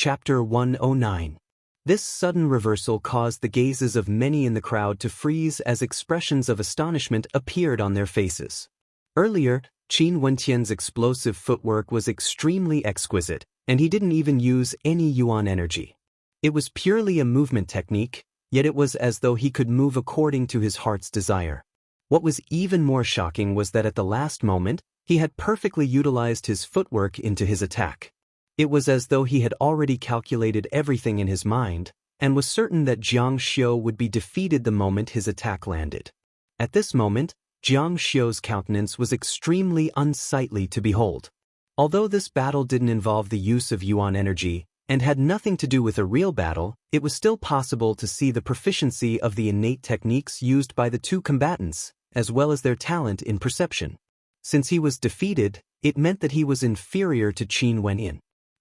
Chapter 109. This sudden reversal caused the gazes of many in the crowd to freeze as expressions of astonishment appeared on their faces. Earlier, Qin Wentian's explosive footwork was extremely exquisite, and he didn't even use any yuan energy. It was purely a movement technique, yet it was as though he could move according to his heart's desire. What was even more shocking was that at the last moment, he had perfectly utilized his footwork into his attack. It was as though he had already calculated everything in his mind, and was certain that Jiang Xiu would be defeated the moment his attack landed. At this moment, Jiang Xiu's countenance was extremely unsightly to behold. Although this battle didn't involve the use of yuan energy, and had nothing to do with a real battle, it was still possible to see the proficiency of the innate techniques used by the two combatants, as well as their talent in perception. Since he was defeated, it meant that he was inferior to Qin Wenyan.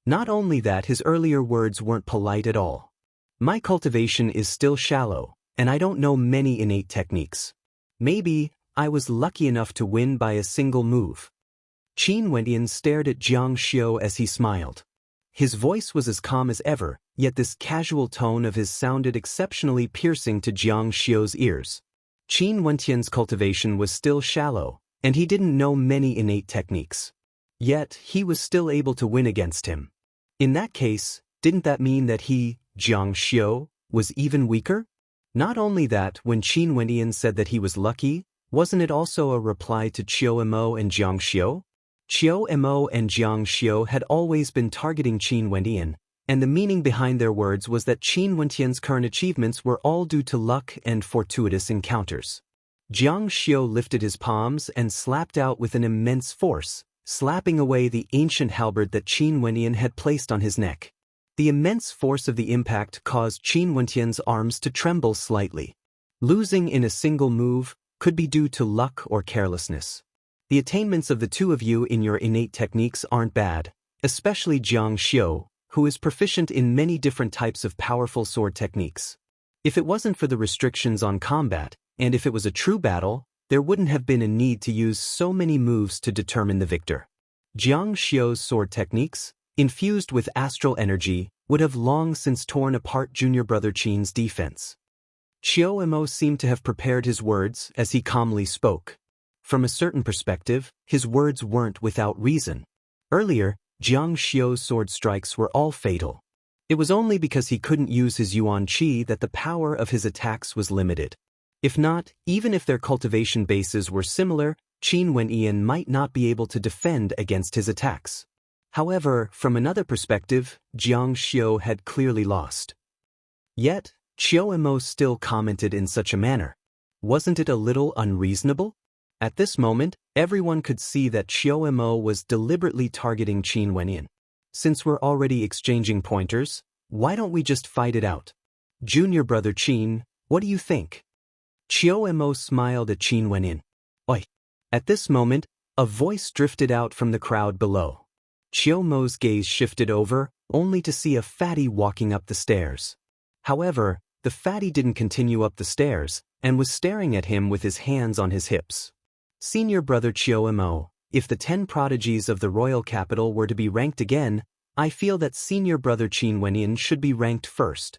Not only that, his earlier words weren't polite at all. My cultivation is still shallow, and I don't know many innate techniques. Maybe I was lucky enough to win by a single move. Qin Wenyan stared at Jiang Xiu as he smiled. His voice was as calm as ever, yet this casual tone of his sounded exceptionally piercing to Jiang Xiu's ears. Qin Wentian's cultivation was still shallow, and he didn't know many innate techniques. Yet, he was still able to win against him. In that case, didn't that mean that he, Jiang Xiu, was even weaker? Not only that, when Qin Wentian said that he was lucky, wasn't it also a reply to Qiu Mo and Jiang Xiu? Qiu Mo and Jiang Xiu had always been targeting Qin Wentian, and the meaning behind their words was that Qin Wentian's current achievements were all due to luck and fortuitous encounters. Jiang Xiu lifted his palms and slapped out with an immense force, slapping away the ancient halberd that Qin Wentian had placed on his neck. The immense force of the impact caused Qin Wentian's arms to tremble slightly. Losing in a single move could be due to luck or carelessness. The attainments of the two of you in your innate techniques aren't bad, especially Jiang Xiu, who is proficient in many different types of powerful sword techniques. If it wasn't for the restrictions on combat, and if it was a true battle, there wouldn't have been a need to use so many moves to determine the victor. Jiang Xiu's sword techniques, infused with astral energy, would have long since torn apart junior brother Qin's defense. Qiu Mo seemed to have prepared his words as he calmly spoke. From a certain perspective, his words weren't without reason. Earlier, Jiang Xiu's sword strikes were all fatal. It was only because he couldn't use his yuan qi that the power of his attacks was limited. If not, even if their cultivation bases were similar, Qin Wentian might not be able to defend against his attacks. However, from another perspective, Jiang Xiu had clearly lost. Yet, Qiu Mo still commented in such a manner. Wasn't it a little unreasonable? At this moment, everyone could see that Qiu Mo was deliberately targeting Qin Wentian. Since we're already exchanging pointers, why don't we just fight it out? Junior brother Qin, what do you think? Qiu Mo smiled at Qin Wentian. Oi! At this moment, a voice drifted out from the crowd below. Qiu Mo's gaze shifted over, only to see a fatty walking up the stairs. However, the fatty didn't continue up the stairs, and was staring at him with his hands on his hips. Senior brother Qiu Mo, if the 10 prodigies of the royal capital were to be ranked again, I feel that senior brother Qin Wentian should be ranked first.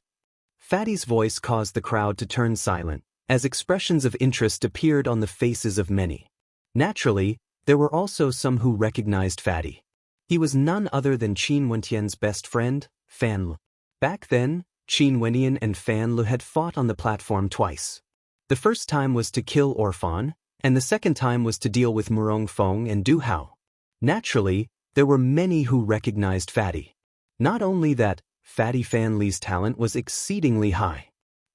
Fatty's voice caused the crowd to turn silent, as expressions of interest appeared on the faces of many. Naturally, there were also some who recognized Fatty. He was none other than Qin Wentian's best friend, Fan Lu. Back then, Qin Wentian and Fan Lu had fought on the platform twice. The first time was to kill Orphan, and the second time was to deal with Murong Feng and Du Hao. Naturally, there were many who recognized Fatty. Not only that, Fatty Fan Li's talent was exceedingly high.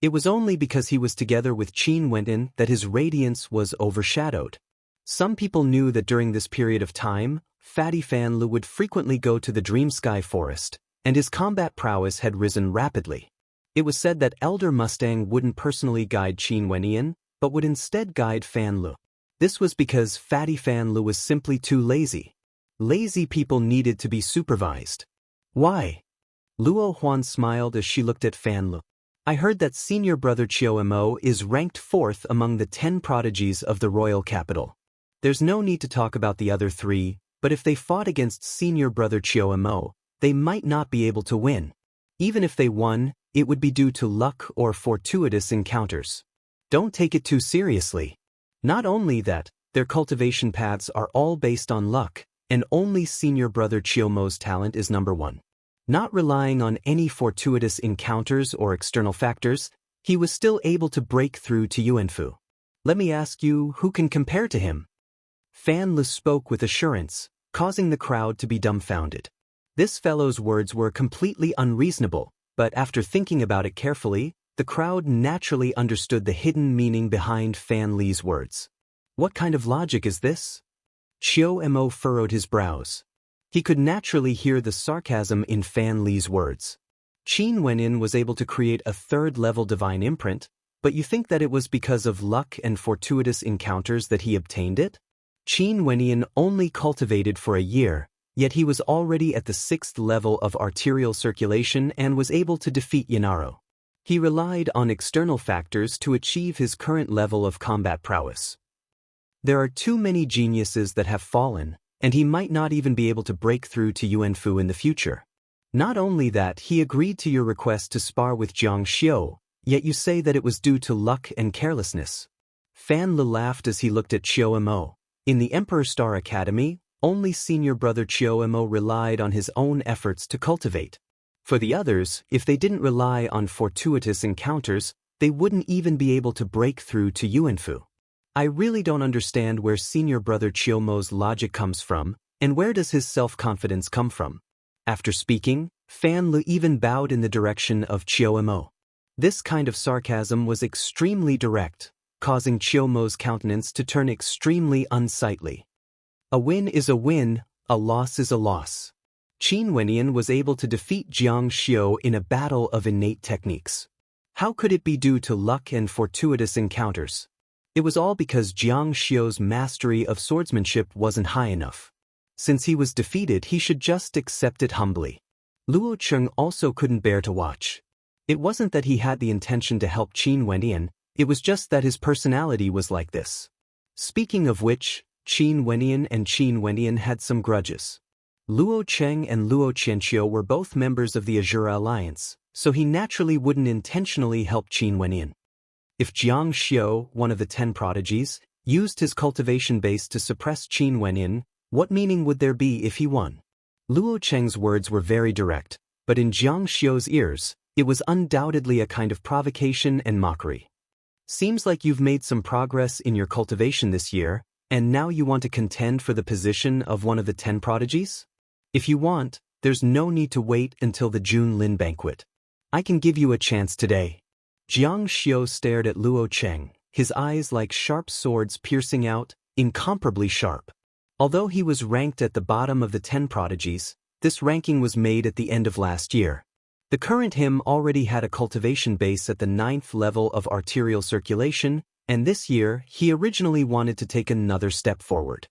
It was only because he was together with Qin Wentian that his radiance was overshadowed. Some people knew that during this period of time, Fatty Fan Lu would frequently go to the Dream Sky Forest, and his combat prowess had risen rapidly. It was said that Elder Mustang wouldn't personally guide Qin Wentian, but would instead guide Fan Lu. This was because Fatty Fan Lu was simply too lazy. Lazy people needed to be supervised. Why? Luo Huan smiled as she looked at Fan Lu. I heard that senior brother Qiu Mo is ranked 4th among the 10 prodigies of the royal capital. There's no need to talk about the other 3, but if they fought against senior brother Qiu Mo, they might not be able to win. Even if they won, it would be due to luck or fortuitous encounters. Don't take it too seriously. Not only that, their cultivation paths are all based on luck, and only senior brother Chiyomo's talent is number one. Not relying on any fortuitous encounters or external factors, he was still able to break through to Yuanfu. Let me ask you, who can compare to him? Fan Le spoke with assurance, causing the crowd to be dumbfounded. This fellow's words were completely unreasonable, but after thinking about it carefully, the crowd naturally understood the hidden meaning behind Fan Le's words. What kind of logic is this? Chiyo-mo furrowed his brows. He could naturally hear the sarcasm in Fan Le's words. Qin Wenin was able to create a third-level divine imprint, but you think that it was because of luck and fortuitous encounters that he obtained it? Qin Wenin only cultivated for a year, yet he was already at the 6th level of arterial circulation and was able to defeat Yanaro. He relied on external factors to achieve his current level of combat prowess. There are too many geniuses that have fallen, and he might not even be able to break through to Yuanfu in the future. Not only that, he agreed to your request to spar with Jiang Xiu, yet you say that it was due to luck and carelessness. Fan Le laughed as he looked at Chiyo-mo. In the Emperor Star Academy, only senior brother Chiyo-mo relied on his own efforts to cultivate. For the others, if they didn't rely on fortuitous encounters, they wouldn't even be able to break through to Yuanfu. I really don't understand where senior brother Chiyo-mo's logic comes from, and where does his self-confidence come from? After speaking, Fan Le even bowed in the direction of Chiyo-mo. This kind of sarcasm was extremely direct, causing Chiyo-mo's countenance to turn extremely unsightly. A win is a win, a loss is a loss. Qin Wenin was able to defeat Jiang Xiu in a battle of innate techniques. How could it be due to luck and fortuitous encounters? It was all because Jiang Xiu's mastery of swordsmanship wasn't high enough. Since he was defeated, he should just accept it humbly. Luo Cheng also couldn't bear to watch. It wasn't that he had the intention to help Qin Wenin, it was just that his personality was like this. Speaking of which, Qin Wenin had some grudges. Luo Cheng and Luo Qianqiu were both members of the Azura Alliance, so he naturally wouldn't intentionally help Qin Wenin. If Jiang Xiu, one of the 10 prodigies, used his cultivation base to suppress Qin Wenin, what meaning would there be if he won? Luo Cheng's words were very direct, but in Jiang Xiu's ears, it was undoubtedly a kind of provocation and mockery. Seems like you've made some progress in your cultivation this year, and now you want to contend for the position of one of the 10 prodigies? If you want, there's no need to wait until the June Lin banquet. I can give you a chance today. Jiang Xiu stared at Luo Cheng, his eyes like sharp swords piercing out, incomparably sharp. Although he was ranked at the bottom of the 10 prodigies, this ranking was made at the end of last year. The current him already had a cultivation base at the 9th level of arterial circulation, and this year he originally wanted to take another step forward.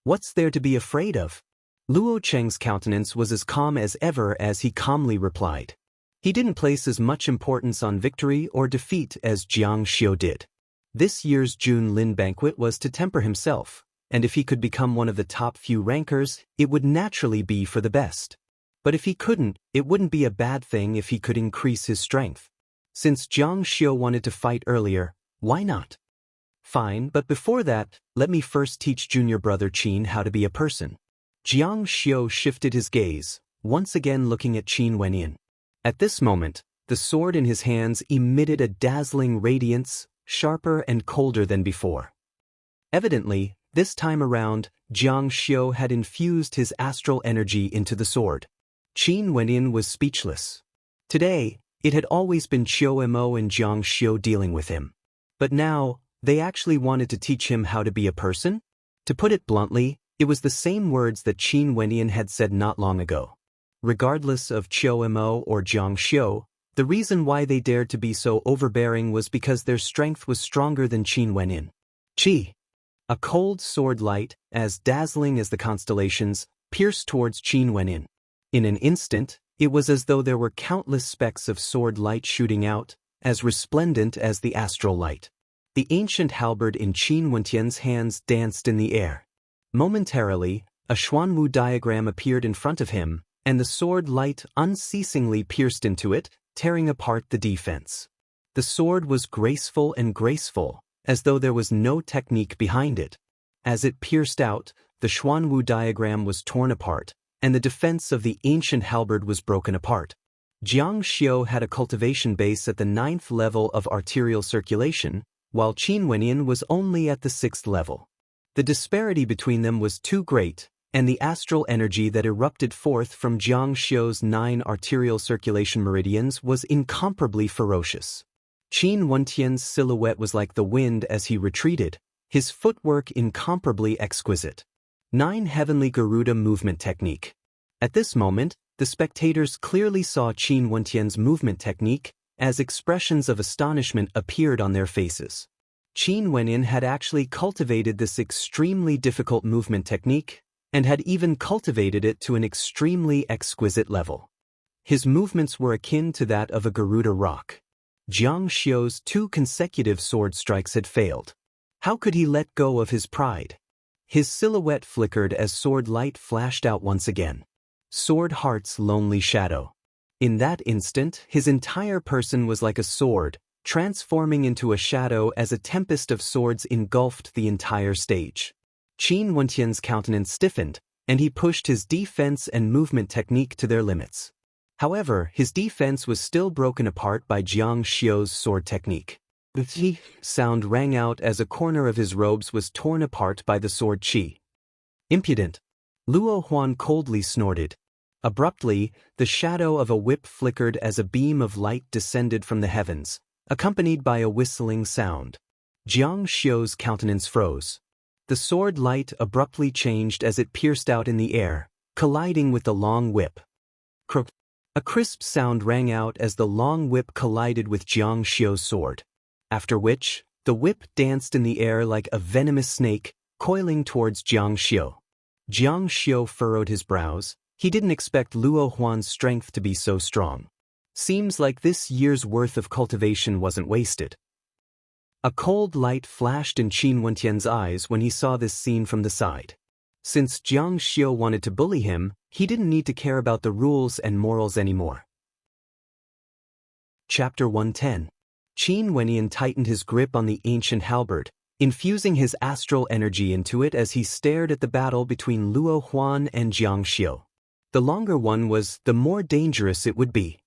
What's there to be afraid of? Luo Cheng's countenance was as calm as ever as he calmly replied. He didn't place as much importance on victory or defeat as Jiang Xiu did. This year's June Lin banquet was to temper himself, and if he could become one of the top few rankers, it would naturally be for the best. But if he couldn't, it wouldn't be a bad thing if he could increase his strength. Since Jiang Xiu wanted to fight earlier, why not? Fine, but before that, let me first teach junior brother Qin how to be a person. Jiang Xiu shifted his gaze, once again looking at Qin Wenin. At this moment, the sword in his hands emitted a dazzling radiance, sharper and colder than before. Evidently, this time around, Jiang Xiu had infused his astral energy into the sword. Qin Wenin was speechless. Today, it had always been Chiyo-mo and Jiang Xiu dealing with him. But now, they actually wanted to teach him how to be a person? To put it bluntly, it was the same words that Qin Wenin had said not long ago. Regardless of Chiyo-mo or Jiang Xiu, the reason why they dared to be so overbearing was because their strength was stronger than Qin Wenin. Qi! A cold sword light, as dazzling as the constellations, pierced towards Qin Wenin. In an instant, it was as though there were countless specks of sword light shooting out, as resplendent as the astral light. The ancient halberd in Qin Wentian's hands danced in the air. Momentarily, a Xuanwu diagram appeared in front of him, and the sword light unceasingly pierced into it, tearing apart the defense. The sword was graceful, as though there was no technique behind it. As it pierced out, the Xuanwu diagram was torn apart, and the defense of the ancient halberd was broken apart. Jiang Xiu had a cultivation base at the 9th level of arterial circulation, while Qin Wenyan was only at the 6th level. The disparity between them was too great, and the astral energy that erupted forth from Jiang Xiu's 9 arterial circulation meridians was incomparably ferocious. Qin Wentian's silhouette was like the wind as he retreated, his footwork incomparably exquisite. 9 Heavenly Garuda movement technique. At this moment, the spectators clearly saw Qin Wentian's movement technique, as expressions of astonishment appeared on their faces. Qin Wenyan had actually cultivated this extremely difficult movement technique, and had even cultivated it to an extremely exquisite level. His movements were akin to that of a Garuda rock. Jiang Xiu's 2 consecutive sword strikes had failed. How could he let go of his pride? His silhouette flickered as sword light flashed out once again. Sword Heart's lonely shadow. In that instant, his entire person was like a sword, transforming into a shadow as a tempest of swords engulfed the entire stage. Qin Wentian's countenance stiffened, and he pushed his defense and movement technique to their limits. However, his defense was still broken apart by Jiang Xiu's sword technique. The "qi" sound rang out as a corner of his robes was torn apart by the sword qi. Impudent! Luo Huan coldly snorted. Abruptly, the shadow of a whip flickered as a beam of light descended from the heavens, accompanied by a whistling sound. Jiang Xiu's countenance froze. The sword light abruptly changed as it pierced out in the air, colliding with the long whip. Croak! A crisp sound rang out as the long whip collided with Jiang Xiu's sword. After which, the whip danced in the air like a venomous snake, coiling towards Jiang Xiu. Jiang Xiu furrowed his brows. He didn't expect Luo Huan's strength to be so strong. Seems like this year's worth of cultivation wasn't wasted. A cold light flashed in Qin Wentian's eyes when he saw this scene from the side. Since Jiang Xiu wanted to bully him, he didn't need to care about the rules and morals anymore. Chapter 110. Qin Wenyan tightened his grip on the ancient halberd, infusing his astral energy into it as he stared at the battle between Luo Huan and Jiang Xiu. The longer one was, the more dangerous it would be.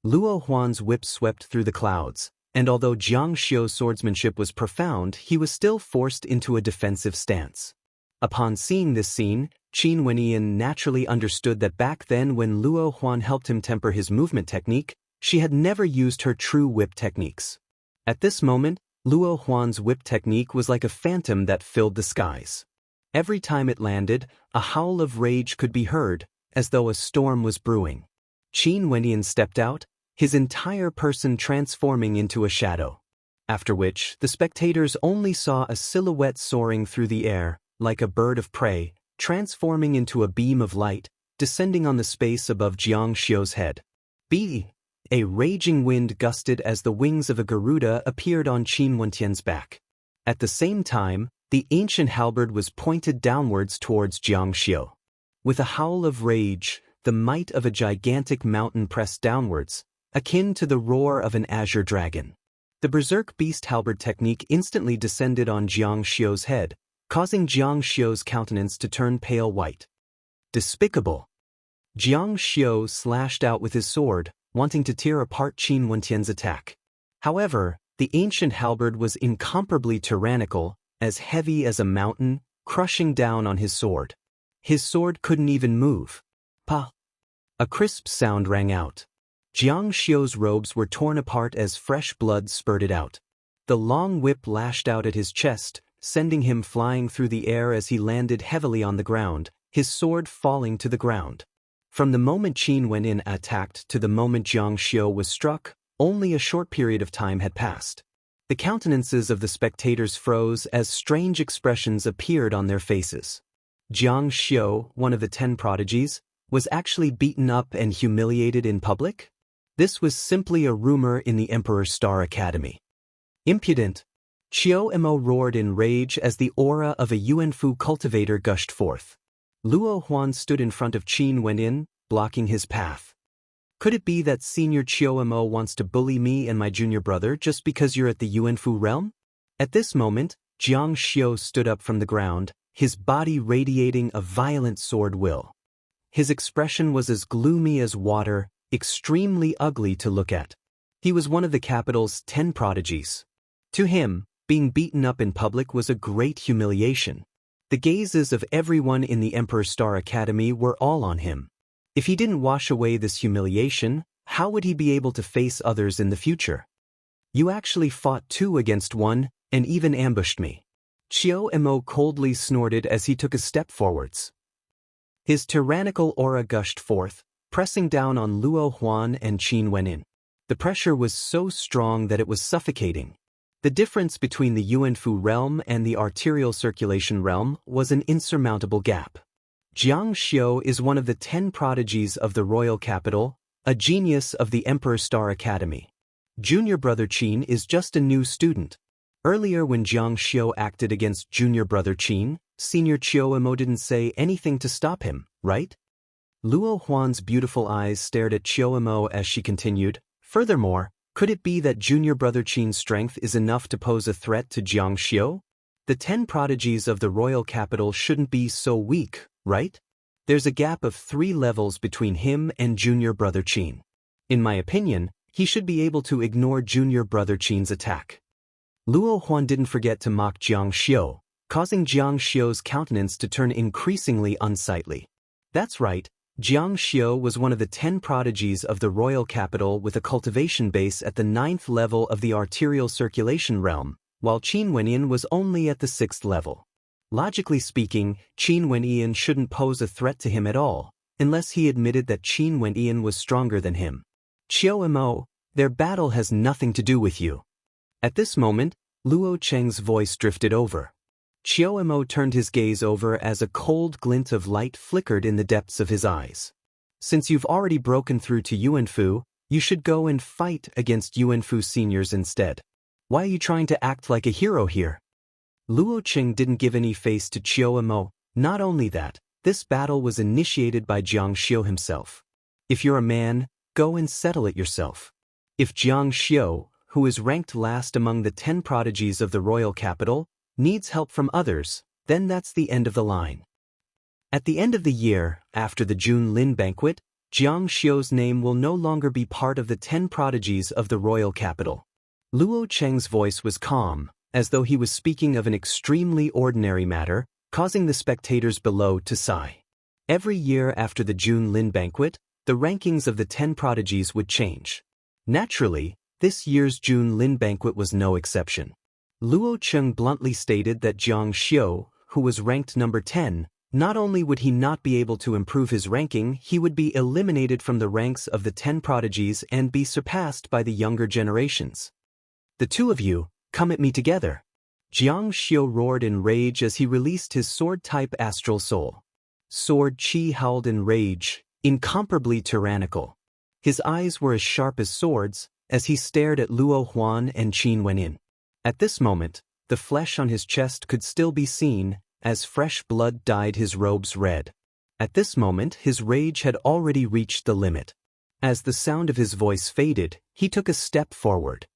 Luo Huan's whip swept through the clouds, and although Jiang Xiu's swordsmanship was profound, he was still forced into a defensive stance. Upon seeing this scene, Qin Wenyan naturally understood that back then when Luo Huan helped him temper his movement technique, she had never used her true whip techniques. At this moment, Luo Huan's whip technique was like a phantom that filled the skies. Every time it landed, a howl of rage could be heard, as though a storm was brewing. Qin Wenyan stepped out, his entire person transforming into a shadow. After which, the spectators only saw a silhouette soaring through the air, like a bird of prey, transforming into a beam of light, descending on the space above Jiang Xiu's head. A raging wind gusted as the wings of a Garuda appeared on Qin Wentian's back. At the same time, the ancient halberd was pointed downwards towards Jiang Xiu. With a howl of rage, the might of a gigantic mountain pressed downwards, akin to the roar of an azure dragon. The berserk beast halberd technique instantly descended on Jiang Xiu's head, causing Jiang Xiu's countenance to turn pale white. Despicable! Jiang Xiu slashed out with his sword, wanting to tear apart Qin Wentian's attack. However, the ancient halberd was incomparably tyrannical, as heavy as a mountain, crushing down on his sword. His sword couldn't even move. Pa! A crisp sound rang out. Jiang Xiu's robes were torn apart as fresh blood spurted out. The long whip lashed out at his chest, sending him flying through the air as he landed heavily on the ground, his sword falling to the ground. From the moment Qin Wenyan attacked to the moment Jiang Xiu was struck, only a short period of time had passed. The countenances of the spectators froze as strange expressions appeared on their faces. Jiang Xiu, one of the 10 prodigies, was actually beaten up and humiliated in public? This was simply a rumor in the Emperor's Star Academy. Impudent! Qiu Mo roared in rage as the aura of a Yuanfu cultivator gushed forth. Luo Huan stood in front of Qin Wenyan, blocking his path. Could it be that Senior Chiyomo wants to bully me and my junior brother just because you're at the Yuanfu realm? At this moment, Jiang Xiu stood up from the ground, his body radiating a violent sword will. His expression was as gloomy as water, extremely ugly to look at. He was one of the capital's 10 prodigies. To him, being beaten up in public was a great humiliation. The gazes of everyone in the Emperor Star Academy were all on him. If he didn't wash away this humiliation, how would he be able to face others in the future? You actually fought 2 against 1, and even ambushed me. Chiyomo coldly snorted as he took a step forwards. His tyrannical aura gushed forth, pressing down on Luo Huan and Qin Wenin. The pressure was so strong that it was suffocating. The difference between the Yuanfu realm and the arterial circulation realm was an insurmountable gap. Jiang Xiu is one of the 10 prodigies of the royal capital, a genius of the Emperor Star Academy. Junior brother Qin is just a new student. Earlier when Jiang Xiu acted against junior brother Qin, Senior Chiyomo didn't say anything to stop him, right? Luo Huan's beautiful eyes stared at Chiyomo as she continued, furthermore, could it be that junior brother Qin's strength is enough to pose a threat to Jiang Xiu? The 10 prodigies of the royal capital shouldn't be so weak, right? There's a gap of 3 levels between him and junior brother Qin. In my opinion, he should be able to ignore junior brother Qin's attack. Luo Huan didn't forget to mock Jiang Xiu, causing Jiang Xiu's countenance to turn increasingly unsightly. That's right, Jiang Xiu was one of the 10 prodigies of the royal capital with a cultivation base at the 9th level of the arterial circulation realm, while Qin Wenin was only at the 6th level. Logically speaking, Qin Wenin shouldn't pose a threat to him at all, unless he admitted that Qin Wenin was stronger than him. Chiyomo, their battle has nothing to do with you. At this moment, Luo Cheng's voice drifted over. Chiyomo turned his gaze over as a cold glint of light flickered in the depths of his eyes. Since you've already broken through to Yuanfu, you should go and fight against Yuanfu seniors instead. Why are you trying to act like a hero here? Luo Cheng didn't give any face to Chiyomo. Not only that, this battle was initiated by Jiang Xiu himself. If you're a man, go and settle it yourself. If Jiang Xiu, who is ranked last among the 10 prodigies of the royal capital, needs help from others, then that's the end of the line. At the end of the year, after the June Lin banquet, Jiang Xiu's name will no longer be part of the 10 prodigies of the royal capital. Luo Cheng's voice was calm, as though he was speaking of an extremely ordinary matter, causing the spectators below to sigh. Every year after the June Lin banquet, the rankings of the 10 prodigies would change. Naturally, this year's June Lin banquet was no exception. Luo Cheng bluntly stated that Jiang Xiu, who was ranked number 10, not only would he not be able to improve his ranking, he would be eliminated from the ranks of the 10 prodigies and be surpassed by the younger generations. The 2 of you, come at me together. Jiang Xiu roared in rage as he released his sword-type astral soul. Sword Qi howled in rage, incomparably tyrannical. His eyes were as sharp as swords, as he stared at Luo Huan and Qin Wenin. At this moment, the flesh on his chest could still be seen, as fresh blood dyed his robes red. At this moment, his rage had already reached the limit. As the sound of his voice faded, he took a step forward.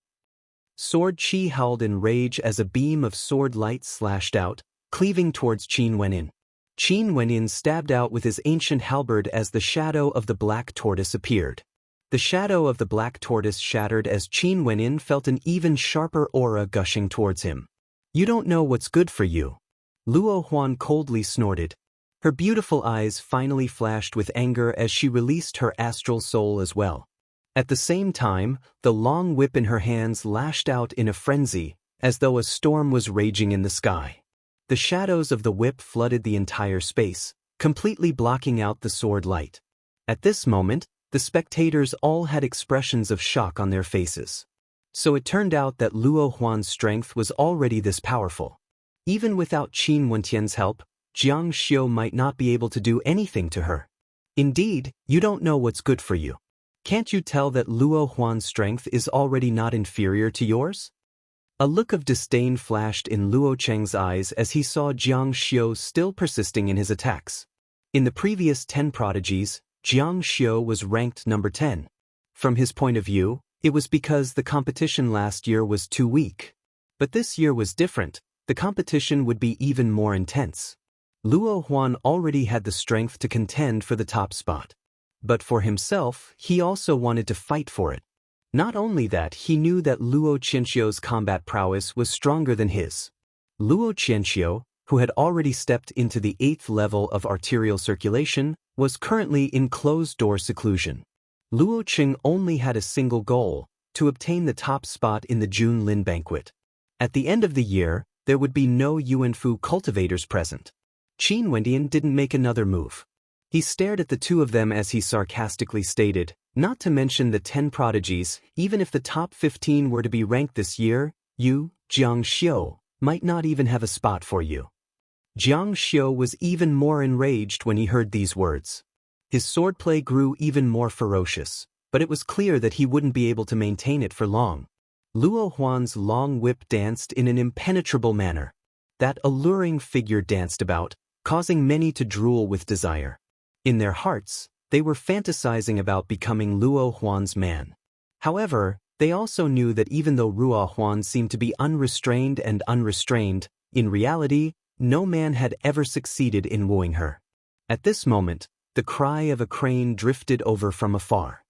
Sword Qi howled in rage as a beam of sword light slashed out, cleaving towards Qin Wenin. Qin Wenin stabbed out with his ancient halberd as the shadow of the black tortoise appeared. The shadow of the black tortoise shattered as Qin Wenin felt an even sharper aura gushing towards him. You don't know what's good for you. Luo Huan coldly snorted. Her beautiful eyes finally flashed with anger as she released her astral soul as well. At the same time, the long whip in her hands lashed out in a frenzy, as though a storm was raging in the sky. The shadows of the whip flooded the entire space, completely blocking out the sword light. At this moment, the spectators all had expressions of shock on their faces. So it turned out that Luo Huan's strength was already this powerful. Even without Qin Wentian's help, Jiang Xiu might not be able to do anything to her. Indeed, you don't know what's good for you. Can't you tell that Luo Huan's strength is already not inferior to yours? A look of disdain flashed in Luo Cheng's eyes as he saw Jiang Xiu still persisting in his attacks. In the previous 10 prodigies, Jiang Xiu was ranked number 10. From his point of view, it was because the competition last year was too weak. But this year was different. The competition would be even more intense. Luo Huan already had the strength to contend for the top spot. But for himself, he also wanted to fight for it. Not only that, he knew that Luo Qianxiu's combat prowess was stronger than his. Luo Qianxiu, who had already stepped into the 8th level of arterial circulation, was currently in closed-door seclusion. Luo Qing only had a single goal, to obtain the top spot in the June Lin banquet. At the end of the year, there would be no Yuanfu cultivators present. Qin Wendian didn't make another move. He stared at the two of them as he sarcastically stated, not to mention the 10 prodigies, even if the top 15 were to be ranked this year, you, Jiang Xiu, might not even have a spot for you. Jiang Xiu was even more enraged when he heard these words. His swordplay grew even more ferocious, but it was clear that he wouldn't be able to maintain it for long. Luo Huan's long whip danced in an impenetrable manner. That alluring figure danced about, causing many to drool with desire. In their hearts, they were fantasizing about becoming Luo Huan's man. However, they also knew that even though Luo Huan seemed to be unrestrained, in reality, no man had ever succeeded in wooing her. At this moment, the cry of a crane drifted over from afar.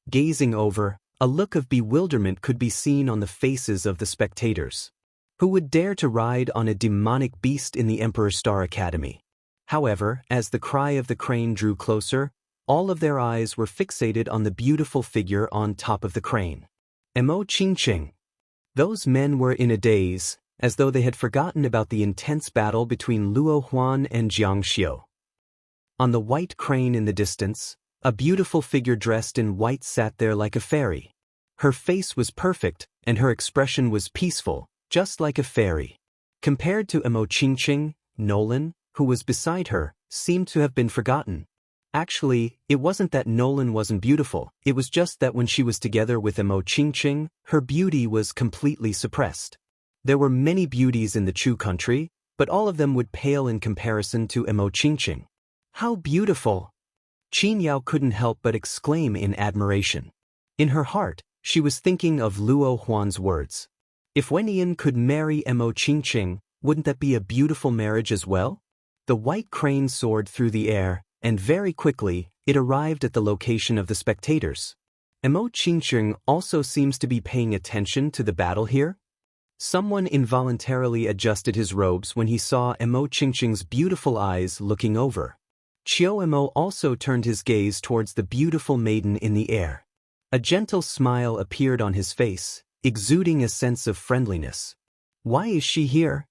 Gazing over, a look of bewilderment could be seen on the faces of the spectators. Who would dare to ride on a demonic beast in the Emperor Star Academy? However, as the cry of the crane drew closer, all of their eyes were fixated on the beautiful figure on top of the crane. Mo Qingqing. Those men were in a daze, as though they had forgotten about the intense battle between Luo Huan and Jiang Xiu. On the white crane in the distance, a beautiful figure dressed in white sat there like a fairy. Her face was perfect, and her expression was peaceful, just like a fairy. Compared to Mo Qingqing, Nolan, who was beside her, seemed to have been forgotten. Actually, it wasn't that Nolan wasn't beautiful, it was just that when she was together with Mo Qingqing, her beauty was completely suppressed. There were many beauties in the Chu country, but all of them would pale in comparison to Mo Qingqing. How beautiful! Qin Yao couldn't help but exclaim in admiration. In her heart, she was thinking of Luo Huan's words. If Wenyan could marry Mo Qingqing, wouldn't that be a beautiful marriage as well? The white crane soared through the air, and very quickly, it arrived at the location of the spectators. Mo Qingqing also seems to be paying attention to the battle here. Someone involuntarily adjusted his robes when he saw Mo Qingqing's beautiful eyes looking over. Qiu Mo also turned his gaze towards the beautiful maiden in the air. A gentle smile appeared on his face, exuding a sense of friendliness. Why is she here?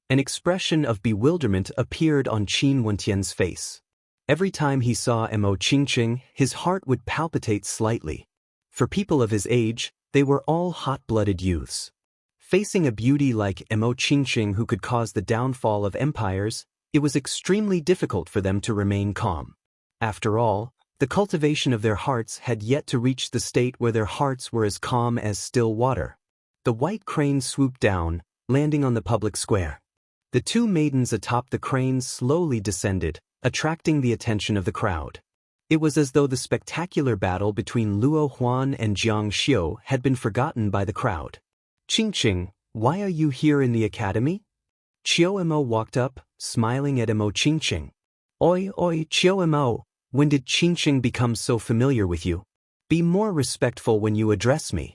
An expression of bewilderment appeared on Qin Wentian's face. Every time he saw Mo Qingqing, his heart would palpitate slightly. For people of his age, they were all hot-blooded youths. Facing a beauty like Mo Qingqing who could cause the downfall of empires, it was extremely difficult for them to remain calm. After all, the cultivation of their hearts had yet to reach the state where their hearts were as calm as still water. The white crane swooped down, landing on the public square. The two maidens atop the crane slowly descended, attracting the attention of the crowd. It was as though the spectacular battle between Luo Huan and Jiang Xiu had been forgotten by the crowd. Qingqing, why are you here in the academy? Qiu Mo walked up, smiling at Mo Qingqing. Oi, Qiu Mo, when did Qingqing become so familiar with you? Be more respectful when you address me.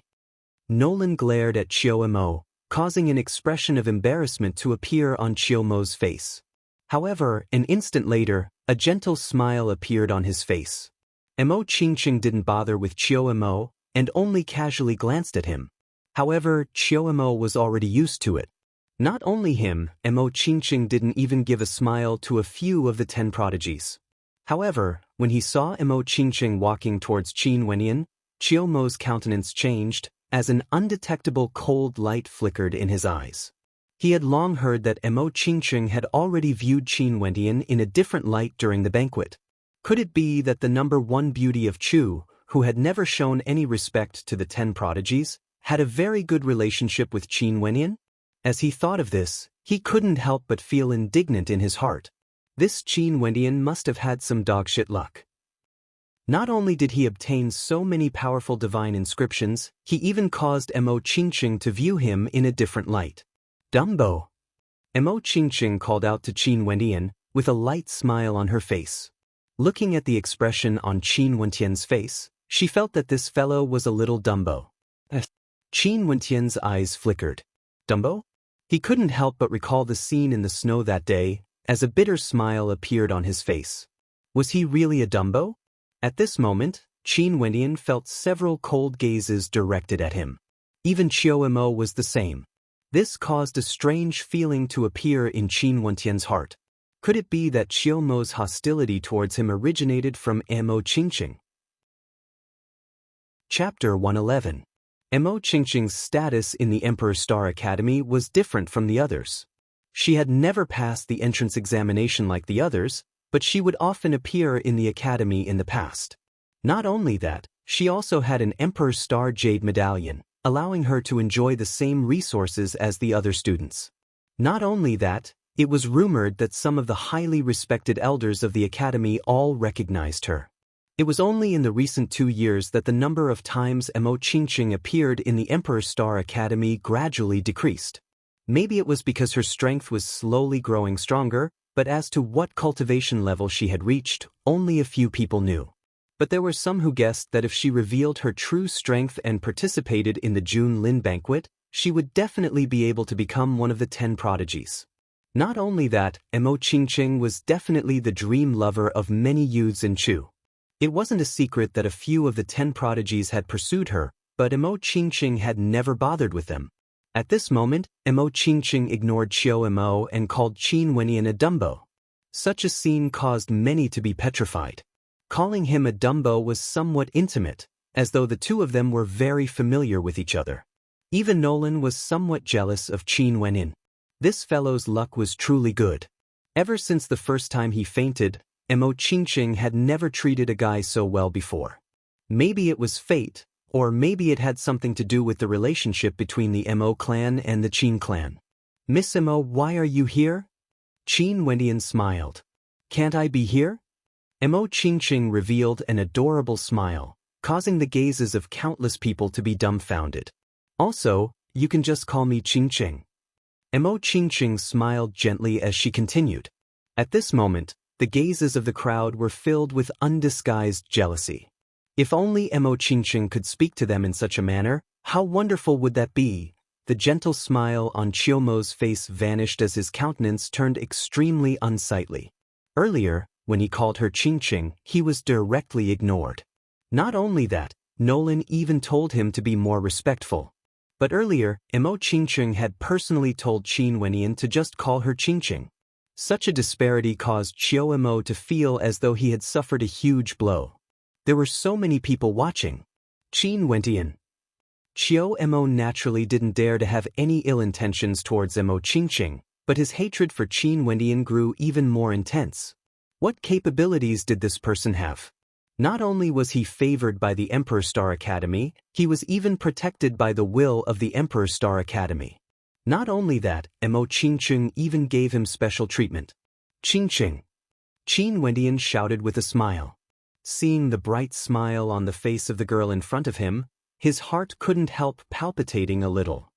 Nolan glared at Qiu Mo, causing an expression of embarrassment to appear on Qiu Mo's face. However, an instant later, a gentle smile appeared on his face. Mo Qingqing didn't bother with Qiu Mo, and only casually glanced at him. However, Qiu Mo was already used to it. Not only him, Mo Qingqing didn't even give a smile to a few of the 10 prodigies. However, when he saw Mo Qingqing walking towards Qin Wenyan, Qiu Mo's countenance changed, as an undetectable cold light flickered in his eyes. He had long heard that Mo Qingqing had already viewed Qin Wenyan in a different light during the banquet. Could it be that the #1 beauty of Chu, who had never shown any respect to the 10 prodigies, had a very good relationship with Qin Wenyan? As he thought of this, he couldn't help but feel indignant in his heart. This Qin Wenyan must have had some dogshit luck. Not only did he obtain so many powerful divine inscriptions, he even caused Mo Qingqing to view him in a different light. Dumbo! Mo Qingqing called out to Qin Wendian, with a light smile on her face. Looking at the expression on Qin Wentian's face, she felt that this fellow was a little Dumbo. Qin Wentian's eyes flickered. Dumbo? He couldn't help but recall the scene in the snow that day, as a bitter smile appeared on his face. Was he really a Dumbo? At this moment, Qin Wendian felt several cold gazes directed at him. Even Qiao Mo was the same. This caused a strange feeling to appear in Qin Wentian's heart. Could it be that Qiao Mo's hostility towards him originated from Mo Qingqing? Chapter 111. Mo Qingqing's status in the Emperor's Star Academy was different from the others. She had never passed the entrance examination like the others, but she would often appear in the academy in the past. Not only that, she also had an Emperor's Star Jade Medallion, allowing her to enjoy the same resources as the other students. Not only that, it was rumored that some of the highly respected elders of the academy all recognized her. It was only in the recent 2 years that the number of times Mo Qingqing appeared in the Emperor's Star Academy gradually decreased. Maybe it was because her strength was slowly growing stronger, but as to what cultivation level she had reached, only a few people knew. But there were some who guessed that if she revealed her true strength and participated in the June Lin banquet, she would definitely be able to become one of the 10 prodigies. Not only that, Mo Qingqing was definitely the dream lover of many youths in Chu. It wasn't a secret that a few of the 10 prodigies had pursued her, but Mo Qingqing had never bothered with them. At this moment, Mo Qingqing ignored Qiao Mo and called Qin Wendian a Dumbo. Such a scene caused many to be petrified. Calling him a Dumbo was somewhat intimate, as though the two of them were very familiar with each other. Even Nolan was somewhat jealous of Qin Wendian. This fellow's luck was truly good. Ever since the first time he fainted, Mo Qingqing had never treated a guy so well before. Maybe it was fate, or maybe it had something to do with the relationship between the Mo clan and the Qin clan. Miss Mo, why are you here? Qin Wendian smiled. Can't I be here? Mo Qingqing revealed an adorable smile, causing the gazes of countless people to be dumbfounded. Also, you can just call me Qingqing. Mo Qingqing smiled gently as she continued. At this moment, the gazes of the crowd were filled with undisguised jealousy. If only Mo Qingqing could speak to them in such a manner, how wonderful would that be? The gentle smile on Qiao Mo's face vanished as his countenance turned extremely unsightly. Earlier, when he called her Qingqing, he was directly ignored. Not only that, Nolan even told him to be more respectful. But earlier, Mo Qingqing had personally told Qin Wendian to just call her Qingqing. Such a disparity caused Qiao Mo to feel as though he had suffered a huge blow. There were so many people watching. Qin Wendian. Qiao Mo naturally didn't dare to have any ill intentions towards Mo Qingqing, but his hatred for Qin Wendian grew even more intense. What capabilities did this person have? Not only was he favored by the Emperor's Star Academy, he was even protected by the will of the Emperor's Star Academy. Not only that, Mo Qingqing even gave him special treatment. Qingqing. Qin Wendian shouted with a smile. Seeing the bright smile on the face of the girl in front of him, his heart couldn't help palpitating a little.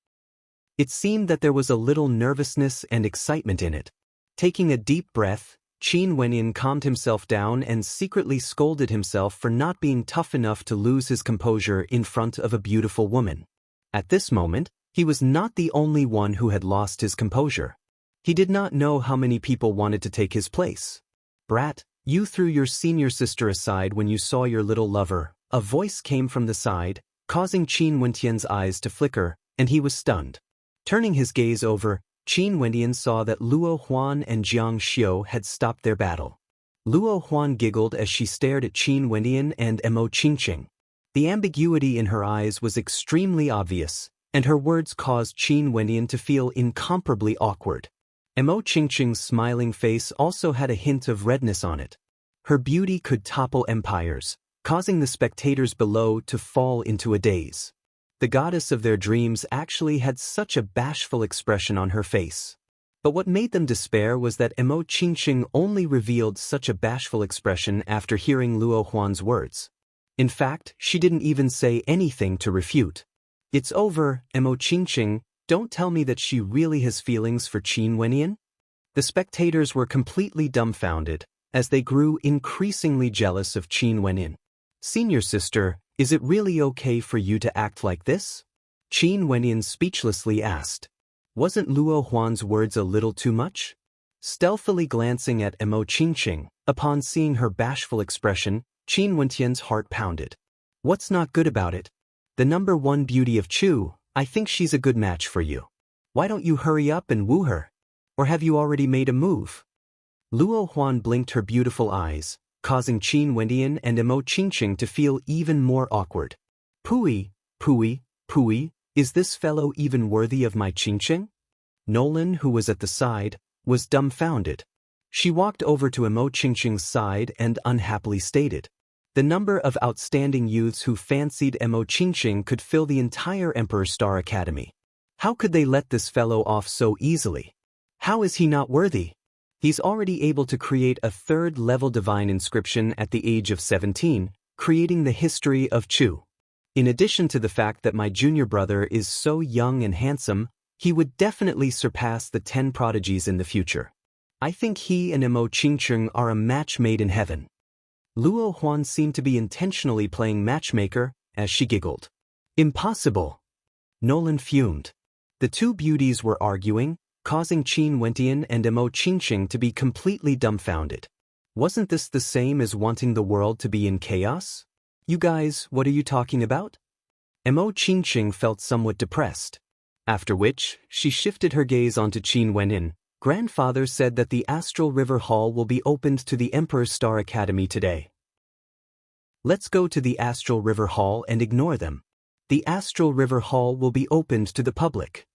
It seemed that there was a little nervousness and excitement in it. Taking a deep breath, Qin Wendian calmed himself down and secretly scolded himself for not being tough enough to lose his composure in front of a beautiful woman. At this moment, he was not the only one who had lost his composure. He did not know how many people wanted to take his place. Brat, you threw your senior sister aside when you saw your little lover. A voice came from the side, causing Qin Wentian's eyes to flicker, and he was stunned. Turning his gaze over, Qin Wendian saw that Luo Huan and Jiang Xiu had stopped their battle. Luo Huan giggled as she stared at Qin Wendian and Mo Qingqing. The ambiguity in her eyes was extremely obvious, and her words caused Qin Wendian to feel incomparably awkward. Mo Qingqing's smiling face also had a hint of redness on it. Her beauty could topple empires, causing the spectators below to fall into a daze. The goddess of their dreams actually had such a bashful expression on her face. But what made them despair was that Emo Qingqing only revealed such a bashful expression after hearing Luo Huan's words. In fact, she didn't even say anything to refute. It's over, Emo Qingqing, don't tell me that she really has feelings for Qin Wenyan? The spectators were completely dumbfounded, as they grew increasingly jealous of Qin Wenyan. Senior sister, is it really okay for you to act like this? Qin Wenyan speechlessly asked. Wasn't Luo Huan's words a little too much? Stealthily glancing at Emo Qingqing, upon seeing her bashful expression, Qin Wentian's heart pounded. What's not good about it? The number one beauty of Chu, I think she's a good match for you. Why don't you hurry up and woo her? Or have you already made a move? Luo Huan blinked her beautiful eyes, causing Qin Wentian and Emo Qingqing to feel even more awkward. Pui, is this fellow even worthy of my Qingqing? Nolan, who was at the side, was dumbfounded. She walked over to Emo Qingqing's side and unhappily stated. The number of outstanding youths who fancied Emo Qingqing could fill the entire Emperor Star Academy. How could they let this fellow off so easily? How is he not worthy? He's already able to create a third-level divine inscription at the age of 17, creating the history of Chu. In addition to the fact that my junior brother is so young and handsome, he would definitely surpass the 10 prodigies in the future. I think he and Emo Qingqing are a match made in heaven. Luo Huan seemed to be intentionally playing matchmaker, as she giggled. Impossible. Nolan fumed. The two beauties were arguing, causing Qin Wentian and Emo Qingqing to be completely dumbfounded. Wasn't this the same as wanting the world to be in chaos? You guys, what are you talking about? Emo Qingqing felt somewhat depressed. After which, she shifted her gaze onto Qin Wenyan. Grandfather said that the Astral River Hall will be opened to the Emperor Star Academy today. Let's go to the Astral River Hall and ignore them. The Astral River Hall will be opened to the public.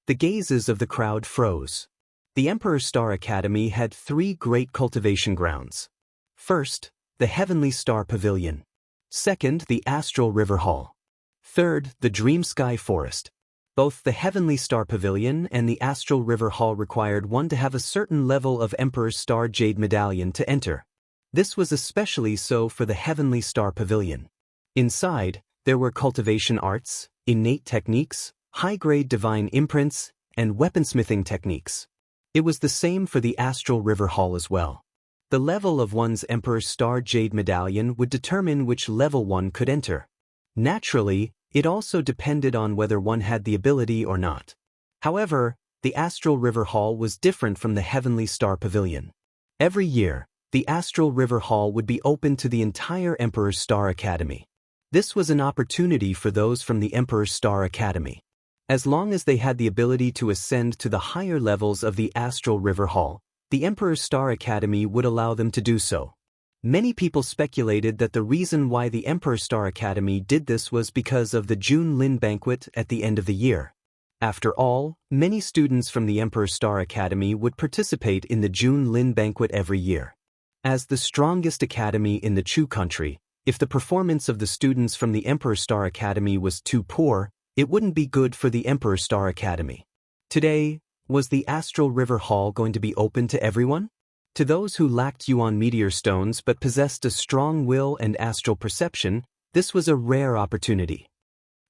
The gazes of the crowd froze. The Emperor Star Academy had 3 great cultivation grounds. First, the Heavenly Star Pavilion. Second, the Astral River Hall. Third, the Dream Sky Forest. Both the Heavenly Star Pavilion and the Astral River Hall required one to have a certain level of Emperor's Star Jade Medallion to enter. This was especially so for the Heavenly Star Pavilion. Inside, there were cultivation arts, innate techniques, high-grade divine imprints, and weaponsmithing techniques. It was the same for the Astral River Hall as well. The level of one's Emperor's Star Jade Medallion would determine which level one could enter. Naturally, it also depended on whether one had the ability or not. However, the Astral River Hall was different from the Heavenly Star Pavilion. Every year, the Astral River Hall would be open to the entire Emperor's Star Academy. This was an opportunity for those from the Emperor's Star Academy. As long as they had the ability to ascend to the higher levels of the Astral River Hall, the Emperor's Star Academy would allow them to do so. Many people speculated that the reason why the Emperor's Star Academy did this was because of the Jun Lin banquet at the end of the year. After all, many students from the Emperor's Star Academy would participate in the Jun Lin banquet every year. As the strongest academy in the Chu country, if the performance of the students from the Emperor's Star Academy was too poor, it wouldn't be good for the Emperor's Star Academy. Today, was the Astral River Hall going to be open to everyone? To those who lacked Yuan meteor stones but possessed a strong will and astral perception, this was a rare opportunity.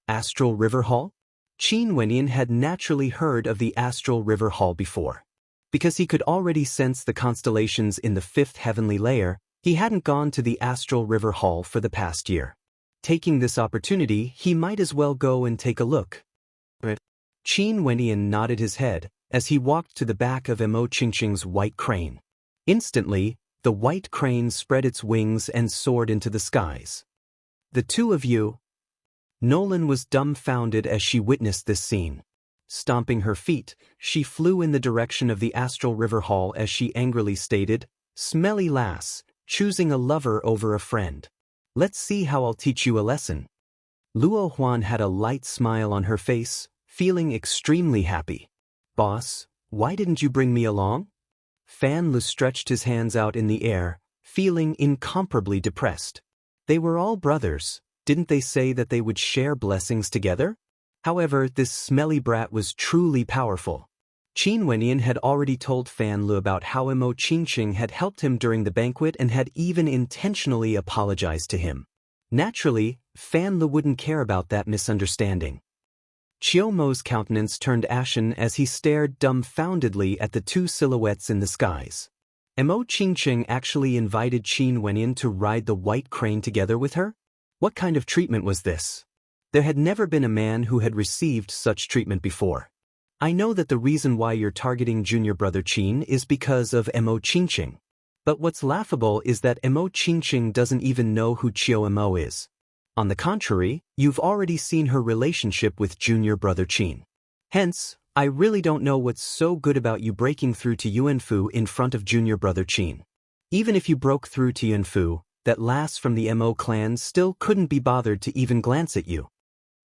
Astral River Hall? Qin Wenyan had naturally heard of the Astral River Hall before. Because he could already sense the constellations in the 5th heavenly layer, he hadn't gone to the Astral River Hall for the past year. Taking this opportunity, he might as well go and take a look. Qin Wenyan nodded his head as he walked to the back of Emo Qingqing's white crane. Instantly, the white crane spread its wings and soared into the skies. The two of you... Nolan was dumbfounded as she witnessed this scene. Stomping her feet, she flew in the direction of the Astral River Hall as she angrily stated, "Smelly lass, choosing a lover over a friend. Let's see how I'll teach you a lesson." Luo Huan had a light smile on her face, feeling extremely happy. "Boss, why didn't you bring me along?" Fan Lu stretched his hands out in the air, feeling incomparably depressed. They were all brothers, didn't they say that they would share blessings together? However, this smelly brat was truly powerful. Qin Wenyan had already told Fan Lu about how Mo Qingqing had helped him during the banquet and had even intentionally apologized to him. Naturally, Fan Lu wouldn't care about that misunderstanding. Chiu Mo's countenance turned ashen as he stared dumbfoundedly at the two silhouettes in the skies. Mo Qingqing actually invited Qin Wenyan to ride the white crane together with her? What kind of treatment was this? There had never been a man who had received such treatment before. I know that the reason why you're targeting junior brother Qin is because of Mo Qingqing. But what's laughable is that Mo Qingqing doesn't even know who Chiu Mo is. On the contrary, you've already seen her relationship with junior brother Qin. Hence, I really don't know what's so good about you breaking through to Yuanfu in front of junior brother Qin. Even if you broke through to Yuanfu, that lass from the Mo clan still couldn't be bothered to even glance at you.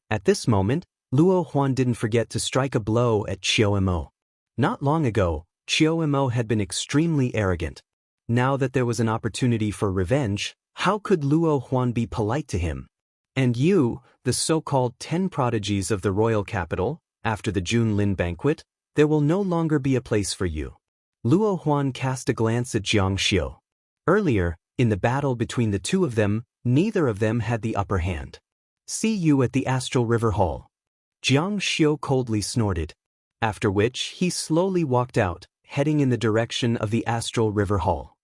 At this moment, Luo Huan didn't forget to strike a blow at Chiu Mo. Not long ago, Chiu Mo had been extremely arrogant. Now that there was an opportunity for revenge, how could Luo Huan be polite to him? And you, the so-called 10 prodigies of the royal capital, after the Junlin banquet, there will no longer be a place for you. Luo Huan cast a glance at Jiang Xiu. Earlier, in the battle between the two of them, neither of them had the upper hand. See you at the Astral River Hall. Jiang Xiu coldly snorted. After which, he slowly walked out, heading in the direction of the Astral River Hall.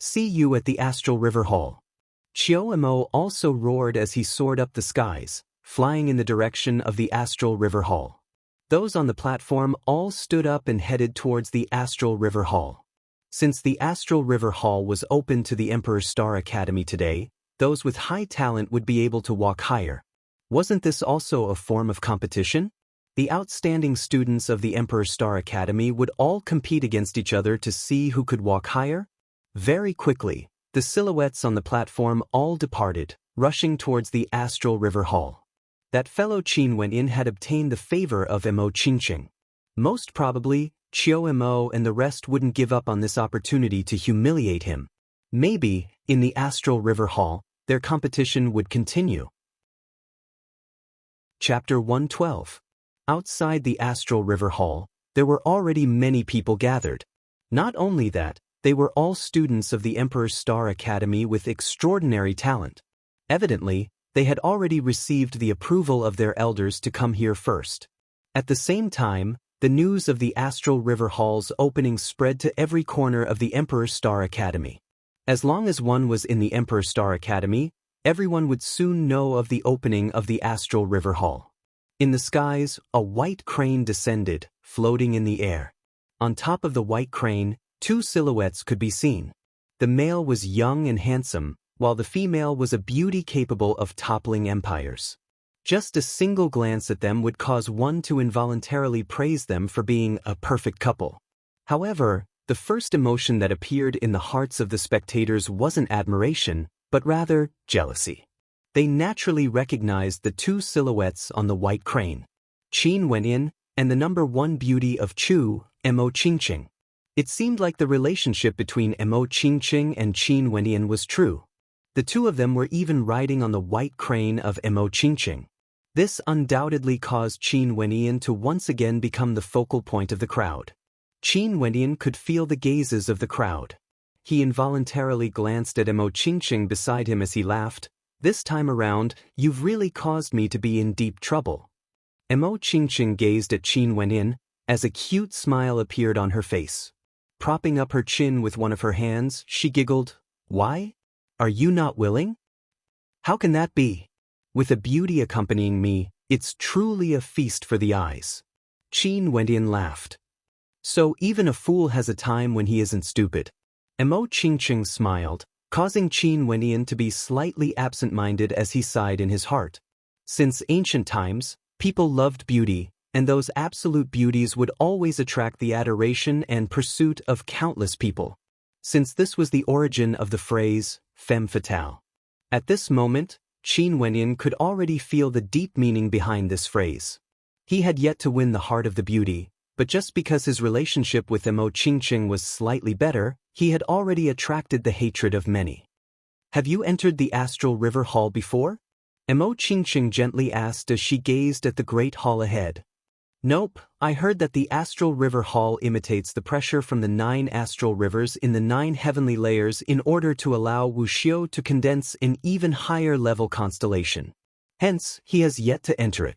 See you at the Astral River Hall. Chiu Mo also roared as he soared up the skies, flying in the direction of the Astral River Hall. Those on the platform all stood up and headed towards the Astral River Hall. Since the Astral River Hall was open to the Emperor's Star Academy today, those with high talent would be able to walk higher. Wasn't this also a form of competition? The outstanding students of the Emperor's Star Academy would all compete against each other to see who could walk higher? Very quickly, the silhouettes on the platform all departed, rushing towards the Astral River Hall. That fellow Qin Wenyan had obtained the favor of Mo Qingqing. Most probably, Chiu Mo and the rest wouldn't give up on this opportunity to humiliate him. Maybe, in the Astral River Hall, their competition would continue. Chapter 112. Outside the Astral River Hall, there were already many people gathered. Not only that, they were all students of the Emperor's Star Academy with extraordinary talent. Evidently, they had already received the approval of their elders to come here first. At the same time, the news of the Astral River Hall's opening spread to every corner of the Emperor's Star Academy. As long as one was in the Emperor's Star Academy, everyone would soon know of the opening of the Astral River Hall. In the skies, a white crane descended, floating in the air. On top of the white crane, two silhouettes could be seen. The male was young and handsome, while the female was a beauty capable of toppling empires. Just a single glance at them would cause one to involuntarily praise them for being a perfect couple. However, the first emotion that appeared in the hearts of the spectators wasn't admiration, but rather jealousy. They naturally recognized the two silhouettes on the white crane, Qin Wenyan and the number one beauty of Chu, Mo Qingqing. It seemed like the relationship between Mo Qingqing and Qin Wenyan was true. The two of them were even riding on the white crane of Mo Qingqing. This undoubtedly caused Qin Wenyan to once again become the focal point of the crowd. Qin Wenyan could feel the gazes of the crowd. He involuntarily glanced at Mo Qingqing beside him as he laughed. This time around, you've really caused me to be in deep trouble. Mo Qingqing gazed at Qin Wenyan as a cute smile appeared on her face. Propping up her chin with one of her hands, she giggled. Why? Are you not willing? How can that be? With a beauty accompanying me, it's truly a feast for the eyes. Qin Wenyan laughed. So even a fool has a time when he isn't stupid. Mo Qingqing smiled, causing Qin Wenyan to be slightly absent-minded as he sighed in his heart. Since ancient times, people loved beauty, and those absolute beauties would always attract the adoration and pursuit of countless people. Since this was the origin of the phrase, femme fatale. At this moment, Qin Wenyan could already feel the deep meaning behind this phrase. He had yet to win the heart of the beauty, but just because his relationship with Mo Qingqing was slightly better, he had already attracted the hatred of many. Have you entered the Astral River Hall before? Mo Qingqing gently asked as she gazed at the great hall ahead. Nope, I heard that the astral river hall imitates the pressure from the 9 astral rivers in the 9 heavenly layers in order to allow Wuxiu to condense an even higher level constellation. Hence, he has yet to enter it.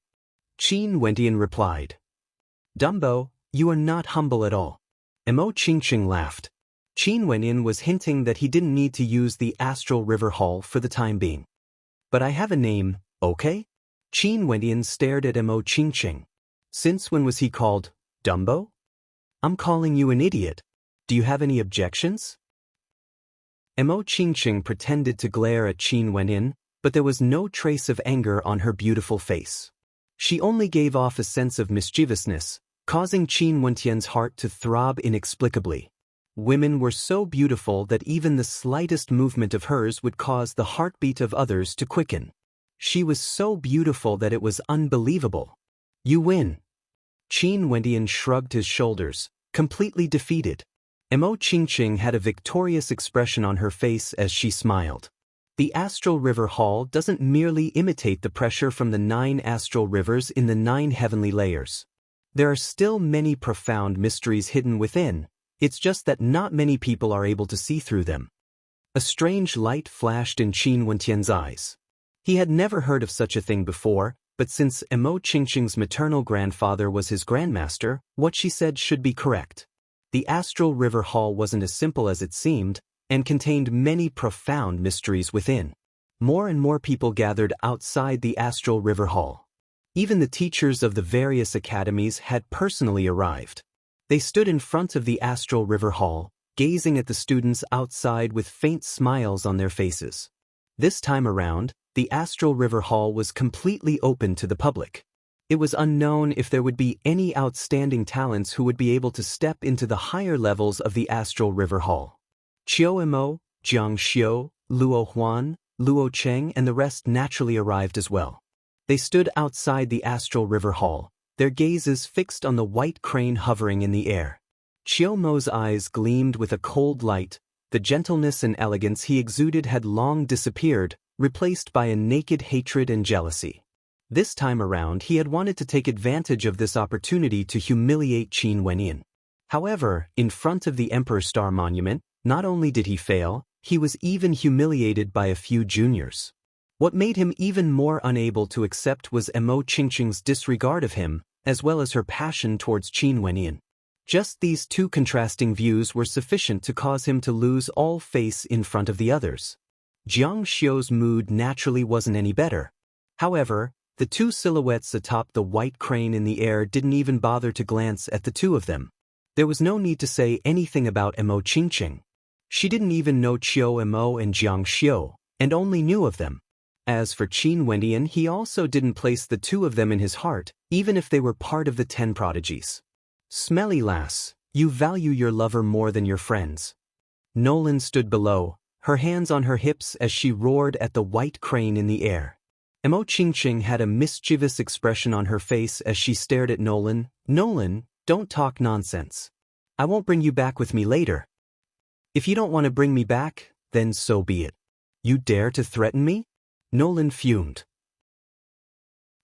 Qin Wendian replied. Dumbo, you are not humble at all. Mo Qingqing laughed. Qin Wendian was hinting that he didn't need to use the astral river hall for the time being. But I have a name, okay? Qin Wendian stared at Mo Qingqing. Since when was he called Dumbo? I'm calling you an idiot. Do you have any objections? Mo Qingqing pretended to glare at Qin Wendian, but there was no trace of anger on her beautiful face. She only gave off a sense of mischievousness, causing Qin Wendian's heart to throb inexplicably. Women were so beautiful that even the slightest movement of hers would cause the heartbeat of others to quicken. She was so beautiful that it was unbelievable. You win. Qin Wendian shrugged his shoulders, completely defeated. Mo Qingqing had a victorious expression on her face as she smiled. The astral river hall doesn't merely imitate the pressure from the 9 astral rivers in the 9 heavenly layers. There are still many profound mysteries hidden within, it's just that not many people are able to see through them. A strange light flashed in Qin Wendian's eyes. He had never heard of such a thing before, but since Mo Qingqing's maternal grandfather was his grandmaster, what she said should be correct. The astral river hall wasn't as simple as it seemed, and contained many profound mysteries within. More and more people gathered outside the astral river hall. Even the teachers of the various academies had personally arrived. They stood in front of the astral river hall, gazing at the students outside with faint smiles on their faces. This time around, the astral river hall was completely open to the public. It was unknown if there would be any outstanding talents who would be able to step into the higher levels of the astral river hall. Qiu Mo, Jiang Xiu, Luo Huan, Luo Cheng and the rest naturally arrived as well. They stood outside the astral river hall, their gazes fixed on the white crane hovering in the air. Qiu Mo's eyes gleamed with a cold light. The gentleness and elegance he exuded had long disappeared, replaced by a naked hatred and jealousy. This time around he had wanted to take advantage of this opportunity to humiliate Qin Wendian. However, in front of the Emperor Star Monument, not only did he fail, he was even humiliated by a few juniors. What made him even more unable to accept was Mo Qingqing's disregard of him, as well as her passion towards Qin Wendian. Just these two contrasting views were sufficient to cause him to lose all face in front of the others. Jiang Xiu's mood naturally wasn't any better. However, the two silhouettes atop the white crane in the air didn't even bother to glance at the two of them. There was no need to say anything about Mo Qingqing. She didn't even know Qiu Mo and Jiang Xiu, and only knew of them. As for Qin Wendian, he also didn't place the two of them in his heart, even if they were part of the 10 prodigies. Smelly lass, you value your lover more than your friends. Nolan stood below, her hands on her hips as she roared at the white crane in the air. Mo Qingqing had a mischievous expression on her face as she stared at Nolan. Nolan, don't talk nonsense. I won't bring you back with me later. If you don't want to bring me back, then so be it. You dare to threaten me? Nolan fumed.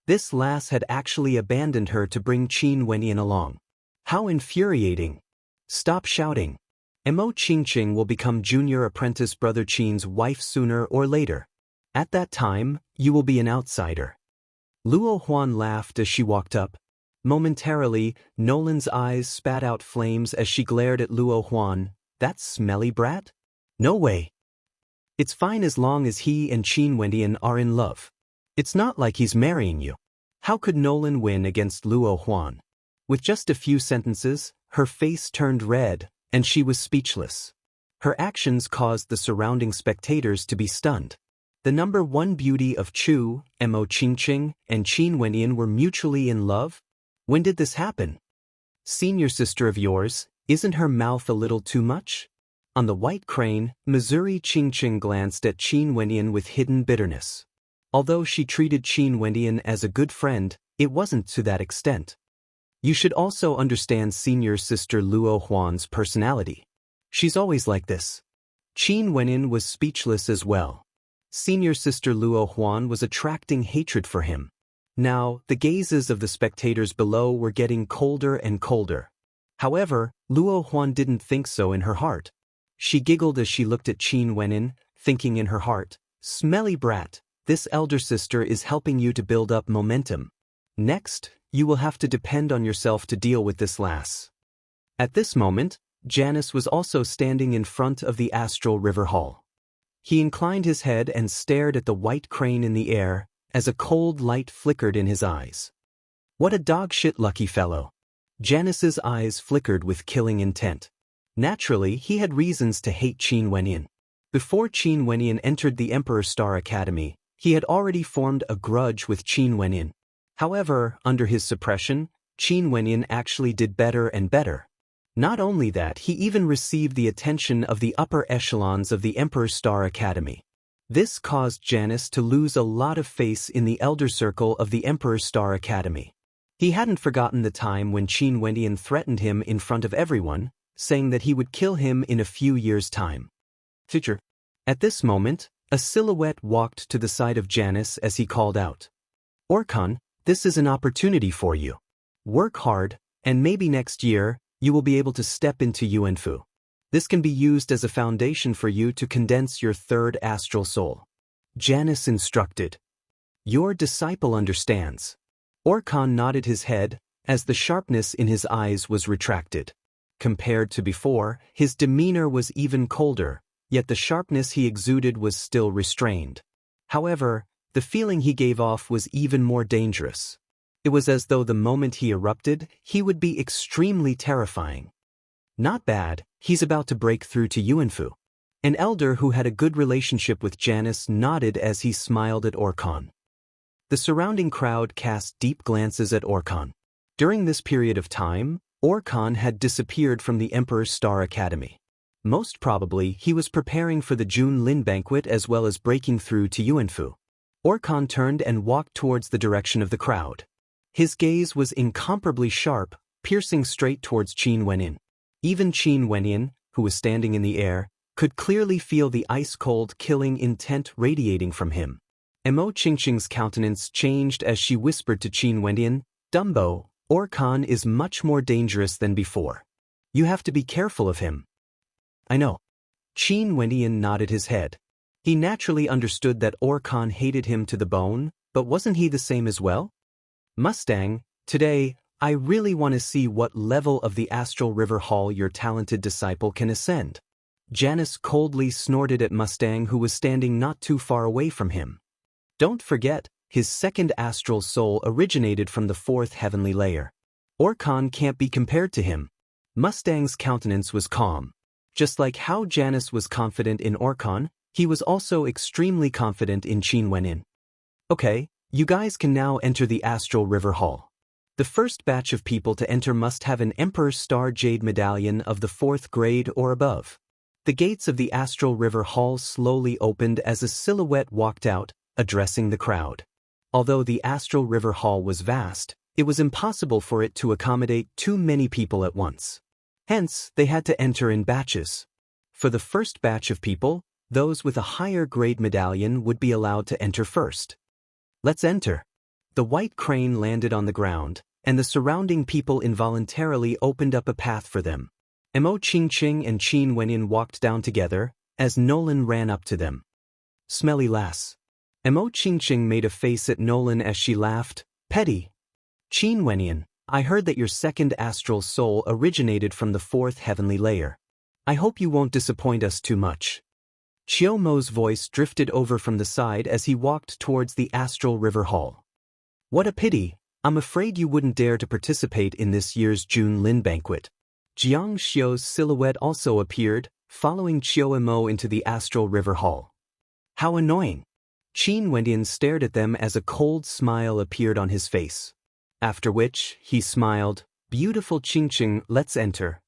This lass had actually abandoned her to bring Qin Wendian along. How infuriating. Stop shouting. Mo Qingqing will become junior apprentice Brother Qin's wife sooner or later. At that time, you will be an outsider. Luo Huan laughed as she walked up. Momentarily, Nolan's eyes spat out flames as she glared at Luo Huan. That smelly brat? No way. It's fine as long as he and Qin Wendian are in love. It's not like he's marrying you. How could Nolan win against Luo Huan? With just a few sentences, her face turned red, and she was speechless. Her actions caused the surrounding spectators to be stunned. The number one beauty of Mo Qingqing, and Qin Wendian were mutually in love? When did this happen? Senior sister of yours, isn't her mouth a little too much? On the white crane, Missouri Qingqing glanced at Qin Wendian with hidden bitterness. Although she treated Qin Wendian as a good friend, it wasn't to that extent. You should also understand senior sister Luo Huan's personality. She's always like this. Qin Wendian was speechless as well. Senior sister Luo Huan was attracting hatred for him. Now, the gazes of the spectators below were getting colder and colder. However, Luo Huan didn't think so in her heart. She giggled as she looked at Qin Wenin, thinking in her heart, "Smelly brat, this elder sister is helping you to build up momentum. Next, you will have to depend on yourself to deal with this lass." At this moment, Janus was also standing in front of the astral river hall. He inclined his head and stared at the white crane in the air, as a cold light flickered in his eyes. What a dog-shit lucky fellow. Janus's eyes flickered with killing intent. Naturally, he had reasons to hate Qin Wenin. Before Qin Wenin entered the Emperor Star Academy, he had already formed a grudge with Qin Wenin. However, under his suppression, Qin Wenin actually did better and better. Not only that, he even received the attention of the upper echelons of the Emperor Star Academy. This caused Janus to lose a lot of face in the elder circle of the Emperor Star Academy. He hadn't forgotten the time when Qin Wenin threatened him in front of everyone, saying that he would kill him in a few years' time. Future. At this moment, a silhouette walked to the side of Janus as he called out, "Orkan, this is an opportunity for you. Work hard, and maybe next year, you will be able to step into Yuanfu. This can be used as a foundation for you to condense your third astral soul." Janus instructed. "Your disciple understands." Orkan nodded his head, as the sharpness in his eyes was retracted. Compared to before, his demeanor was even colder, yet the sharpness he exuded was still restrained. However, the feeling he gave off was even more dangerous. It was as though the moment he erupted, he would be extremely terrifying. "Not bad, he's about to break through to Yuanfu." An elder who had a good relationship with Janus nodded as he smiled at Orkan. The surrounding crowd cast deep glances at Orkan. During this period of time, Orkan had disappeared from the Emperor's Star Academy. Most probably, he was preparing for the June Lin banquet as well as breaking through to Yuanfu. Orkan turned and walked towards the direction of the crowd. His gaze was incomparably sharp, piercing straight towards Qin Wenin. Even Qin Wenin, who was standing in the air, could clearly feel the ice-cold killing intent radiating from him. Mo Qingqing's countenance changed as she whispered to Qin Wenin, "Dumbo, Orkan is much more dangerous than before. You have to be careful of him." "I know." Qin Wenin nodded his head. He naturally understood that Orkan hated him to the bone, but wasn't he the same as well? "Mustang, today, I really want to see what level of the Astral River Hall your talented disciple can ascend." Janus coldly snorted at Mustang, who was standing not too far away from him. Don't forget, his second astral soul originated from the fourth heavenly layer. Orkan can't be compared to him. Mustang's countenance was calm. Just like how Janus was confident in Orkan, he was also extremely confident in Qin Wenin. "Okay, you guys can now enter the Astral River Hall. The first batch of people to enter must have an Emperor Star Jade Medallion of the 4th grade or above." The gates of the Astral River Hall slowly opened as a silhouette walked out, addressing the crowd. Although the Astral River Hall was vast, it was impossible for it to accommodate too many people at once. Hence, they had to enter in batches. For the first batch of people, those with a higher grade medallion would be allowed to enter first. "Let's enter." The white crane landed on the ground, and the surrounding people involuntarily opened up a path for them. Mo Qingqing and Qin Wenin walked down together, as Nolan ran up to them. "Smelly lass." Mo Qingqing made a face at Nolan as she laughed, "Petty." "Qin Wenin, I heard that your second astral soul originated from the 4th heavenly layer. I hope you won't disappoint us too much." Chiao Mo's voice drifted over from the side as he walked towards the Astral River Hall. "What a pity, I'm afraid you wouldn't dare to participate in this year's June Lin banquet." Jiang Xiu's silhouette also appeared, following Chiao Mo into the Astral River Hall. "How annoying." Qin Wenin stared at them as a cold smile appeared on his face. After which, he smiled, "Beautiful Qingqing, let's enter."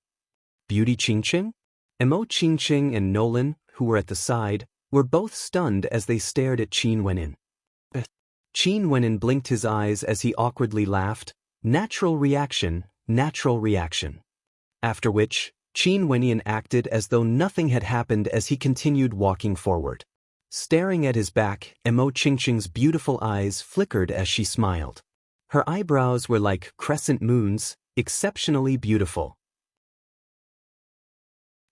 "Beauty Qingqing?" Mo Qingqing and Nolan, who were at the side, were both stunned as they stared at Qin Wenin. Qin Wenin blinked his eyes as he awkwardly laughed, natural reaction, natural reaction. After which, Qin Wenin acted as though nothing had happened as he continued walking forward. Staring at his back, Mo Qingqing's beautiful eyes flickered as she smiled. Her eyebrows were like crescent moons, exceptionally beautiful.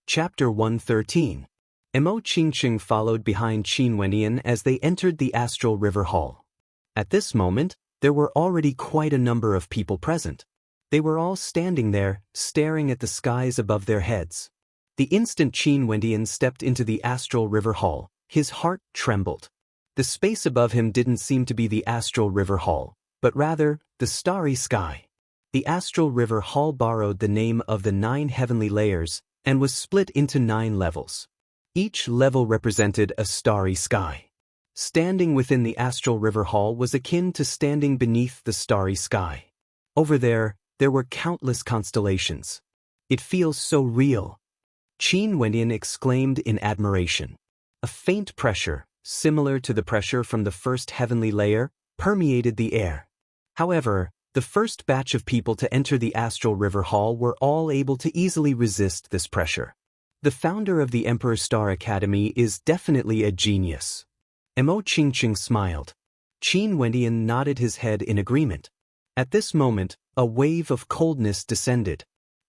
Chapter 113. Mo Qingqing followed behind Qin Wenyan as they entered the Astral River Hall. At this moment, there were already quite a number of people present. They were all standing there, staring at the skies above their heads. The instant Qin Wenyan stepped into the Astral River Hall, his heart trembled. The space above him didn't seem to be the Astral River Hall, but rather, the starry sky. The Astral River Hall borrowed the name of the 9 heavenly layers and was split into 9 levels. Each level represented a starry sky. Standing within the Astral River Hall was akin to standing beneath the starry sky. Over there were countless constellations. It feels so real. Qin Wenyan exclaimed in admiration. A faint pressure, similar to the pressure from the first heavenly layer, permeated the air. However, the first batch of people to enter the Astral River Hall were all able to easily resist this pressure. The founder of the Emperor Star Academy is definitely a genius. Mo Qingqing smiled. Qin Wenyan nodded his head in agreement. At this moment, a wave of coldness descended.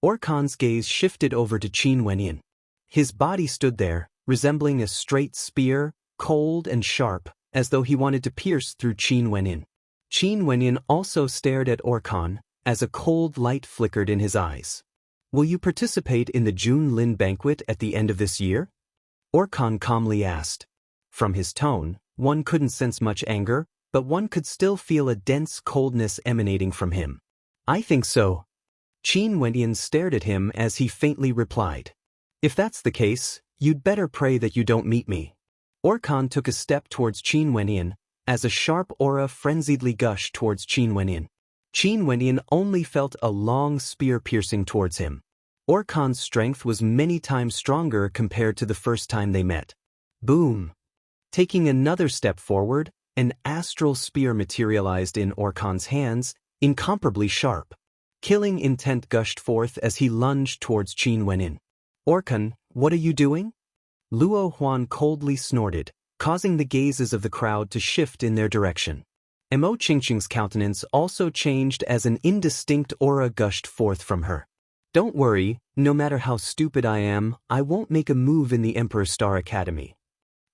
Orkan's gaze shifted over to Qin Wenyan. His body stood there, resembling a straight spear, cold and sharp, as though he wanted to pierce through Qin Wenyan. Qin Wenyan also stared at Orkan, as a cold light flickered in his eyes. Will you participate in the Junlin banquet at the end of this year? Orkan calmly asked. From his tone, one couldn't sense much anger, but one could still feel a dense coldness emanating from him. I think so. Qin Wenyan stared at him as he faintly replied. If that's the case, you'd better pray that you don't meet me. Orkan took a step towards Qin Wenyan, as a sharp aura frenziedly gushed towards Qin Wenyan. Qin Wenyan only felt a long spear piercing towards him. Orkan's strength was many times stronger compared to the first time they met. Boom! Taking another step forward, an astral spear materialized in Orkan's hands, incomparably sharp. Killing intent gushed forth as he lunged towards Qin Wenyan. Orkan, what are you doing? Luo Huan coldly snorted, causing the gazes of the crowd to shift in their direction. Mo Qingqing's countenance also changed as an indistinct aura gushed forth from her. Don't worry, no matter how stupid I am, I won't make a move in the Emperor Star Academy.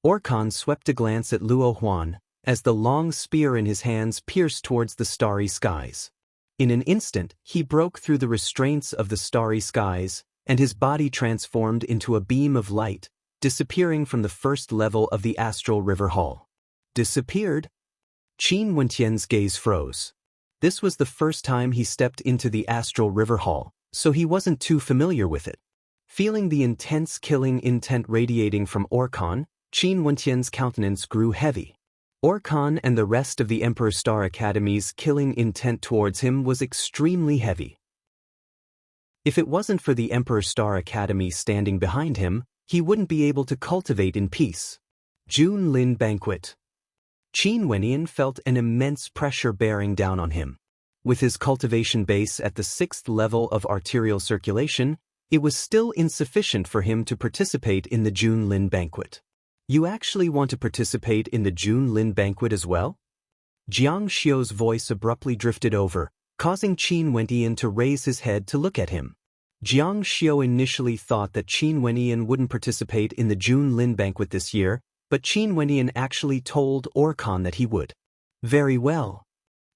Orkan swept a glance at Luo Huan, as the long spear in his hands pierced towards the starry skies. In an instant, he broke through the restraints of the starry skies, and his body transformed into a beam of light, disappearing from the first level of the Astral River Hall. Disappeared? Qin Wenyan's gaze froze. This was the first time he stepped into the Astral River Hall, so he wasn't too familiar with it. Feeling the intense killing intent radiating from Orkan, Qin Wenyan's countenance grew heavy. Orkan and the rest of the Emperor Star Academy's killing intent towards him was extremely heavy. If it wasn't for the Emperor Star Academy standing behind him, he wouldn't be able to cultivate in peace. Junlin Banquet. Qin Wenyan felt an immense pressure bearing down on him. With his cultivation base at the 6th level of arterial circulation, it was still insufficient for him to participate in the Junlin Banquet. You actually want to participate in the Junlin Banquet as well? Jiang Xiu's voice abruptly drifted over, causing Qin Wenyan to raise his head to look at him. Jiang Xiu initially thought that Qin Wenyan wouldn't participate in the Junlin Banquet this year, but Qin Wenyan actually told Orkan that he would. Very well.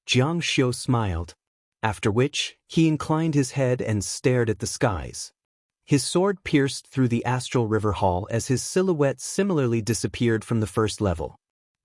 Jiang Xiu smiled, after which, he inclined his head and stared at the skies. His sword pierced through the Astral River Hall as his silhouette similarly disappeared from the first level.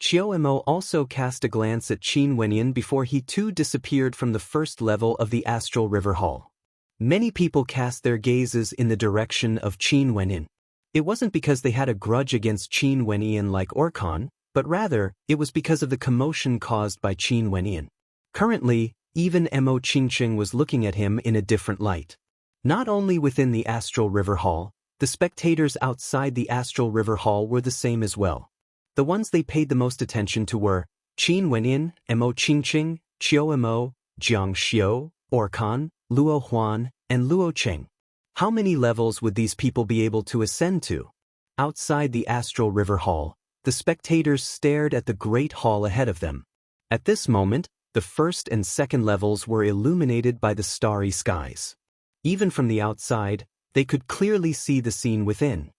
Qiu Mo also cast a glance at Qin Wenyan before he too disappeared from the first level of the Astral River Hall. Many people cast their gazes in the direction of Qin Wenyan. It wasn't because they had a grudge against Qin Wenyan like Orkan, but rather, it was because of the commotion caused by Qin Wenyan. Currently, even Mo Qingqing was looking at him in a different light. Not only within the Astral River Hall, the spectators outside the Astral River Hall were the same as well. The ones they paid the most attention to were Qin Wenyan, Mo Qingqing, Qiu Mo, Jiang Xiu, Orkan, Luo Huan, and Luo Cheng. How many levels would these people be able to ascend to? Outside the Astral River Hall, the spectators stared at the great hall ahead of them. At this moment, the first and second levels were illuminated by the starry skies. Even from the outside, they could clearly see the scene within.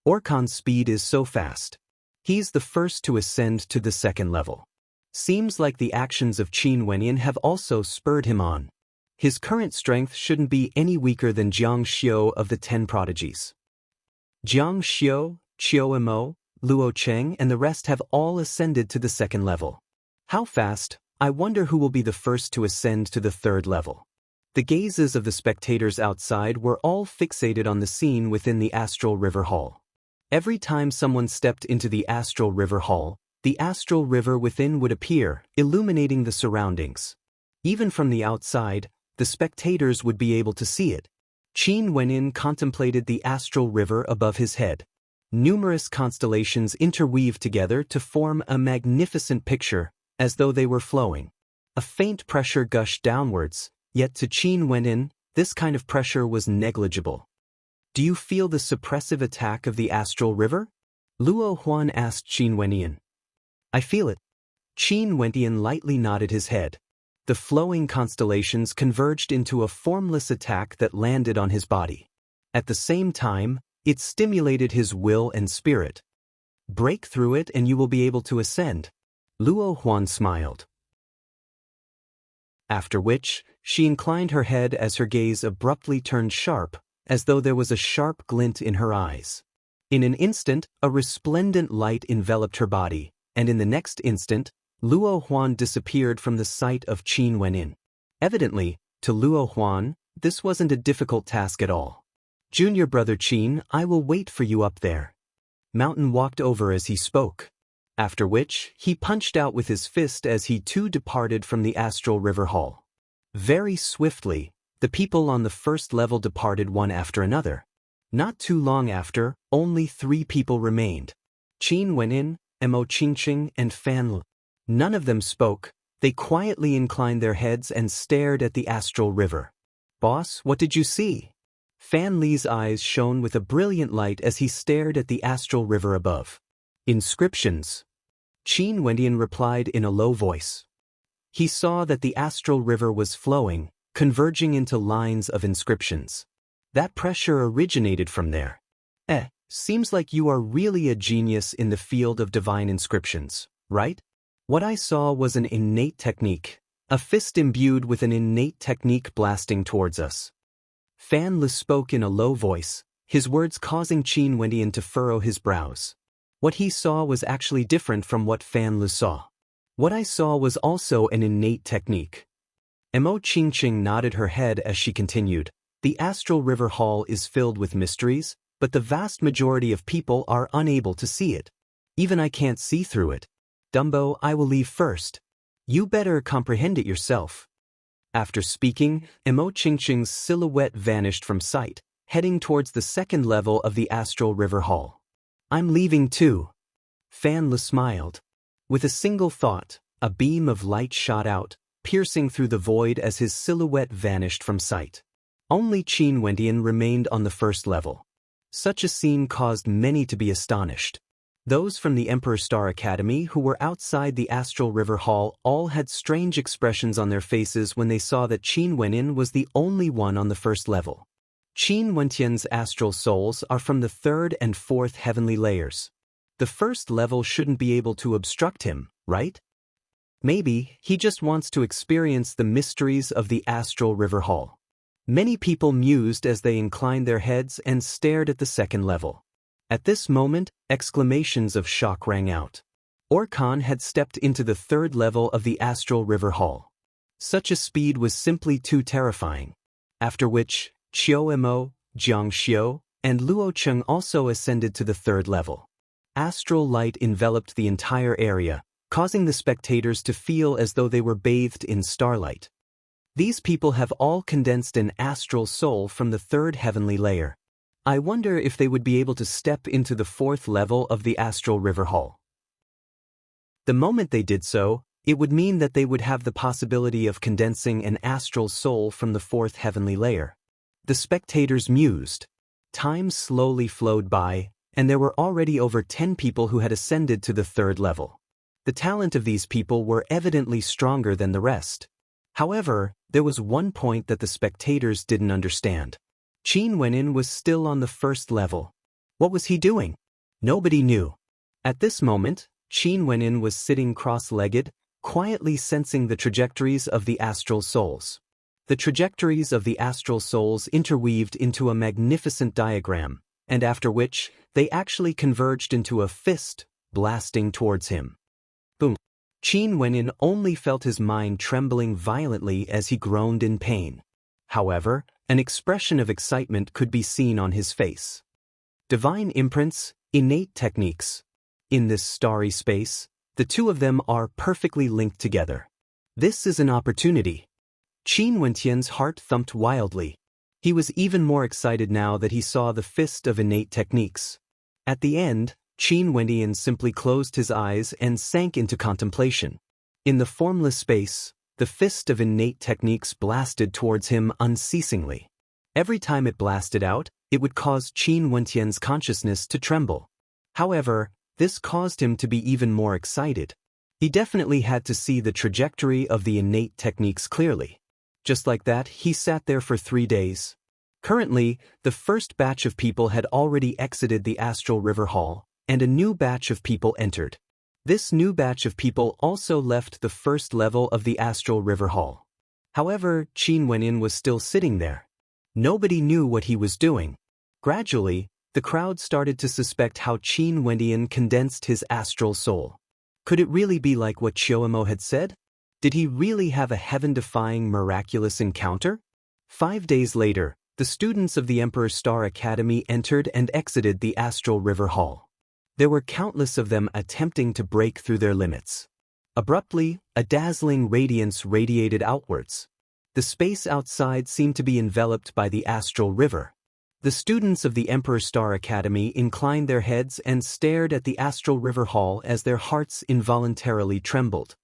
Orkan's speed is so fast. He's the first to ascend to the second level. Seems like the actions of Qin Wenyan have also spurred him on. His current strength shouldn't be any weaker than Jiang Xiu of the 10 prodigies. Jiang Xiu, Qiu Mo, Luo Cheng and the rest have all ascended to the second level. How fast? I wonder who will be the first to ascend to the third level. The gazes of the spectators outside were all fixated on the scene within the Astral River Hall. Every time someone stepped into the Astral River Hall, the astral river within would appear, illuminating the surroundings. Even from the outside, the spectators would be able to see it. Qin Wenyan contemplated the astral river above his head. Numerous constellations interweaved together to form a magnificent picture, as though they were flowing. A faint pressure gushed downwards, yet to Qin Wenyan, this kind of pressure was negligible. Do you feel the suppressive attack of the astral river? Luo Huan asked Qin Wenyan. I feel it. Qin Wenyan lightly nodded his head. The flowing constellations converged into a formless attack that landed on his body. At the same time, it stimulated his will and spirit. Break through it and you will be able to ascend. Luo Huan smiled. After which, she inclined her head as her gaze abruptly turned sharp, as though there was a sharp glint in her eyes. In an instant, a resplendent light enveloped her body, and in the next instant, Luo Huan disappeared from the sight of Qin Wenyan. Evidently, to Luo Huan, this wasn't a difficult task at all. Junior brother Qin, I will wait for you up there. Mountain walked over as he spoke. After which, he punched out with his fist as he too departed from the Astral River Hall. Very swiftly, the people on the first level departed one after another. Not too long after, only 3 people remained. Qin Wenyan, Mo Qingqing and Fan Li. None of them spoke, they quietly inclined their heads and stared at the astral river. Boss, what did you see? Fan Li's eyes shone with a brilliant light as he stared at the astral river above. Inscriptions. Qin Wenyan replied in a low voice. He saw that the astral river was flowing, converging into lines of inscriptions. That pressure originated from there. Seems like you are really a genius in the field of divine inscriptions, right? What I saw was an innate technique, a fist imbued with an innate technique blasting towards us. Fan Li spoke in a low voice, his words causing Qin Wenyan to furrow his brows. What he saw was actually different from what Fan Li saw. What I saw was also an innate technique. Mo Qingqing nodded her head as she continued. The Astral River Hall is filled with mysteries, but the vast majority of people are unable to see it. Even I can't see through it. Dumbo, I will leave first. You better comprehend it yourself. After speaking, Mo Qingqing's silhouette vanished from sight, heading towards the second level of the Astral River Hall. I'm leaving too. Fan Li smiled. With a single thought, a beam of light shot out, piercing through the void as his silhouette vanished from sight. Only Qin Wenyan remained on the first level. Such a scene caused many to be astonished. Those from the Emperor Star Academy who were outside the Astral River Hall all had strange expressions on their faces when they saw that Qin Wenyan was the only one on the first level. Qin Wenyan's astral souls are from the 3rd and 4th heavenly layers. The first level shouldn't be able to obstruct him, right? Maybe he just wants to experience the mysteries of the Astral River Hall. Many people mused as they inclined their heads and stared at the second level. At this moment, exclamations of shock rang out. Orkan had stepped into the 3rd level of the Astral River Hall. Such a speed was simply too terrifying. After which, Qiu Mo, Jiang Xiu, and Luo Cheng also ascended to the 3rd level. Astral light enveloped the entire area, causing the spectators to feel as though they were bathed in starlight. These people have all condensed an astral soul from the 3rd heavenly layer. I wonder if they would be able to step into the 4th level of the Astral River Hall. The moment they did so, it would mean that they would have the possibility of condensing an astral soul from the 4th heavenly layer. The spectators mused. Time slowly flowed by, and there were already over 10 people who had ascended to the third level. The talent of these people were evidently stronger than the rest. However, there was one point that the spectators didn't understand. Qin Wenin was still on the first level. What was he doing? Nobody knew. At this moment, Qin Wenin was sitting cross-legged, quietly sensing the trajectories of the astral souls. The trajectories of the astral souls interweaved into a magnificent diagram, and after which, they actually converged into a fist, blasting towards him. Boom. Qin Wenin only felt his mind trembling violently as he groaned in pain. However, an expression of excitement could be seen on his face. Divine imprints, innate techniques. In this starry space, the two of them are perfectly linked together. This is an opportunity. Qin Wentian's heart thumped wildly. He was even more excited now that he saw the fist of innate techniques. At the end, Qin Wentian simply closed his eyes and sank into contemplation. In the formless space, the fist of innate techniques blasted towards him unceasingly. Every time it blasted out, it would cause Qin Wentian's consciousness to tremble. However, this caused him to be even more excited. He definitely had to see the trajectory of the innate techniques clearly. Just like that, he sat there for 3 days. Currently, the first batch of people had already exited the Astral River Hall, and a new batch of people entered. This new batch of people also left the first level of the Astral River Hall. However, Qin Wenin was still sitting there. Nobody knew what he was doing. Gradually, the crowd started to suspect how Qin Wentian condensed his astral soul. Could it really be like what Qiuemo had said? Did he really have a heaven-defying miraculous encounter? 5 days later, the students of the Emperor's Star Academy entered and exited the Astral River Hall. There were countless of them attempting to break through their limits. Abruptly, a dazzling radiance radiated outwards. The space outside seemed to be enveloped by the astral river. The students of the Emperor's Star Academy inclined their heads and stared at the Astral River Hall as their hearts involuntarily trembled.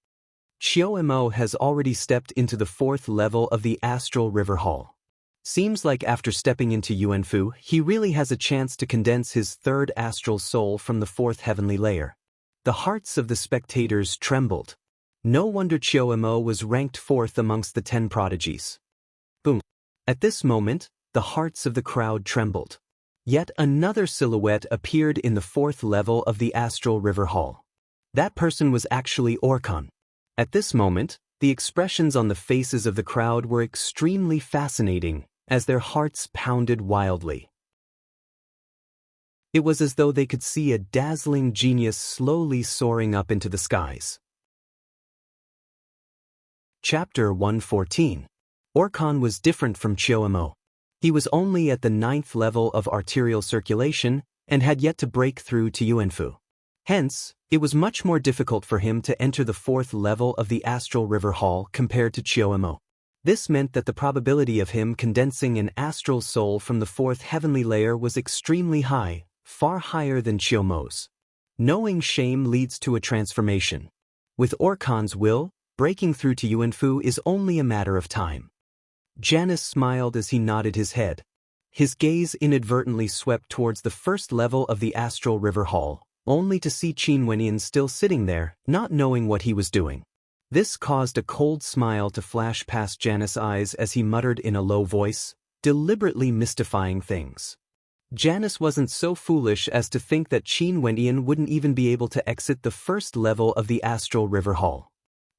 Qiuemo has already stepped into the 4th level of the Astral River Hall. Seems like after stepping into Yuanfu, he really has a chance to condense his 3rd astral soul from the 4th heavenly layer. The hearts of the spectators trembled. No wonder Qiuemo was ranked 4th amongst the 10 prodigies. Boom. At this moment, the hearts of the crowd trembled. Yet another silhouette appeared in the 4th level of the Astral River Hall. That person was actually Orkan. At this moment, the expressions on the faces of the crowd were extremely fascinating, as their hearts pounded wildly. It was as though they could see a dazzling genius slowly soaring up into the skies. Chapter 114. Orkan was different from Qiuemo. He was only at the 9th level of arterial circulation and had yet to break through to Yuanfu. Hence, it was much more difficult for him to enter the 4th level of the Astral River Hall compared to Qiuemo. This meant that the probability of him condensing an astral soul from the 4th heavenly layer was extremely high, far higher than Qiuemo's. Knowing shame leads to a transformation. With Orkan's will, breaking through to Yuanfu is only a matter of time. Janus smiled as he nodded his head. His gaze inadvertently swept towards the 1st level of the Astral River Hall, only to see Qin Wentian still sitting there, not knowing what he was doing. This caused a cold smile to flash past Janus' eyes as he muttered in a low voice, deliberately mystifying things. Janus wasn't so foolish as to think that Qin Wentian wouldn't even be able to exit the 1st level of the Astral River Hall.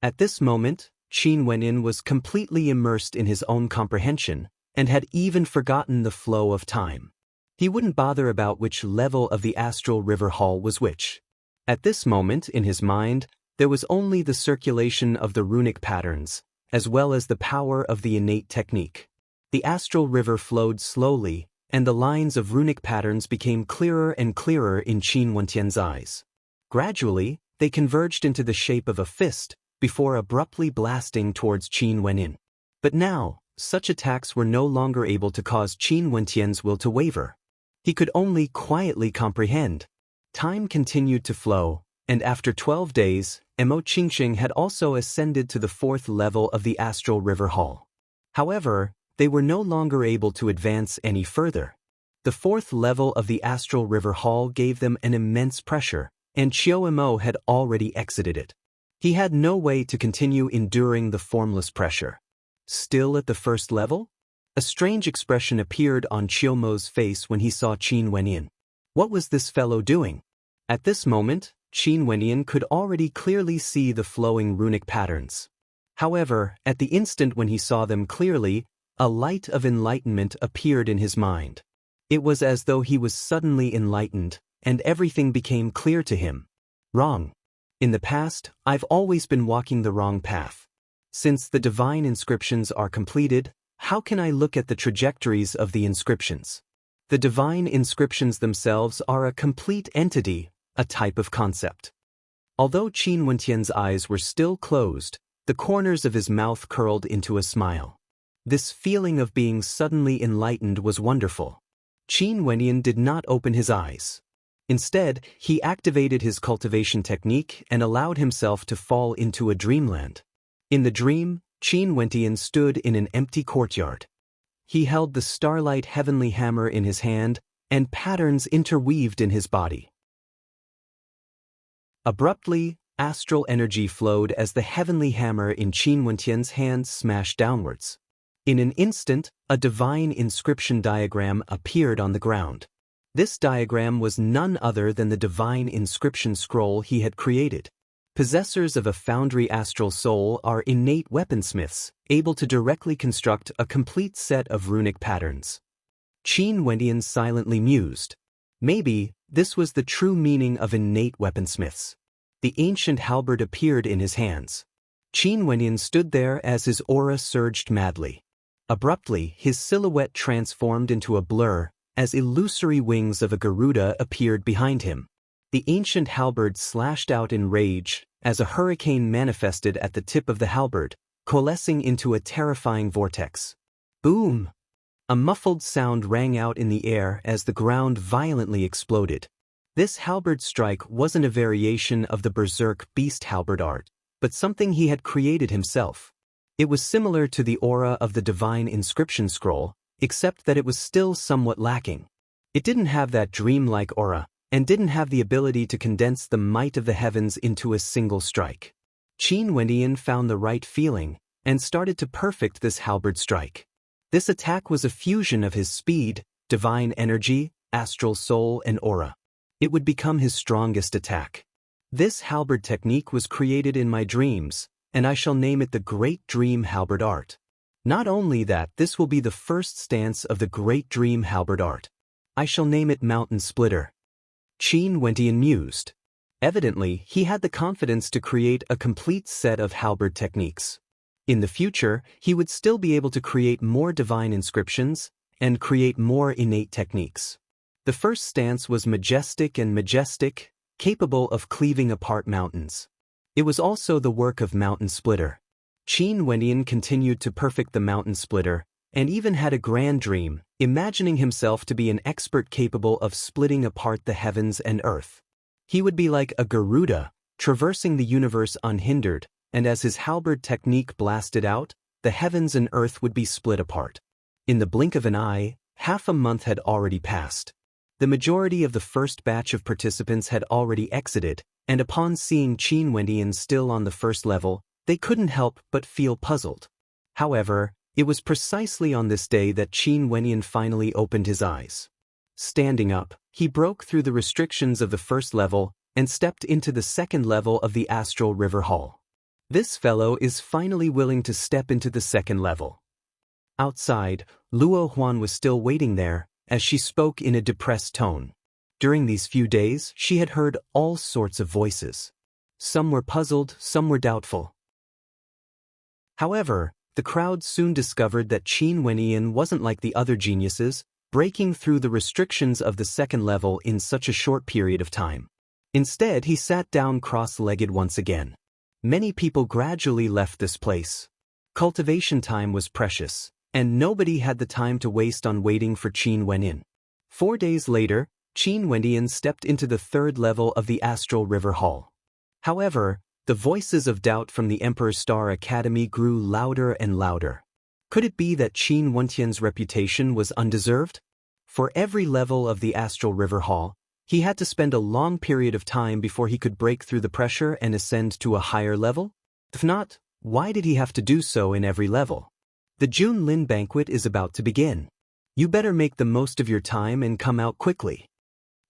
At this moment, Qin Wentian was completely immersed in his own comprehension, and had even forgotten the flow of time. He wouldn't bother about which level of the Astral River Hall was which. At this moment, in his mind, there was only the circulation of the runic patterns, as well as the power of the innate technique. The astral river flowed slowly, and the lines of runic patterns became clearer and clearer in Qin Wentian's eyes. Gradually, they converged into the shape of a fist, before abruptly blasting towards Qin Wenin. But now, such attacks were no longer able to cause Qin Wentian's will to waver. He could only quietly comprehend. Time continued to flow, and after 12 days, Emo Qingxing had also ascended to the 4th level of the Astral River Hall. However, they were no longer able to advance any further. The fourth level of the astral river hall gave them an immense pressure, and Chiu had already exited it. He had no way to continue enduring the formless pressure. Still at the first level? A strange expression appeared on Chiu's face when he saw Qin Wenyan. What was this fellow doing? At this moment, Qin Wenyan could already clearly see the flowing runic patterns. However, at the instant when he saw them clearly, a light of enlightenment appeared in his mind. It was as though he was suddenly enlightened, and everything became clear to him. Wrong. In the past, I've always been walking the wrong path. Since the divine inscriptions are completed, how can I look at the trajectories of the inscriptions? The divine inscriptions themselves are a complete entity, a type of concept. Although Qin Wentian's eyes were still closed, the corners of his mouth curled into a smile. This feeling of being suddenly enlightened was wonderful. Qin Wenyan did not open his eyes. Instead, he activated his cultivation technique and allowed himself to fall into a dreamland. In the dream, Qin Wentian stood in an empty courtyard. He held the starlight heavenly hammer in his hand, and patterns interweaved in his body. Abruptly, astral energy flowed as the heavenly hammer in Qin Wentian's hand smashed downwards. In an instant, a divine inscription diagram appeared on the ground. This diagram was none other than the divine inscription scroll he had created. Possessors of a foundry astral soul are innate weaponsmiths, able to directly construct a complete set of runic patterns. Qin Wenyan silently mused. Maybe this was the true meaning of innate weaponsmiths. The ancient halberd appeared in his hands. Qin Wenyan stood there as his aura surged madly. Abruptly, his silhouette transformed into a blur, as illusory wings of a Garuda appeared behind him. The ancient halberd slashed out in rage, as a hurricane manifested at the tip of the halberd, coalescing into a terrifying vortex. Boom! A muffled sound rang out in the air as the ground violently exploded. This halberd strike wasn't a variation of the berserk beast halberd art, but something he had created himself. It was similar to the aura of the divine inscription scroll, except that it was still somewhat lacking. It didn't have that dreamlike aura, and didn't have the ability to condense the might of the heavens into a single strike. Qin Wenyan found the right feeling, and started to perfect this halberd strike. This attack was a fusion of his speed, divine energy, astral soul, and aura. It would become his strongest attack. This halberd technique was created in my dreams, and I shall name it the Great Dream Halberd Art. Not only that, this will be the first stance of the Great Dream Halberd Art. I shall name it Mountain Splitter. Qin Wentian mused. Evidently, he had the confidence to create a complete set of halberd techniques. In the future, he would still be able to create more divine inscriptions, and create more innate techniques. The first stance was majestic, capable of cleaving apart mountains. It was also the work of Mountain Splitter. Qin Wenyan continued to perfect the Mountain Splitter, and even had a grand dream, imagining himself to be an expert capable of splitting apart the heavens and earth. He would be like a Garuda, traversing the universe unhindered, and as his halberd technique blasted out, the heavens and earth would be split apart. In the blink of an eye, half a month had already passed. The majority of the first batch of participants had already exited, and upon seeing Qin Wenyan still on the first level, they couldn't help but feel puzzled. However, it was precisely on this day that Qin Wenyan finally opened his eyes. Standing up, he broke through the restrictions of the first level and stepped into the second level of the astral river hall. This fellow is finally willing to step into the second level. Outside, Luo Huan was still waiting there, as she spoke in a depressed tone. During these few days, she had heard all sorts of voices. Some were puzzled, some were doubtful. However, the crowd soon discovered that Qin Wenyan wasn't like the other geniuses, breaking through the restrictions of the second level in such a short period of time. Instead, he sat down cross-legged once again. Many people gradually left this place. Cultivation time was precious, and nobody had the time to waste on waiting for Qin Wenyan. 4 days later, Qin Wenyan stepped into the third level of the astral river hall. However, the voices of doubt from the Emperor Star Academy grew louder and louder. Could it be that Qin Wentian's reputation was undeserved? For every level of the Astral River Hall, he had to spend a long period of time before he could break through the pressure and ascend to a higher level? If not, why did he have to do so in every level? The June Lin banquet is about to begin. You better make the most of your time and come out quickly.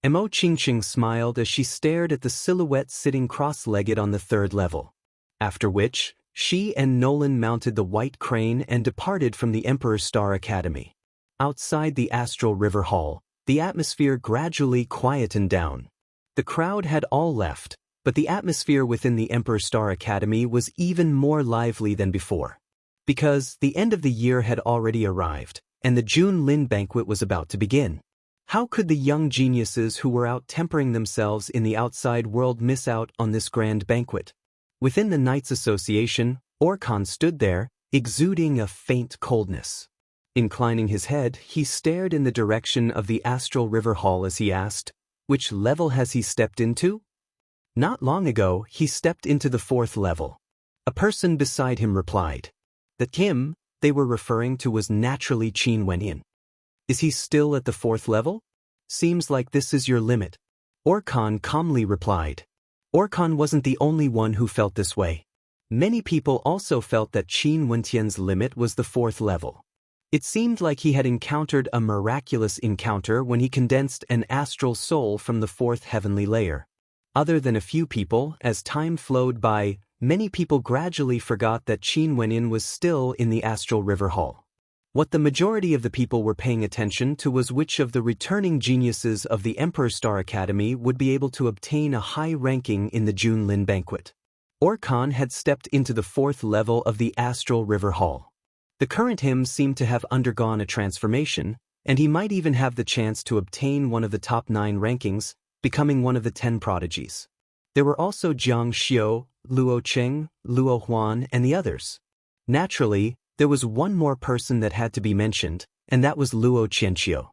Mo Qingqing smiled as she stared at the silhouette sitting cross-legged on the third level. After which, she and Nolan mounted the white crane and departed from the Emperor's Star Academy. Outside the Astral River Hall, the atmosphere gradually quietened down. The crowd had all left, but the atmosphere within the Emperor's Star Academy was even more lively than before. Because the end of the year had already arrived, and the June Lin banquet was about to begin. How could the young geniuses who were out tempering themselves in the outside world miss out on this grand banquet? Within the Knights Association, Orkan stood there, exuding a faint coldness. Inclining his head, he stared in the direction of the Astral River Hall as he asked, "Which level has he stepped into?" "Not long ago, he stepped into the 4th level." A person beside him replied. That him they were referring to was naturally Qin Wenyin. "Is he still at the 4th level? Seems like this is your limit." Orkan calmly replied. Orkan wasn't the only one who felt this way. Many people also felt that Qin Wentian's limit was the 4th level. It seemed like he had encountered a miraculous encounter when he condensed an astral soul from the 4th heavenly layer. Other than a few people, as time flowed by, many people gradually forgot that Qin Wenyin was still in the Astral River Hall. What the majority of the people were paying attention to was which of the returning geniuses of the Emperor's Star Academy would be able to obtain a high ranking in the June Lin banquet. Orkan had stepped into the 4th level of the Astral River Hall. The current him seemed to have undergone a transformation, and he might even have the chance to obtain one of the top 9 rankings, becoming one of the 10 prodigies. There were also Jiang Xiu, Luo Cheng, Luo Huan, and the others. Naturally, there was one more person that had to be mentioned, and that was Luo Qianqiu.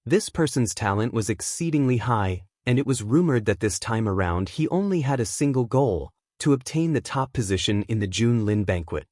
This person's talent was exceedingly high, and it was rumored that this time around he only had a single goal, to obtain the top position in the June Lin banquet.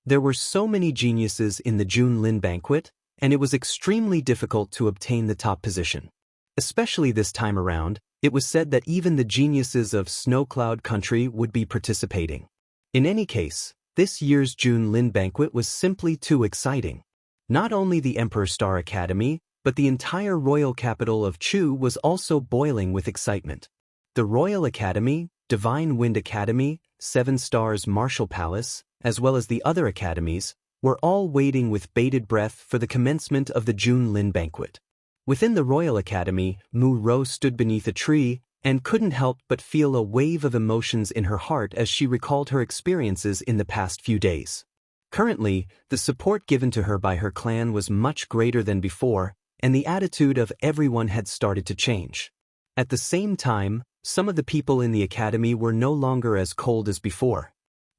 There were so many geniuses in the June Lin banquet, and it was extremely difficult to obtain the top position. Especially this time around, it was said that even the geniuses of Snow Cloud Country would be participating. In any case, this year's June Lin banquet was simply too exciting. Not only the Emperor's Star Academy, but the entire royal capital of Chu was also boiling with excitement. The Royal Academy, Divine Wind Academy, 7 Stars Martial Palace, as well as the other academies, were all waiting with bated breath for the commencement of the June Lin banquet. Within the Royal Academy, Mu Rou stood beneath a tree and couldn't help but feel a wave of emotions in her heart as she recalled her experiences in the past few days. Currently, the support given to her by her clan was much greater than before, and the attitude of everyone had started to change. At the same time, some of the people in the academy were no longer as cold as before.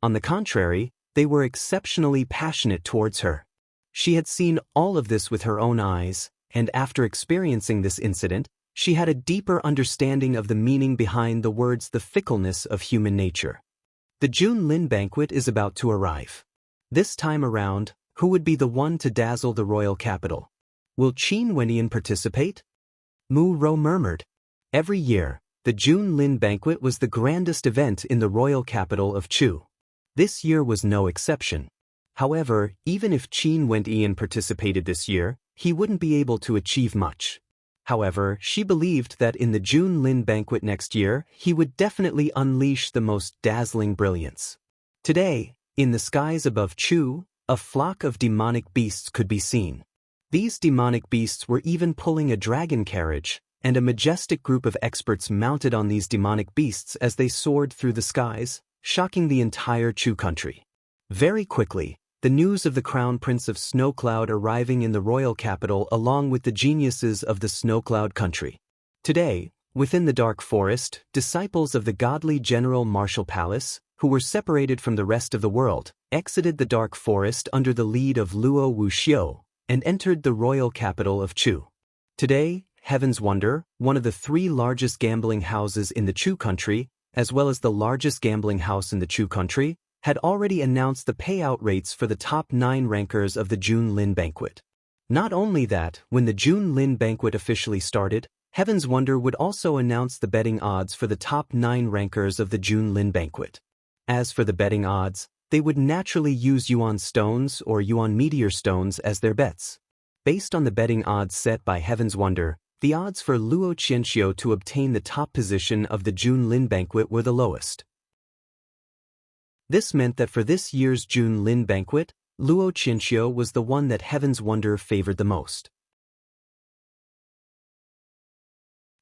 On the contrary, they were exceptionally passionate towards her. She had seen all of this with her own eyes, and after experiencing this incident, she had a deeper understanding of the meaning behind the words "the fickleness of human nature." The June Lin banquet is about to arrive. This time around, who would be the one to dazzle the royal capital? Will Qin Wenyin participate? Mu Rou murmured. Every year, the June Lin banquet was the grandest event in the royal capital of Chu. This year was no exception. However, even if Qin Wenyin participated this year, he wouldn't be able to achieve much. However, she believed that in the June Lin banquet next year, he would definitely unleash the most dazzling brilliance. Today, in the skies above Chu, a flock of demonic beasts could be seen. These demonic beasts were even pulling a dragon carriage, and a majestic group of experts mounted on these demonic beasts as they soared through the skies, shocking the entire Chu country. Very quickly, the news of the Crown Prince of Snow Cloud arriving in the royal capital along with the geniuses of the Snow Cloud country. Today, within the Dark Forest, disciples of the godly General Martial Palace, who were separated from the rest of the world, exited the Dark Forest under the lead of Luo Wuxiu, and entered the royal capital of Chu. Today, Heaven's Wonder, one of the 3 largest gambling houses in the Chu country, as well as the largest gambling house in the Chu country, had already announced the payout rates for the top 9 rankers of the June Lin banquet. Not only that, when the June Lin banquet officially started, Heaven's Wonder would also announce the betting odds for the top 9 rankers of the June Lin banquet. As for the betting odds, they would naturally use yuan stones or yuan meteor stones as their bets. Based on the betting odds set by Heaven's Wonder, the odds for Luo Qianxiu to obtain the top position of the June Lin banquet were the lowest. This meant that for this year's June Lin banquet, Luo Qianxiu was the one that Heaven's Wonder favored the most.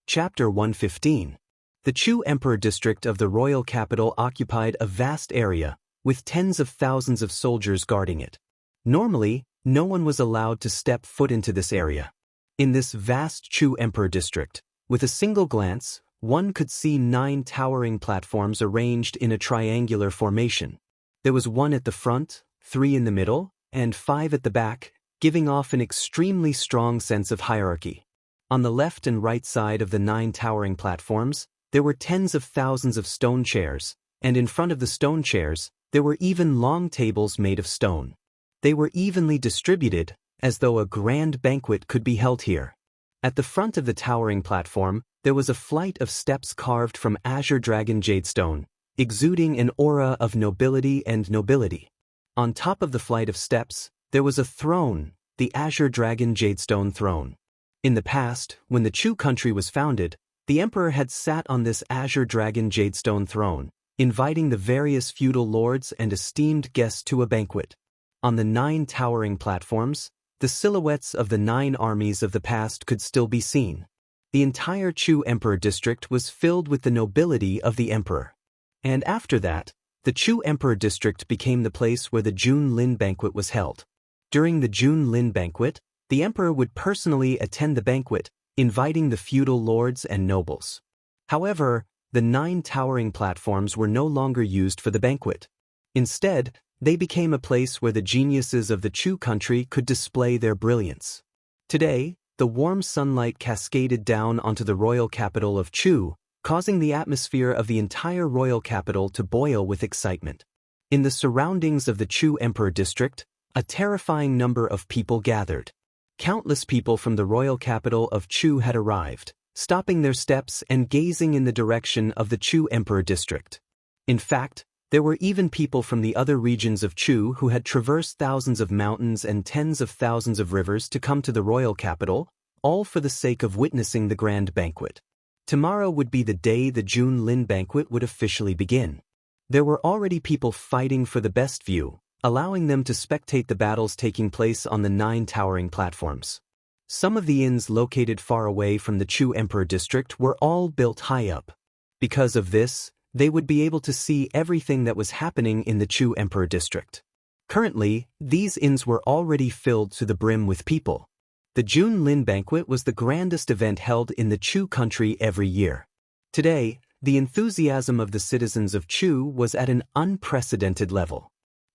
Chapter 115. The Chu Emperor district of the royal capital occupied a vast area, with tens of thousands of soldiers guarding it. Normally, no one was allowed to step foot into this area. In this vast Chu Emperor district, with a single glance, one could see 9 towering platforms arranged in a triangular formation. There was 1 at the front, 3 in the middle, and 5 at the back, giving off an extremely strong sense of hierarchy. On the left and right side of the 9 towering platforms, there were tens of thousands of stone chairs, and in front of the stone chairs, there were even long tables made of stone. They were evenly distributed, as though a grand banquet could be held here. At the front of the towering platform, there was a flight of steps carved from azure dragon jadestone, exuding an aura of nobility and nobility. On top of the flight of steps, there was a throne, the azure dragon jadestone throne. In the past, when the Chu country was founded, the emperor had sat on this azure dragon jadestone throne, inviting the various feudal lords and esteemed guests to a banquet. On the 9 towering platforms, the silhouettes of the 9 armies of the past could still be seen. The entire Chu Emperor district was filled with the nobility of the emperor. And after that, the Chu Emperor district became the place where the June Lin banquet was held. During the June Lin banquet, the emperor would personally attend the banquet, inviting the feudal lords and nobles. However, the 9 towering platforms were no longer used for the banquet. Instead, they became a place where the geniuses of the Chu country could display their brilliance. Today, the warm sunlight cascaded down onto the royal capital of Chu, causing the atmosphere of the entire royal capital to boil with excitement. In the surroundings of the Chu Emperor district, a terrifying number of people gathered. Countless people from the royal capital of Chu had arrived, stopping their steps and gazing in the direction of the Chu Emperor district. In fact, there were even people from the other regions of Chu who had traversed thousands of mountains and tens of thousands of rivers to come to the royal capital, all for the sake of witnessing the grand banquet. Tomorrow would be the day the June Lin banquet would officially begin. There were already people fighting for the best view, allowing them to spectate the battles taking place on the 9 towering platforms. Some of the inns located far away from the Chu Emperor district were all built high up. Because of this, they would be able to see everything that was happening in the Chu Emperor district. Currently, these inns were already filled to the brim with people. The June Lin banquet was the grandest event held in the Chu country every year. Today, the enthusiasm of the citizens of Chu was at an unprecedented level.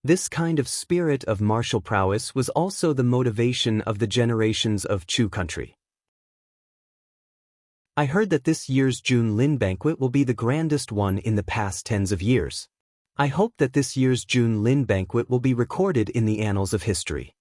This kind of spirit of martial prowess was also the motivation of the generations of Chu country. I heard that this year's June Lin banquet will be the grandest one in the past tens of years. I hope that this year's June Lin banquet will be recorded in the annals of history.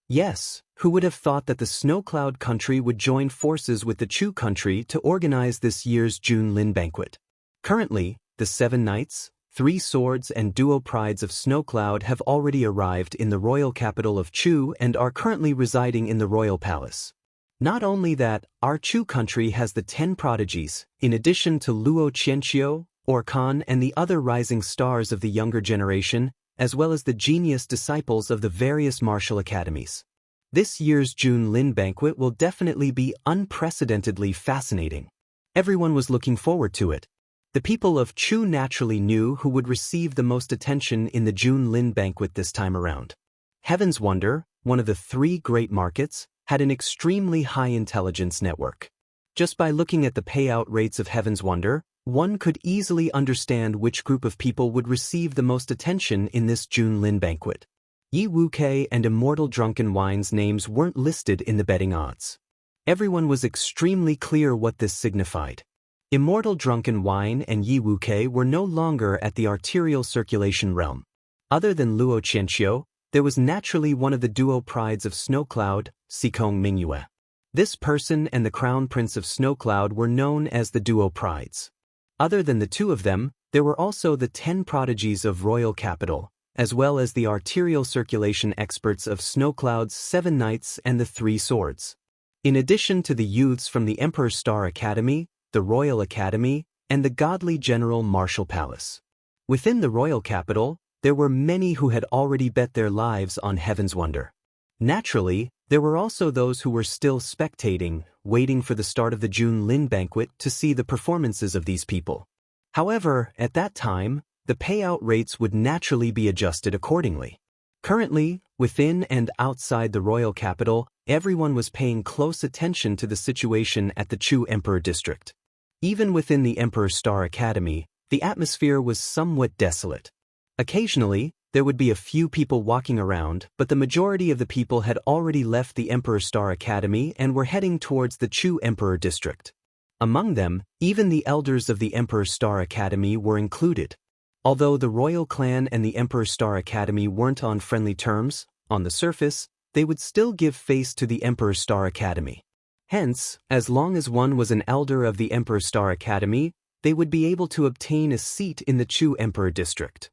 Yes, who would have thought that the Snow Cloud country would join forces with the Chu country to organize this year's June Lin banquet? Currently, the 7 knights, 3 swords and duo prides of Snow Cloud have already arrived in the royal capital of Chu and are currently residing in the royal palace. Not only that, our Chu country has the 10 prodigies, in addition to Luo Qianxiu, Orkan and the other rising stars of the younger generation, as well as the genius disciples of the various martial academies. This year's June Lin banquet will definitely be unprecedentedly fascinating. Everyone was looking forward to it. The people of Chu naturally knew who would receive the most attention in the June Lin banquet this time around. Heaven's Wonder, one of the 3 great markets, had an extremely high intelligence network. Just by looking at the payout rates of Heaven's Wonder, one could easily understand which group of people would receive the most attention in this June Lin banquet. Yi Wuke and Immortal Drunken Wine's names weren't listed in the betting odds. Everyone was extremely clear what this signified. Immortal Drunken Wine and Yi Wuke were no longer at the arterial circulation realm. Other than Luo Qianxiu, there was naturally one of the duo prides of Snowcloud, Sikong Mingyue. This person and the Crown Prince of Snowcloud were known as the duo prides. Other than the two of them, there were also the 10 prodigies of royal capital, as well as the arterial circulation experts of Snowcloud's 7 Knights and the 3 Swords. In addition to the youths from the Emperor's Star Academy, the Royal Academy, and the godly General Marshall Palace. Within the royal capital, there were many who had already bet their lives on Heaven's Wonder. Naturally, there were also those who were still spectating, waiting for the start of the June Lin banquet to see the performances of these people. However, at that time, the payout rates would naturally be adjusted accordingly. Currently, within and outside the royal capital, everyone was paying close attention to the situation at the Chu Emperor District. Even within the Emperor's Star Academy, the atmosphere was somewhat desolate. Occasionally, there would be a few people walking around, but the majority of the people had already left the Emperor's Star Academy and were heading towards the Chu Emperor District. Among them, even the elders of the Emperor's Star Academy were included. Although the royal clan and the Emperor's Star Academy weren't on friendly terms, on the surface, they would still give face to the Emperor's Star Academy. Hence, as long as one was an elder of the Emperor's Star Academy, they would be able to obtain a seat in the Chu Emperor District.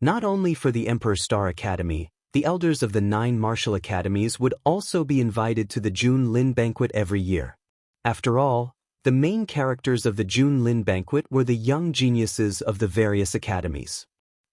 Not only for the Emperor's Star Academy, the elders of the 9 martial academies would also be invited to the June Lin banquet every year. After all, the main characters of the June Lin banquet were the young geniuses of the various academies.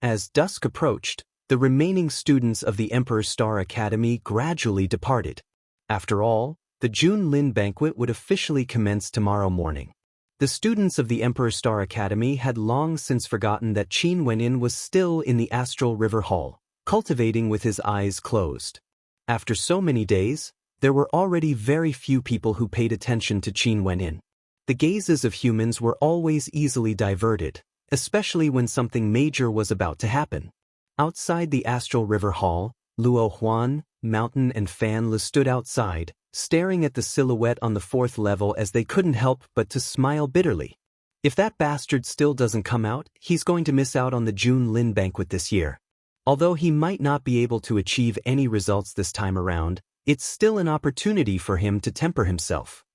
As dusk approached, the remaining students of the Emperor's Star Academy gradually departed. After all, the June Lin banquet would officially commence tomorrow morning. The students of the Emperor's Star Academy had long since forgotten that Qin Wenin was still in the Astral River Hall, cultivating with his eyes closed. After so many days, there were already very few people who paid attention to Qin Wenin. The gazes of humans were always easily diverted, especially when something major was about to happen. Outside the Astral River Hall, Luo Huan, Mountain and Fan Le stood outside, staring at the silhouette on the 4th level as they couldn't help but to smile bitterly. If that bastard still doesn't come out, he's going to miss out on the June Lin banquet this year. Although he might not be able to achieve any results this time around, it's still an opportunity for him to temper himself.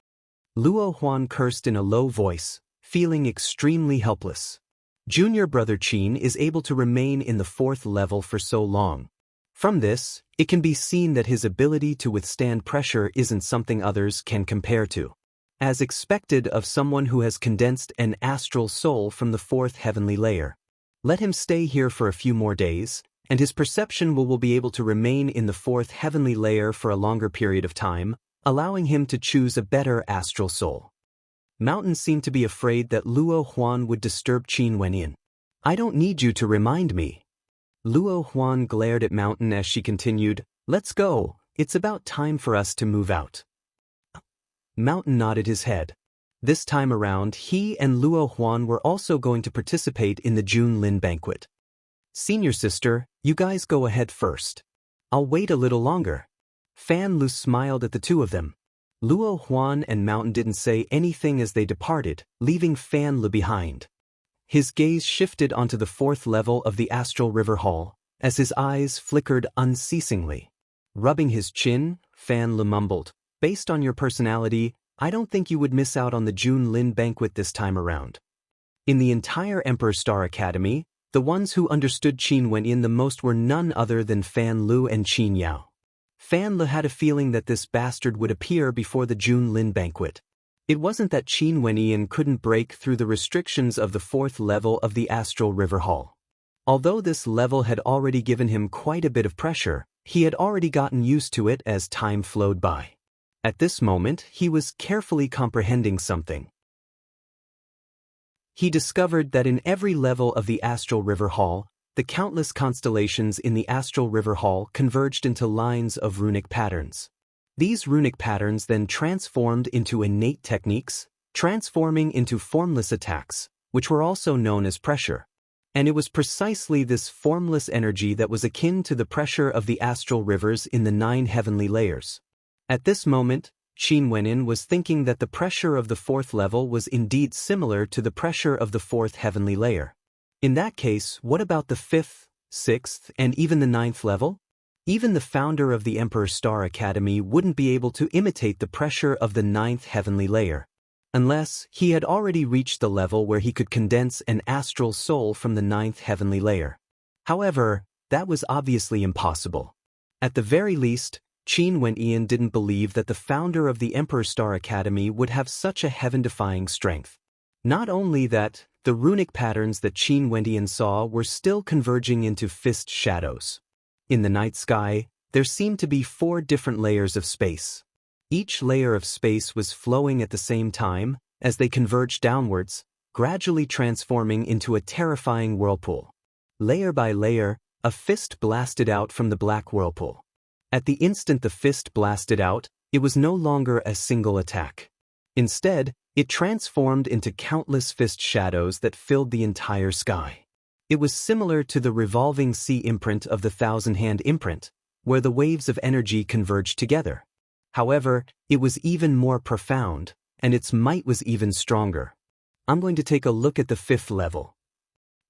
Luo Huan cursed in a low voice, feeling extremely helpless. Junior brother Qin is able to remain in the 4th level for so long. From this, it can be seen that his ability to withstand pressure isn't something others can compare to. As expected of someone who has condensed an astral soul from the 4th heavenly layer. Let him stay here for a few more days, and his perception will be able to remain in the 4th heavenly layer for a longer period of time, allowing him to choose a better astral soul. Mountain seemed to be afraid that Luo Huan would disturb Qin Wenin. I don't need you to remind me. Luo Huan glared at Mountain as she continued, let's go, it's about time for us to move out. Mountain nodded his head. This time around, he and Luo Huan were also going to participate in the June Lin banquet. Senior sister, you guys go ahead first. I'll wait a little longer. Fan Lu smiled at the two of them. Luo Huan and Mountain didn't say anything as they departed, leaving Fan Lu behind. His gaze shifted onto the 4th level of the Astral River Hall, as his eyes flickered unceasingly. Rubbing his chin, Fan Lu mumbled, based on your personality, I don't think you would miss out on the June Lin banquet this time around. In the entire Emperor's Star Academy, the ones who understood Qin Wenin the most were none other than Fan Lu and Qin Yao. Fan Lu had a feeling that this bastard would appear before the June Lin banquet. It wasn't that Qin Wenin couldn't break through the restrictions of the 4th level of the Astral River Hall. Although this level had already given him quite a bit of pressure, he had already gotten used to it as time flowed by. At this moment, he was carefully comprehending something. He discovered that in every level of the Astral River Hall, the countless constellations in the Astral River Hall converged into lines of runic patterns. These runic patterns then transformed into innate techniques, transforming into formless attacks, which were also known as pressure. And it was precisely this formless energy that was akin to the pressure of the astral rivers in the 9 heavenly layers. At this moment, Qin Wenin was thinking that the pressure of the 4th level was indeed similar to the pressure of the 4th heavenly layer. In that case, what about the 5th, 6th, and even the 9th level? Even the founder of the Emperor Star Academy wouldn't be able to imitate the pressure of the 9th heavenly layer. Unless he had already reached the level where he could condense an astral soul from the 9th heavenly layer. However, that was obviously impossible. At the very least, Qin Wenyan didn't believe that the founder of the Emperor Star Academy would have such a heaven-defying strength. Not only that, the runic patterns that Qin Wenyan saw were still converging into fist shadows. In the night sky, there seemed to be 4 different layers of space. Each layer of space was flowing at the same time, as they converged downwards, gradually transforming into a terrifying whirlpool. Layer by layer, a fist blasted out from the black whirlpool. At the instant the fist blasted out, it was no longer a single attack. Instead, it transformed into countless fist shadows that filled the entire sky. It was similar to the revolving sea imprint of the thousand-hand imprint, where the waves of energy converged together. However, it was even more profound, and its might was even stronger. I'm going to take a look at the 5th level.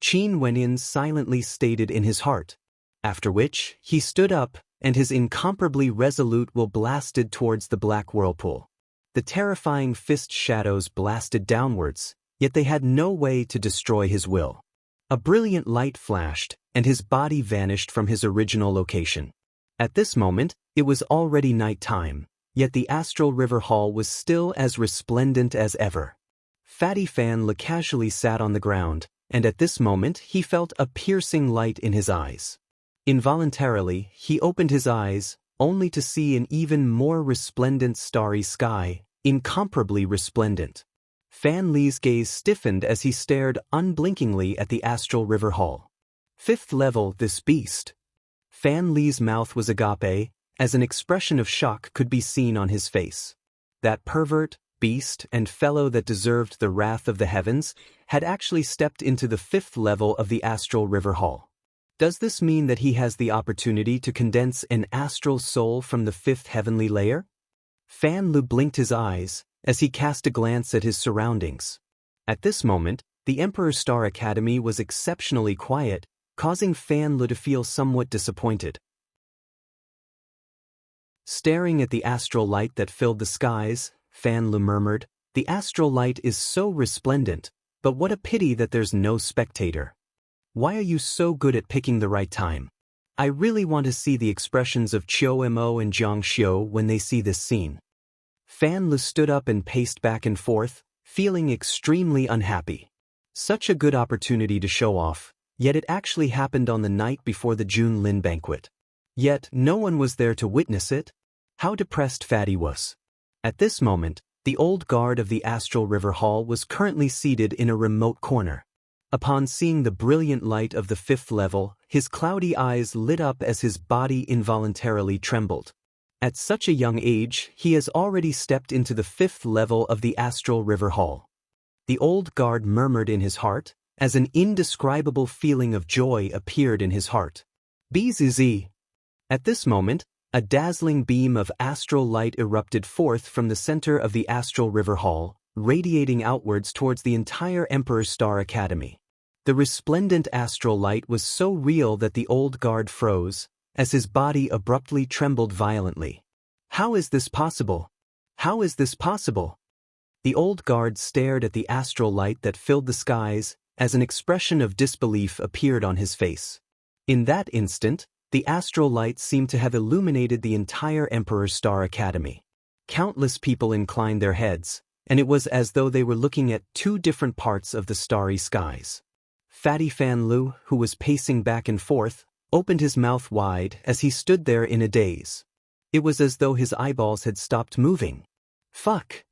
Qin Wenyan silently stated in his heart, after which he stood up, and his incomparably resolute will blasted towards the black whirlpool. The terrifying fist shadows blasted downwards, yet they had no way to destroy his will. A brilliant light flashed, and his body vanished from his original location. At this moment, it was already night time, yet the astral river hall was still as resplendent as ever. Fatty Fan Le casually sat on the ground, and at this moment he felt a piercing light in his eyes. Involuntarily, he opened his eyes, only to see an even more resplendent starry sky, incomparably resplendent. Fan Li's gaze stiffened as he stared unblinkingly at the astral river hall. 5th level, this beast. Fan Li's mouth was agape, as an expression of shock could be seen on his face. That pervert, beast, and fellow that deserved the wrath of the heavens had actually stepped into the 5th level of the astral river hall. Does this mean that he has the opportunity to condense an astral soul from the 5th heavenly layer? Fan Lu blinked his eyes, as he cast a glance at his surroundings. At this moment, the Emperor Star Academy was exceptionally quiet, causing Fan Lu to feel somewhat disappointed. Staring at the astral light that filled the skies, Fan Lu murmured, "The astral light is so resplendent, but what a pity that there's no spectator. Why are you so good at picking the right time? I really want to see the expressions of Qiu Mo and Jiang Xiu when they see this scene." Fan Lu stood up and paced back and forth, feeling extremely unhappy. Such a good opportunity to show off, yet it actually happened on the night before the Jun Lin banquet. Yet no one was there to witness it. How depressed Fatty was. At this moment, the old guard of the Astral River Hall was currently seated in a remote corner. Upon seeing the brilliant light of the 5th level, his cloudy eyes lit up as his body involuntarily trembled. At such a young age, he has already stepped into the 5th level of the Astral River Hall. The old guard murmured in his heart, as an indescribable feeling of joy appeared in his heart. Bzz. At this moment, a dazzling beam of astral light erupted forth from the center of the Astral River Hall, radiating outwards towards the entire Emperor Star Academy. The resplendent astral light was so real that the old guard froze, as his body abruptly trembled violently. How is this possible? How is this possible? The old guard stared at the astral light that filled the skies, as an expression of disbelief appeared on his face. In that instant, the astral light seemed to have illuminated the entire Emperor Star Academy. Countless people inclined their heads, and it was as though they were looking at 2 different parts of the starry skies. Fatty Fan Lu, who was pacing back and forth, opened his mouth wide as he stood there in a daze. It was as though his eyeballs had stopped moving. Fuck!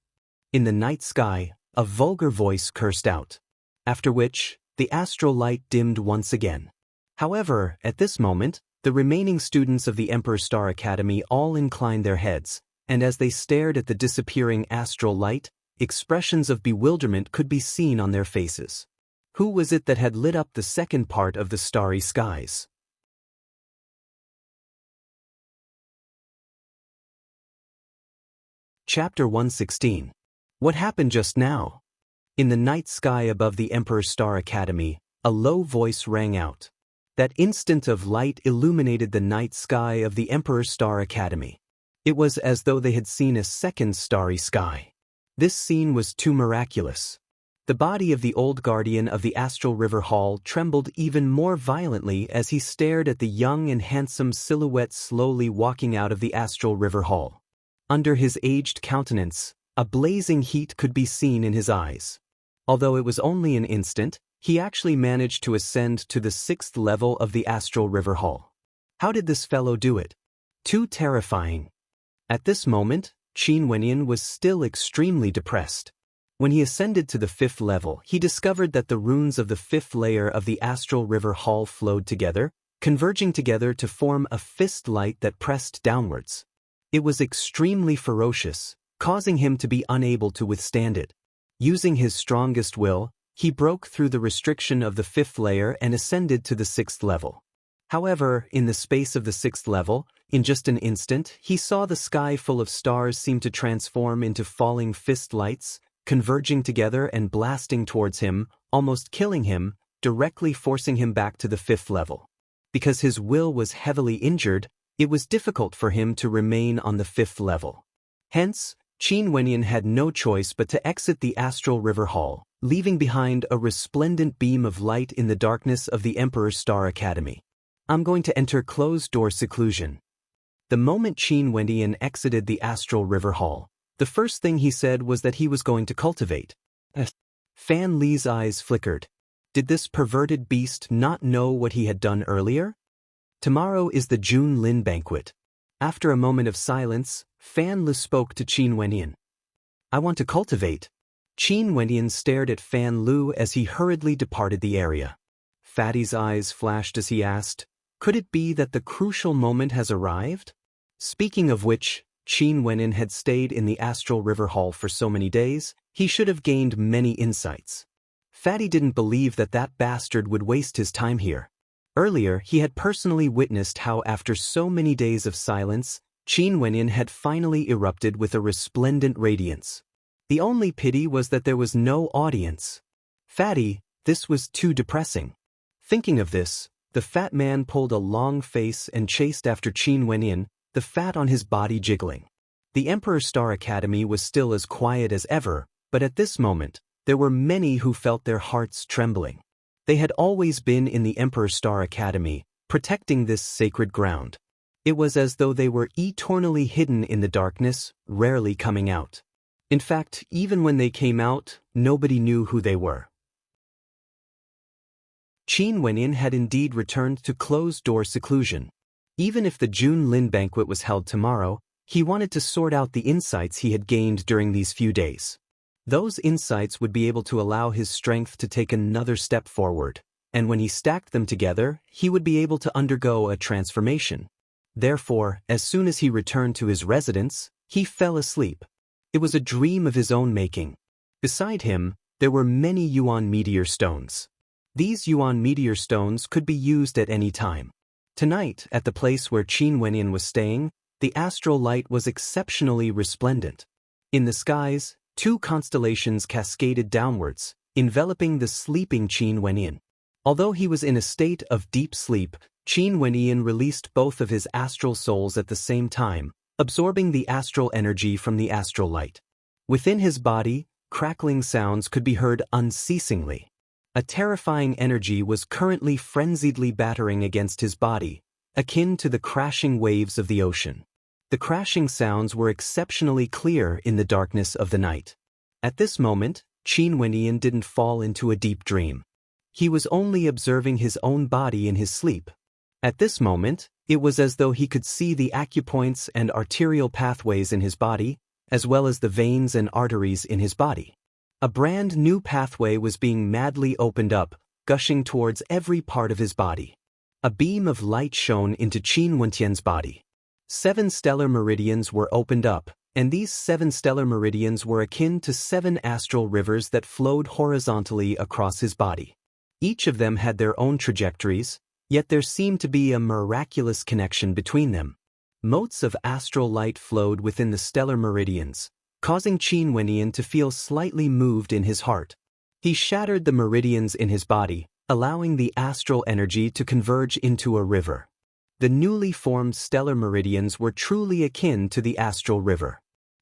In the night sky, a vulgar voice cursed out. After which, the astral light dimmed once again. However, at this moment, the remaining students of the Emperor Star Academy all inclined their heads, and as they stared at the disappearing astral light, expressions of bewilderment could be seen on their faces. Who was it that had lit up the second part of the starry skies? Chapter 116. What happened just now? In the night sky above the Emperor Star Academy, a low voice rang out. That instant of light illuminated the night sky of the Emperor Star Academy. It was as though they had seen a second starry sky. This scene was too miraculous. The body of the old guardian of the Astral River Hall trembled even more violently as he stared at the young and handsome silhouette slowly walking out of the Astral River Hall. Under his aged countenance, a blazing heat could be seen in his eyes. Although it was only an instant, he actually managed to ascend to the 6th level of the Astral River Hall. How did this fellow do it? Too terrifying. At this moment, Qin Wenyan was still extremely depressed. When he ascended to the 5th level, he discovered that the runes of the 5th layer of the Astral River Hall flowed together, converging together to form a fist light that pressed downwards. It was extremely ferocious, causing him to be unable to withstand it. Using his strongest will, he broke through the restriction of the 5th layer and ascended to the 6th level. However, in the space of the 6th level, in just an instant, he saw the sky full of stars seem to transform into falling fist lights, converging together and blasting towards him, almost killing him, directly forcing him back to the 5th level. Because his will was heavily injured, it was difficult for him to remain on the 5th level. Hence, Qin Wenyan had no choice but to exit the Astral River Hall, leaving behind a resplendent beam of light in the darkness of the Emperor Star Academy. I'm going to enter closed-door seclusion. The moment Qin Wenyan exited the Astral River Hall, the first thing he said was that he was going to cultivate. Fan Li's eyes flickered. Did this perverted beast not know what he had done earlier? Tomorrow is the June Lin banquet. After a moment of silence, Fan Li spoke to Qin Wenyan. I want to cultivate. Qin Wenyan stared at Fan Lu as he hurriedly departed the area. Fatty's eyes flashed as he asked, could it be that the crucial moment has arrived? Speaking of which, Qin Wenyan had stayed in the Astral River Hall for so many days, he should have gained many insights. Fatty didn't believe that that bastard would waste his time here. Earlier, he had personally witnessed how after so many days of silence, Qin Wenyan had finally erupted with a resplendent radiance. The only pity was that there was no audience. Fatty, this was too depressing. Thinking of this, the fat man pulled a long face and chased after Qin Wenyan, the fat on his body jiggling. The Emperor Star Academy was still as quiet as ever, but at this moment, there were many who felt their hearts trembling. They had always been in the Emperor Star Academy, protecting this sacred ground. It was as though they were eternally hidden in the darkness, rarely coming out. In fact, even when they came out, nobody knew who they were. Qin Wenyan had indeed returned to closed-door seclusion. Even if the June Lin banquet was held tomorrow, he wanted to sort out the insights he had gained during these few days. Those insights would be able to allow his strength to take another step forward, and when he stacked them together, he would be able to undergo a transformation. Therefore, as soon as he returned to his residence, he fell asleep. It was a dream of his own making. Beside him, there were many Yuan meteor stones. These Yuan meteor stones could be used at any time. Tonight, at the place where Qin Wenyan was staying, the astral light was exceptionally resplendent. In the skies, 2 constellations cascaded downwards, enveloping the sleeping Qin Wenyan. Although he was in a state of deep sleep, Qin Wenyan released both of his astral souls at the same time, absorbing the astral energy from the astral light. Within his body, crackling sounds could be heard unceasingly. A terrifying energy was currently frenziedly battering against his body, akin to the crashing waves of the ocean. The crashing sounds were exceptionally clear in the darkness of the night. At this moment, Qin Wenyan didn't fall into a deep dream. He was only observing his own body in his sleep. At this moment, it was as though he could see the acupoints and arterial pathways in his body, as well as the veins and arteries in his body. A brand new pathway was being madly opened up, gushing towards every part of his body. A beam of light shone into Qin Wenyan's body. 7 stellar meridians were opened up, and these 7 stellar meridians were akin to 7 astral rivers that flowed horizontally across his body. Each of them had their own trajectories, yet there seemed to be a miraculous connection between them. Motes of astral light flowed within the stellar meridians, causing Qin Wenyan to feel slightly moved in his heart. He shattered the meridians in his body, allowing the astral energy to converge into a river. The newly formed stellar meridians were truly akin to the astral river.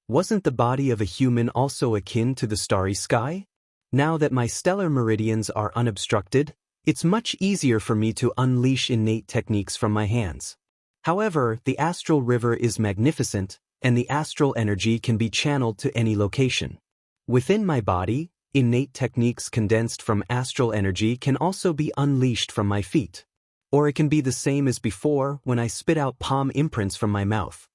Wasn't the body of a human also akin to the starry sky? Now that my stellar meridians are unobstructed, it's much easier for me to unleash innate techniques from my hands. However, the astral river is magnificent, and the astral energy can be channeled to any location. Within my body, innate techniques condensed from astral energy can also be unleashed from my feet. Or it can be the same as before when I spit out palm imprints from my mouth.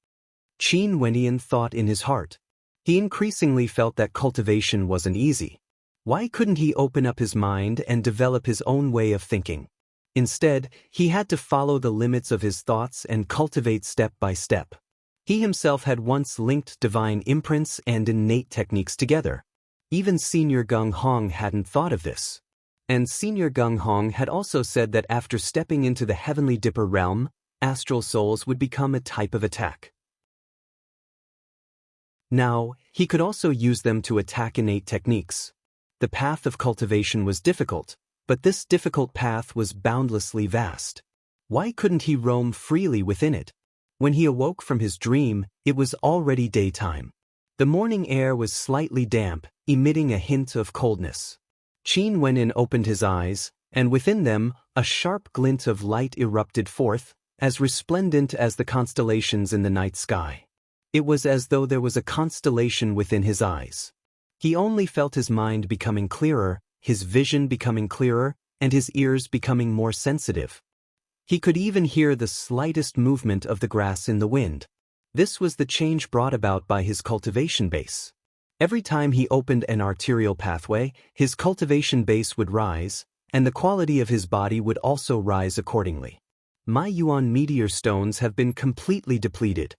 Qin Wenyan thought in his heart. He increasingly felt that cultivation wasn't easy. Why couldn't he open up his mind and develop his own way of thinking? Instead, he had to follow the limits of his thoughts and cultivate step by step. He himself had once linked divine imprints and innate techniques together. Even Senior Gung Hong hadn't thought of this. And Senior Gung Hong had also said that after stepping into the Heavenly Dipper realm, astral souls would become a type of attack. Now, he could also use them to attack innate techniques. The path of cultivation was difficult, but this difficult path was boundlessly vast. Why couldn't he roam freely within it? When he awoke from his dream, it was already daytime. The morning air was slightly damp, emitting a hint of coldness. Qin Wenyan opened his eyes, and within them, a sharp glint of light erupted forth, as resplendent as the constellations in the night sky. It was as though there was a constellation within his eyes. He only felt his mind becoming clearer, his vision becoming clearer, and his ears becoming more sensitive. He could even hear the slightest movement of the grass in the wind. This was the change brought about by his cultivation base. Every time he opened an arterial pathway, his cultivation base would rise, and the quality of his body would also rise accordingly. My Yuan meteor stones have been completely depleted.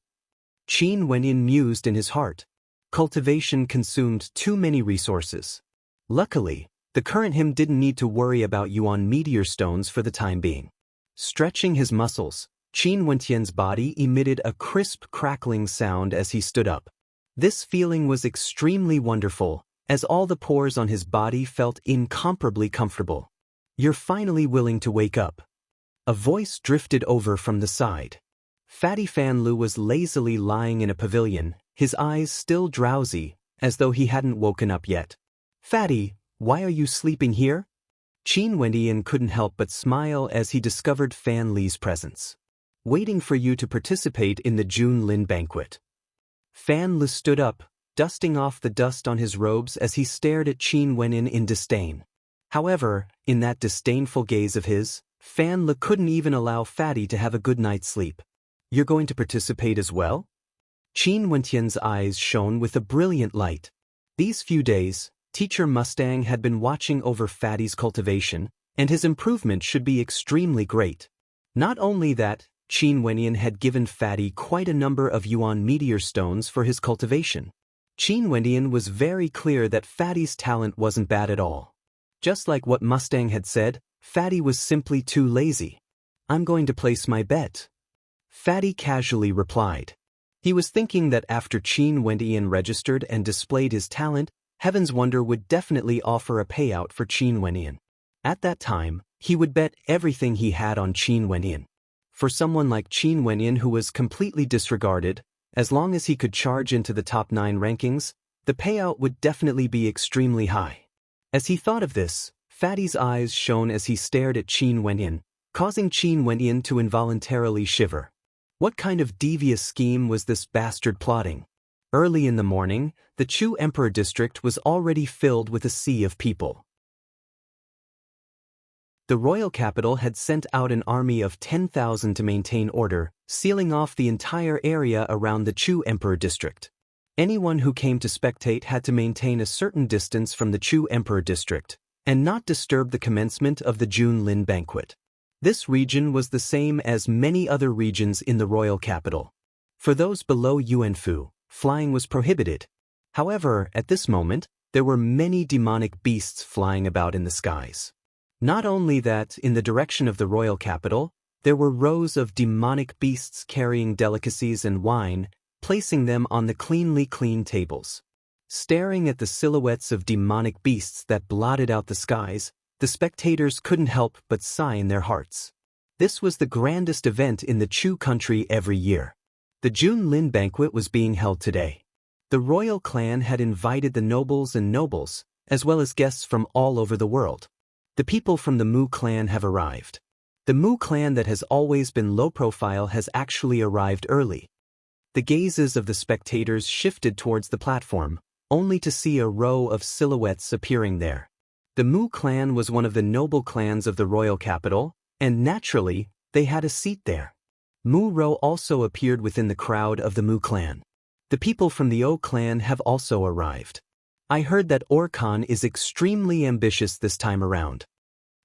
Qin Wenyan mused in his heart. Cultivation consumed too many resources. Luckily, the current him didn't need to worry about Yuan meteor stones for the time being. Stretching his muscles, Qin Wenyan's body emitted a crisp crackling sound as he stood up. This feeling was extremely wonderful, as all the pores on his body felt incomparably comfortable. You're finally willing to wake up. A voice drifted over from the side. Fatty Fan Lu was lazily lying in a pavilion, his eyes still drowsy, as though he hadn't woken up yet. Fatty, why are you sleeping here? Qin Wenyan couldn't help but smile as he discovered Fan Li's presence. Waiting for you to participate in the June Lin banquet. Fan Li stood up, dusting off the dust on his robes as he stared at Qin Wenyan in disdain. However, in that disdainful gaze of his, Fan Li couldn't even allow Fatty to have a good night's sleep. You're going to participate as well? Qin Wenyan's eyes shone with a brilliant light. These few days, Teacher Mustang had been watching over Fatty's cultivation, and his improvement should be extremely great. Not only that, Qin Wenyan had given Fatty quite a number of Yuan meteor stones for his cultivation. Qin Wenyan was very clear that Fatty's talent wasn't bad at all. Just like what Mustang had said, Fatty was simply too lazy. I'm going to place my bet. Fatty casually replied. He was thinking that after Qin Wenyan registered and displayed his talent, Heaven's Wonder would definitely offer a payout for Qin Wenyan. At that time, he would bet everything he had on Qin Wenyan. For someone like Qin Wenyan who was completely disregarded, as long as he could charge into the top 9 rankings, the payout would definitely be extremely high. As he thought of this, Fatty's eyes shone as he stared at Qin Wenyan, causing Qin Wenyan to involuntarily shiver. What kind of devious scheme was this bastard plotting? Early in the morning, the Chu Emperor district was already filled with a sea of people. The royal capital had sent out an army of 10,000 to maintain order, sealing off the entire area around the Chu Emperor district. Anyone who came to spectate had to maintain a certain distance from the Chu Emperor district, and not disturb the commencement of the June Lin banquet. This region was the same as many other regions in the royal capital. For those below Yuanfu, flying was prohibited. However, at this moment, there were many demonic beasts flying about in the skies. Not only that, in the direction of the royal capital, there were rows of demonic beasts carrying delicacies and wine, placing them on the cleanly clean tables. Staring at the silhouettes of demonic beasts that blotted out the skies, The spectators couldn't help but sigh in their hearts. This was the grandest event in the Chu country every year. The Jun Lin banquet was being held today. The royal clan had invited the nobles and nobles, as well as guests from all over the world. The people from the Mu clan have arrived. The Mu clan that has always been low profile has actually arrived early. The gazes of the spectators shifted towards the platform, only to see a row of silhouettes appearing there. The Mu clan was one of the noble clans of the royal capital, and naturally, they had a seat there. Mu Rou also appeared within the crowd of the Mu clan. The people from the O clan have also arrived. I heard that Orkan is extremely ambitious this time around.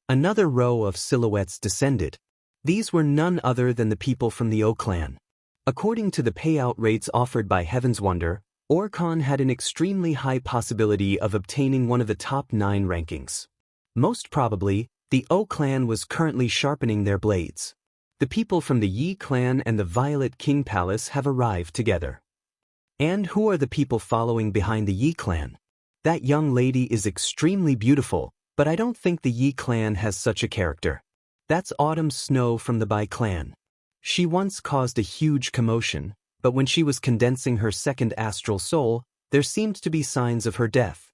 Another row of silhouettes descended. These were none other than the people from the O clan. According to the payout rates offered by Heaven's Wonder, Orkan had an extremely high possibility of obtaining one of the top 9 rankings. Most probably, the O clan was currently sharpening their blades. The people from the Yi clan and the Violet King Palace have arrived together. And who are the people following behind the Yi clan? That young lady is extremely beautiful, but I don't think the Yi clan has such a character. That's Autumn Snow from the Bai clan. She once caused a huge commotion, but when she was condensing her second astral soul, there seemed to be signs of her death.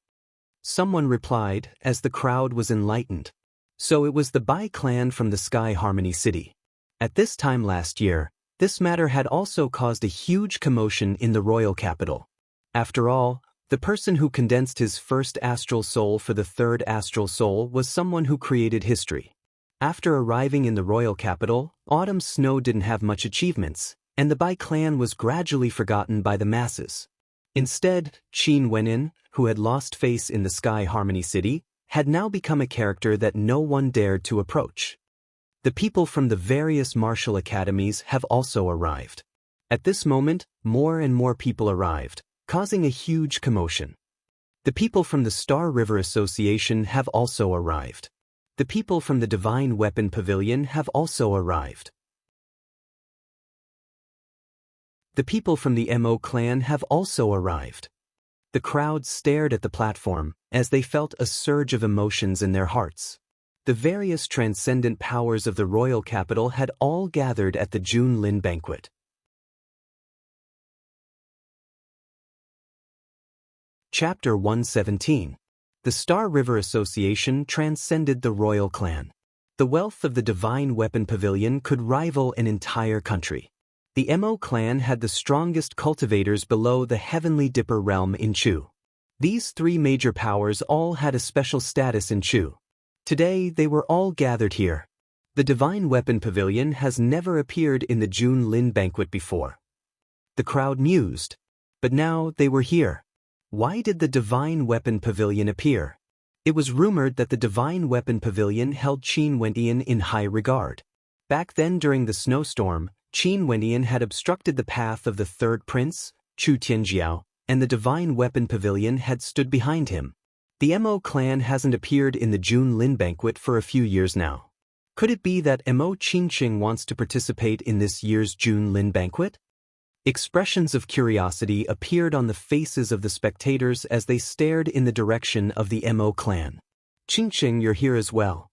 Someone replied, as the crowd was enlightened. So it was the Bai clan from the Sky Harmony City. At this time last year, this matter had also caused a huge commotion in the royal capital. After all, the person who condensed his first astral soul for the third astral soul was someone who created history. After arriving in the royal capital, Autumn Snow didn't have much achievements, and the Bai clan was gradually forgotten by the masses. Instead, Qin Wenin, who had lost face in the Sky Harmony City, had now become a character that no one dared to approach. The people from the various martial academies have also arrived. At this moment, more and more people arrived, causing a huge commotion. The people from the Star River Association have also arrived. The people from the Divine Weapon Pavilion have also arrived. The people from the Mo clan have also arrived. The crowd stared at the platform, as they felt a surge of emotions in their hearts. The various transcendent powers of the royal capital had all gathered at the Jun Lin banquet. Chapter 117. The Star River Association transcended the royal clan. The wealth of the Divine Weapon Pavilion could rival an entire country. The Mo clan had the strongest cultivators below the Heavenly Dipper realm in Chu. These 3 major powers all had a special status in Chu. Today, they were all gathered here. The Divine Weapon Pavilion has never appeared in the Jun Lin banquet before. The crowd mused. But now they were here. Why did the Divine Weapon Pavilion appear? It was rumored that the Divine Weapon Pavilion held Qin Wentian in high regard. Back then during the snowstorm, Qin Wentian had obstructed the path of the third prince, Chu Tianjiao, and the Divine Weapon Pavilion had stood behind him. The Mo clan hasn't appeared in the Jun Lin banquet for a few years now. Could it be that Mo Qingqing wants to participate in this year's Jun Lin banquet? Expressions of curiosity appeared on the faces of the spectators as they stared in the direction of the Mo clan. Qingqing, you're here as well.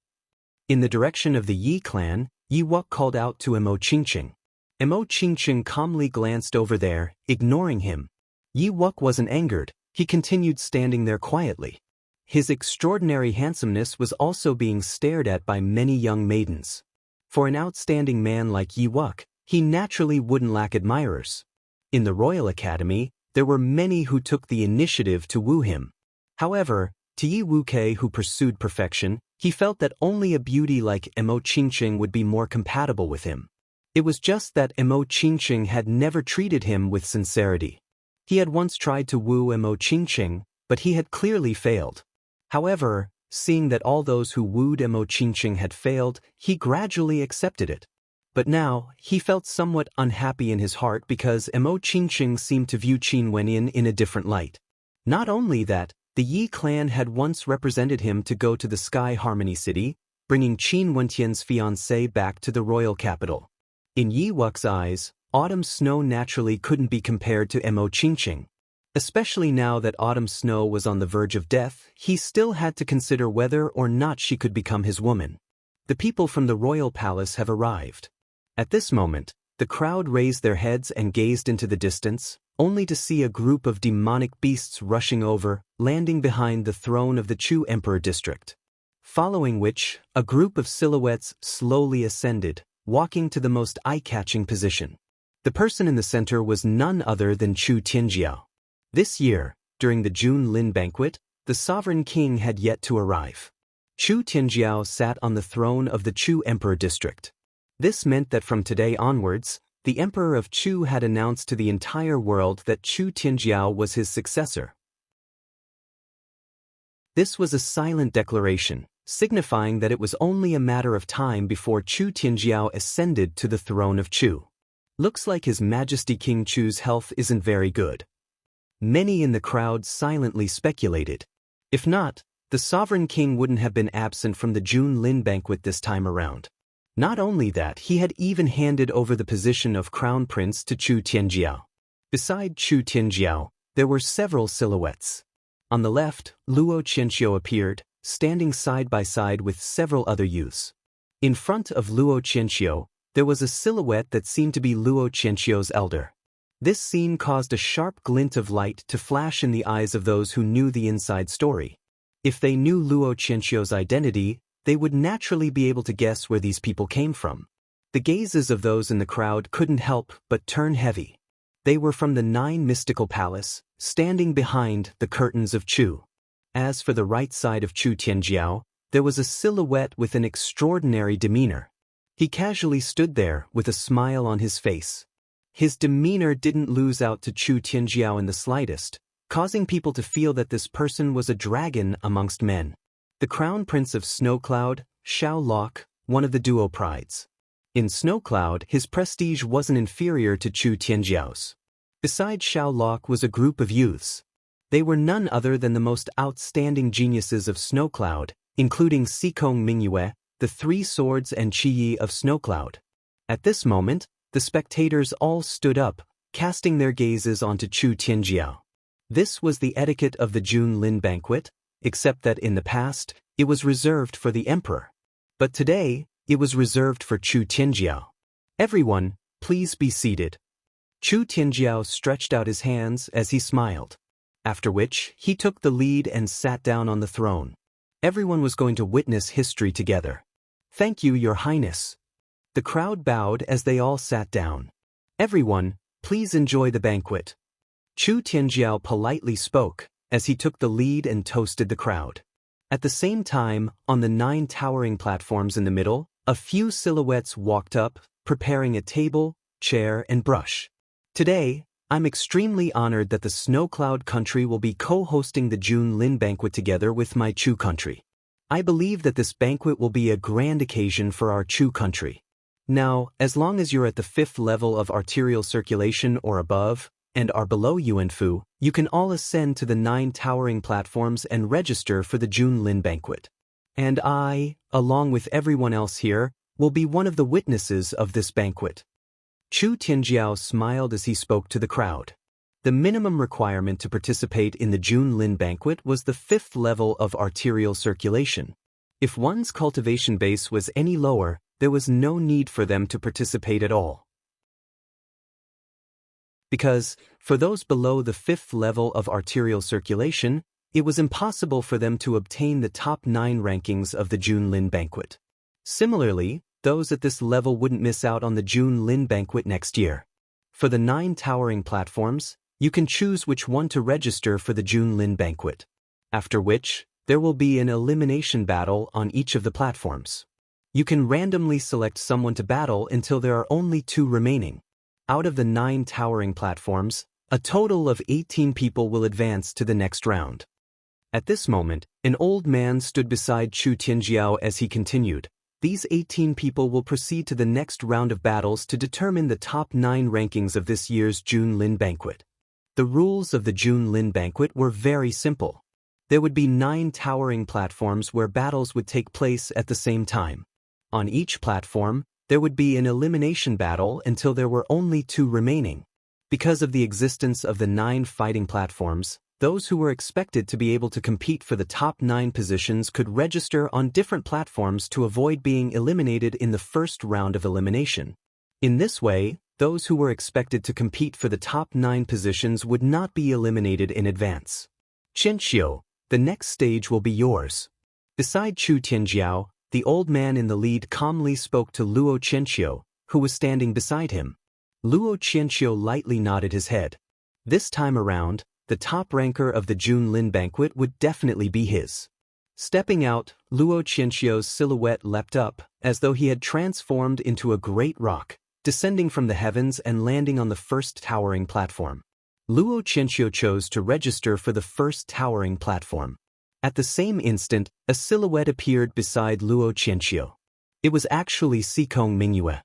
In the direction of the Yi clan, Yi Wuk called out to Mo Qingqing. Mo Qingqing calmly glanced over there, ignoring him. Yi Wuk wasn't angered, he continued standing there quietly. His extraordinary handsomeness was also being stared at by many young maidens. For an outstanding man like Yi Wuk, he naturally wouldn't lack admirers. In the Royal Academy, there were many who took the initiative to woo him. However, to Yi Wuke, who pursued perfection, he felt that only a beauty like Mo Qingqing would be more compatible with him. It was just that Mo Qingqing had never treated him with sincerity. He had once tried to woo Mo Qingqing, but he had clearly failed. However, seeing that all those who wooed Mo Qingqing had failed, he gradually accepted it. But now, he felt somewhat unhappy in his heart because Mo Qingqing seemed to view Qin Wentian in a different light. Not only that, the Yi clan had once represented him to go to the Sky Harmony City, bringing Qin Wentian's fiancée back to the royal capital. In Yi Wuk's eyes, Autumn Snow naturally couldn't be compared to Mo Qingqing. Especially now that autumn snow was on the verge of death, he still had to consider whether or not she could become his woman. The people from the royal palace have arrived. At this moment, the crowd raised their heads and gazed into the distance, only to see a group of demonic beasts rushing over, landing behind the throne of the Chu Emperor district. Following which, a group of silhouettes slowly ascended, walking to the most eye-catching position. The person in the center was none other than Chu Tianjiao. This year, during the June Lin banquet, the sovereign king had yet to arrive. Chu Tianjiao sat on the throne of the Chu Emperor district. This meant that from today onwards, the Emperor of Chu had announced to the entire world that Chu Tianjiao was his successor. This was a silent declaration, signifying that it was only a matter of time before Chu Tianjiao ascended to the throne of Chu. Looks like His Majesty King Chu's health isn't very good. Many in the crowd silently speculated. If not, the sovereign king wouldn't have been absent from the June Lin banquet this time around. Not only that, he had even handed over the position of crown prince to Chu Tianjiao. Beside Chu Tianjiao, there were several silhouettes. On the left, Luo Qianqiu appeared, standing side by side with several other youths. In front of Luo Qianqiu, there was a silhouette that seemed to be Luo Qianqiu's elder. This scene caused a sharp glint of light to flash in the eyes of those who knew the inside story. If they knew Luo Qianqiu's identity, they would naturally be able to guess where these people came from. The gazes of those in the crowd couldn't help but turn heavy. They were from the Nine Mystical Palace, standing behind the curtains of Chu. As for the right side of Chu Tianjiao, there was a silhouette with an extraordinary demeanor. He casually stood there with a smile on his face. His demeanor didn't lose out to Chu Tianjiao in the slightest, causing people to feel that this person was a dragon amongst men. The crown prince of Snowcloud, Xiao Lok, one of the duo prides. In Snowcloud, his prestige wasn't inferior to Chu Tianjiao's. Beside Xiao Lok was a group of youths. They were none other than the most outstanding geniuses of Snowcloud, including Xikong Mingyue, the Three Swords and Qiyi of Snowcloud. At this moment, the spectators all stood up, casting their gazes onto Chu Tianjiao. This was the etiquette of the June Lin banquet, except that in the past, it was reserved for the emperor. But today, it was reserved for Chu Tianjiao. Everyone, please be seated. Chu Tianjiao stretched out his hands as he smiled. After which, he took the lead and sat down on the throne. Everyone was going to witness history together. Thank you, Your Highness. The crowd bowed as they all sat down. Everyone, please enjoy the banquet. Chu Tianjiao politely spoke, as he took the lead and toasted the crowd. At the same time, on the 9 towering platforms in the middle, a few silhouettes walked up, preparing a table, chair, and brush. Today, I'm extremely honored that the Snowcloud country will be co-hosting the June Lin banquet together with my Chu country. I believe that this banquet will be a grand occasion for our Chu country. Now, as long as you're at the 5th level of arterial circulation or above, and are below Yuanfu, you can all ascend to the 9 towering platforms and register for the June Lin banquet. And I, along with everyone else here, will be one of the witnesses of this banquet. Chu Tianjiao smiled as he spoke to the crowd. The minimum requirement to participate in the June Lin banquet was the 5th level of arterial circulation. If one's cultivation base was any lower, there was no need for them to participate at all. Because, for those below the 5th level of arterial circulation, it was impossible for them to obtain the top 9 rankings of the June Lin banquet. Similarly, those at this level wouldn't miss out on the June Lin banquet next year. For the 9 towering platforms, you can choose which one to register for the June Lin banquet. After which, there will be an elimination battle on each of the platforms. You can randomly select someone to battle until there are only 2 remaining. Out of the 9 towering platforms, a total of 18 people will advance to the next round. At this moment, an old man stood beside Chu Tianjiao as he continued. These 18 people will proceed to the next round of battles to determine the top 9 rankings of this year's June Lin banquet. The rules of the June Lin banquet were very simple. There would be 9 towering platforms where battles would take place at the same time. On each platform, there would be an elimination battle until there were only 2 remaining. Because of the existence of the 9 fighting platforms, those who were expected to be able to compete for the top 9 positions could register on different platforms to avoid being eliminated in the first round of elimination. In this way, those who were expected to compete for the top 9 positions would not be eliminated in advance. Qianxiu, the next stage will be yours. Beside Chu Tianjiao, the old man in the lead calmly spoke to Luo Qianxiu, who was standing beside him. Luo Qianxiu lightly nodded his head. This time around, the top ranker of the Junlin banquet would definitely be his. Stepping out, Luo Qianxiu's silhouette leapt up, as though he had transformed into a great rock, descending from the heavens and landing on the first towering platform. Luo Qianxiu chose to register for the first towering platform. At the same instant, a silhouette appeared beside Luo Qianxiu. It was actually Xikong Mingyue.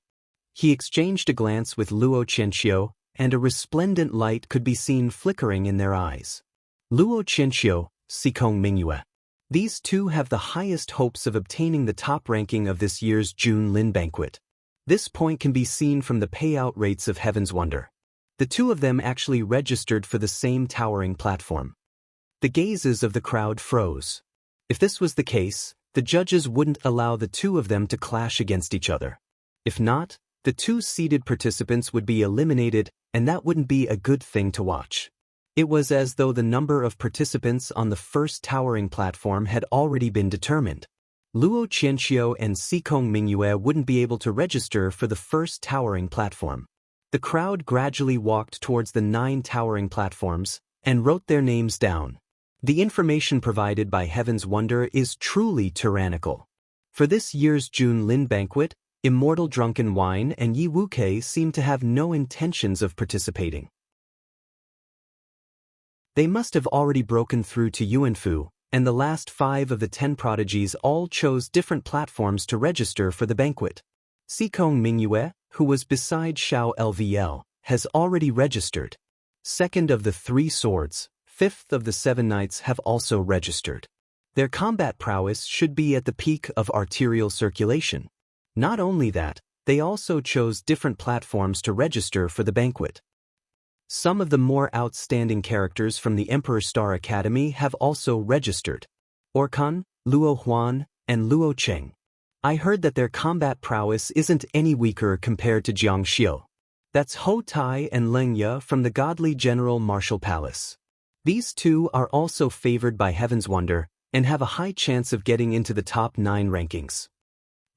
He exchanged a glance with Luo Qianxiu, and a resplendent light could be seen flickering in their eyes. Luo Qianxiu, Xikong Mingyue. These two have the highest hopes of obtaining the top ranking of this year's Junlin banquet. This point can be seen from the payout rates of Heaven's Wonder. The two of them actually registered for the same towering platform. The gazes of the crowd froze. If this was the case, the judges wouldn't allow the two of them to clash against each other. If not, the two seeded participants would be eliminated, and that wouldn't be a good thing to watch. It was as though the number of participants on the first towering platform had already been determined. Luo Qianxiu and Xikong Mingyue wouldn't be able to register for the first towering platform. The crowd gradually walked towards the 9 towering platforms and wrote their names down. The information provided by Heaven's Wonder is truly tyrannical. For this year's Junlin banquet, Immortal Drunken Wine and Yi Wukei seem to have no intentions of participating. They must have already broken through to Yuanfu, and the last 5 of the 10 prodigies all chose different platforms to register for the banquet. Xikong Mingyue, who was beside Xiao LVL, has already registered. 2nd of the 3 swords, 5th of the 7 knights have also registered. Their combat prowess should be at the peak of arterial circulation. Not only that, they also chose different platforms to register for the banquet. Some of the more outstanding characters from the Emperor Star Academy have also registered. Orkan, Luo Huan, and Luo Cheng. I heard that their combat prowess isn't any weaker compared to Jiang Xiu. That's Ho Tai and Leng Ye from the Godly General Martial Palace. These two are also favored by Heaven's Wonder and have a high chance of getting into the top 9 rankings.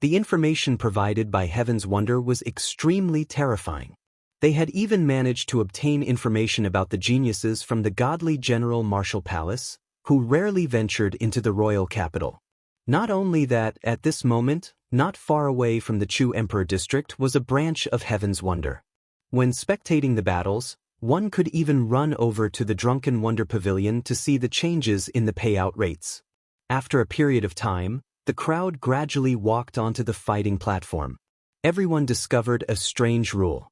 The information provided by Heaven's Wonder was extremely terrifying. They had even managed to obtain information about the geniuses from the Godly General Martial Palace, who rarely ventured into the royal capital. Not only that, at this moment, not far away from the Chu Emperor District was a branch of Heaven's Wonder. When spectating the battles, one could even run over to the Drunken Wonder Pavilion to see the changes in the payout rates. After a period of time, the crowd gradually walked onto the fighting platform. Everyone discovered a strange rule.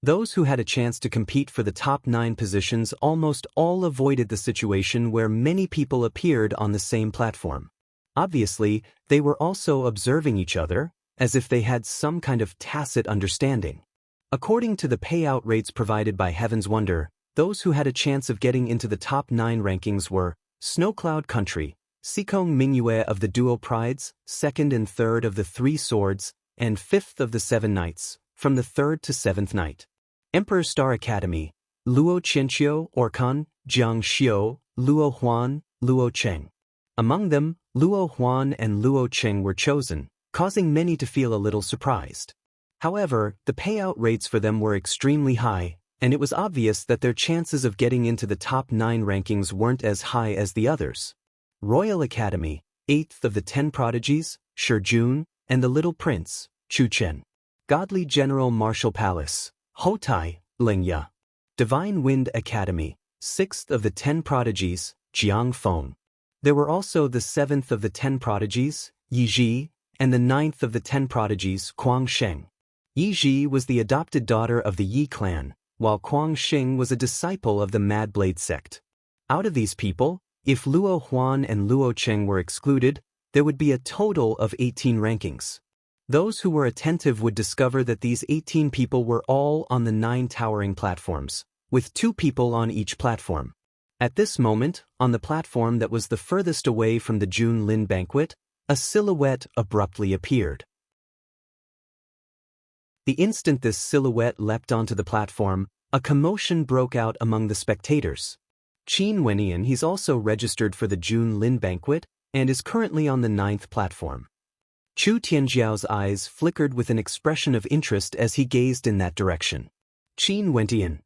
Those who had a chance to compete for the top 9 positions almost all avoided the situation where many people appeared on the same platform. Obviously, they were also observing each other, as if they had some kind of tacit understanding. According to the payout rates provided by Heaven's Wonder, those who had a chance of getting into the top 9 rankings were Snowcloud Country, Xikong Mingyue of the Duo Prides, 2nd and 3rd of the 3 Swords, and 5th of the 7 Knights, from the 3rd to 7th Knight. Emperor Star Academy, Luo Qianxiu, Orkan, Jiang Xiu, Luo Huan, Luo Cheng. Among them, Luo Huan and Luo Cheng were chosen, causing many to feel a little surprised. However, the payout rates for them were extremely high, and it was obvious that their chances of getting into the top 9 rankings weren't as high as the others. Royal Academy, 8th of the 10 prodigies, Shi Jun, and the Little Prince, Chu Chen. Godly General Martial Palace, Ho Tai, Leng Ye. Divine Wind Academy, 6th of the 10 prodigies, Jiang Feng. There were also the 7th of the 10 prodigies, Yi Ji, and the 9th of the 10 prodigies, Kuang Sheng. Yi Ji was the adopted daughter of the Yi clan, while Kuang Sheng was a disciple of the Mad Blade sect. Out of these people, if Luo Huan and Luo Cheng were excluded, there would be a total of 18 rankings. Those who were attentive would discover that these 18 people were all on the 9 towering platforms, with 2 people on each platform. At this moment, on the platform that was the furthest away from the June Lin banquet, a silhouette abruptly appeared. The instant this silhouette leapt onto the platform, a commotion broke out among the spectators. Qin Wenyan, he's also registered for the June Lin banquet and is currently on the 9th platform. Chu Tianjiao's eyes flickered with an expression of interest as he gazed in that direction. Qin Wenyan.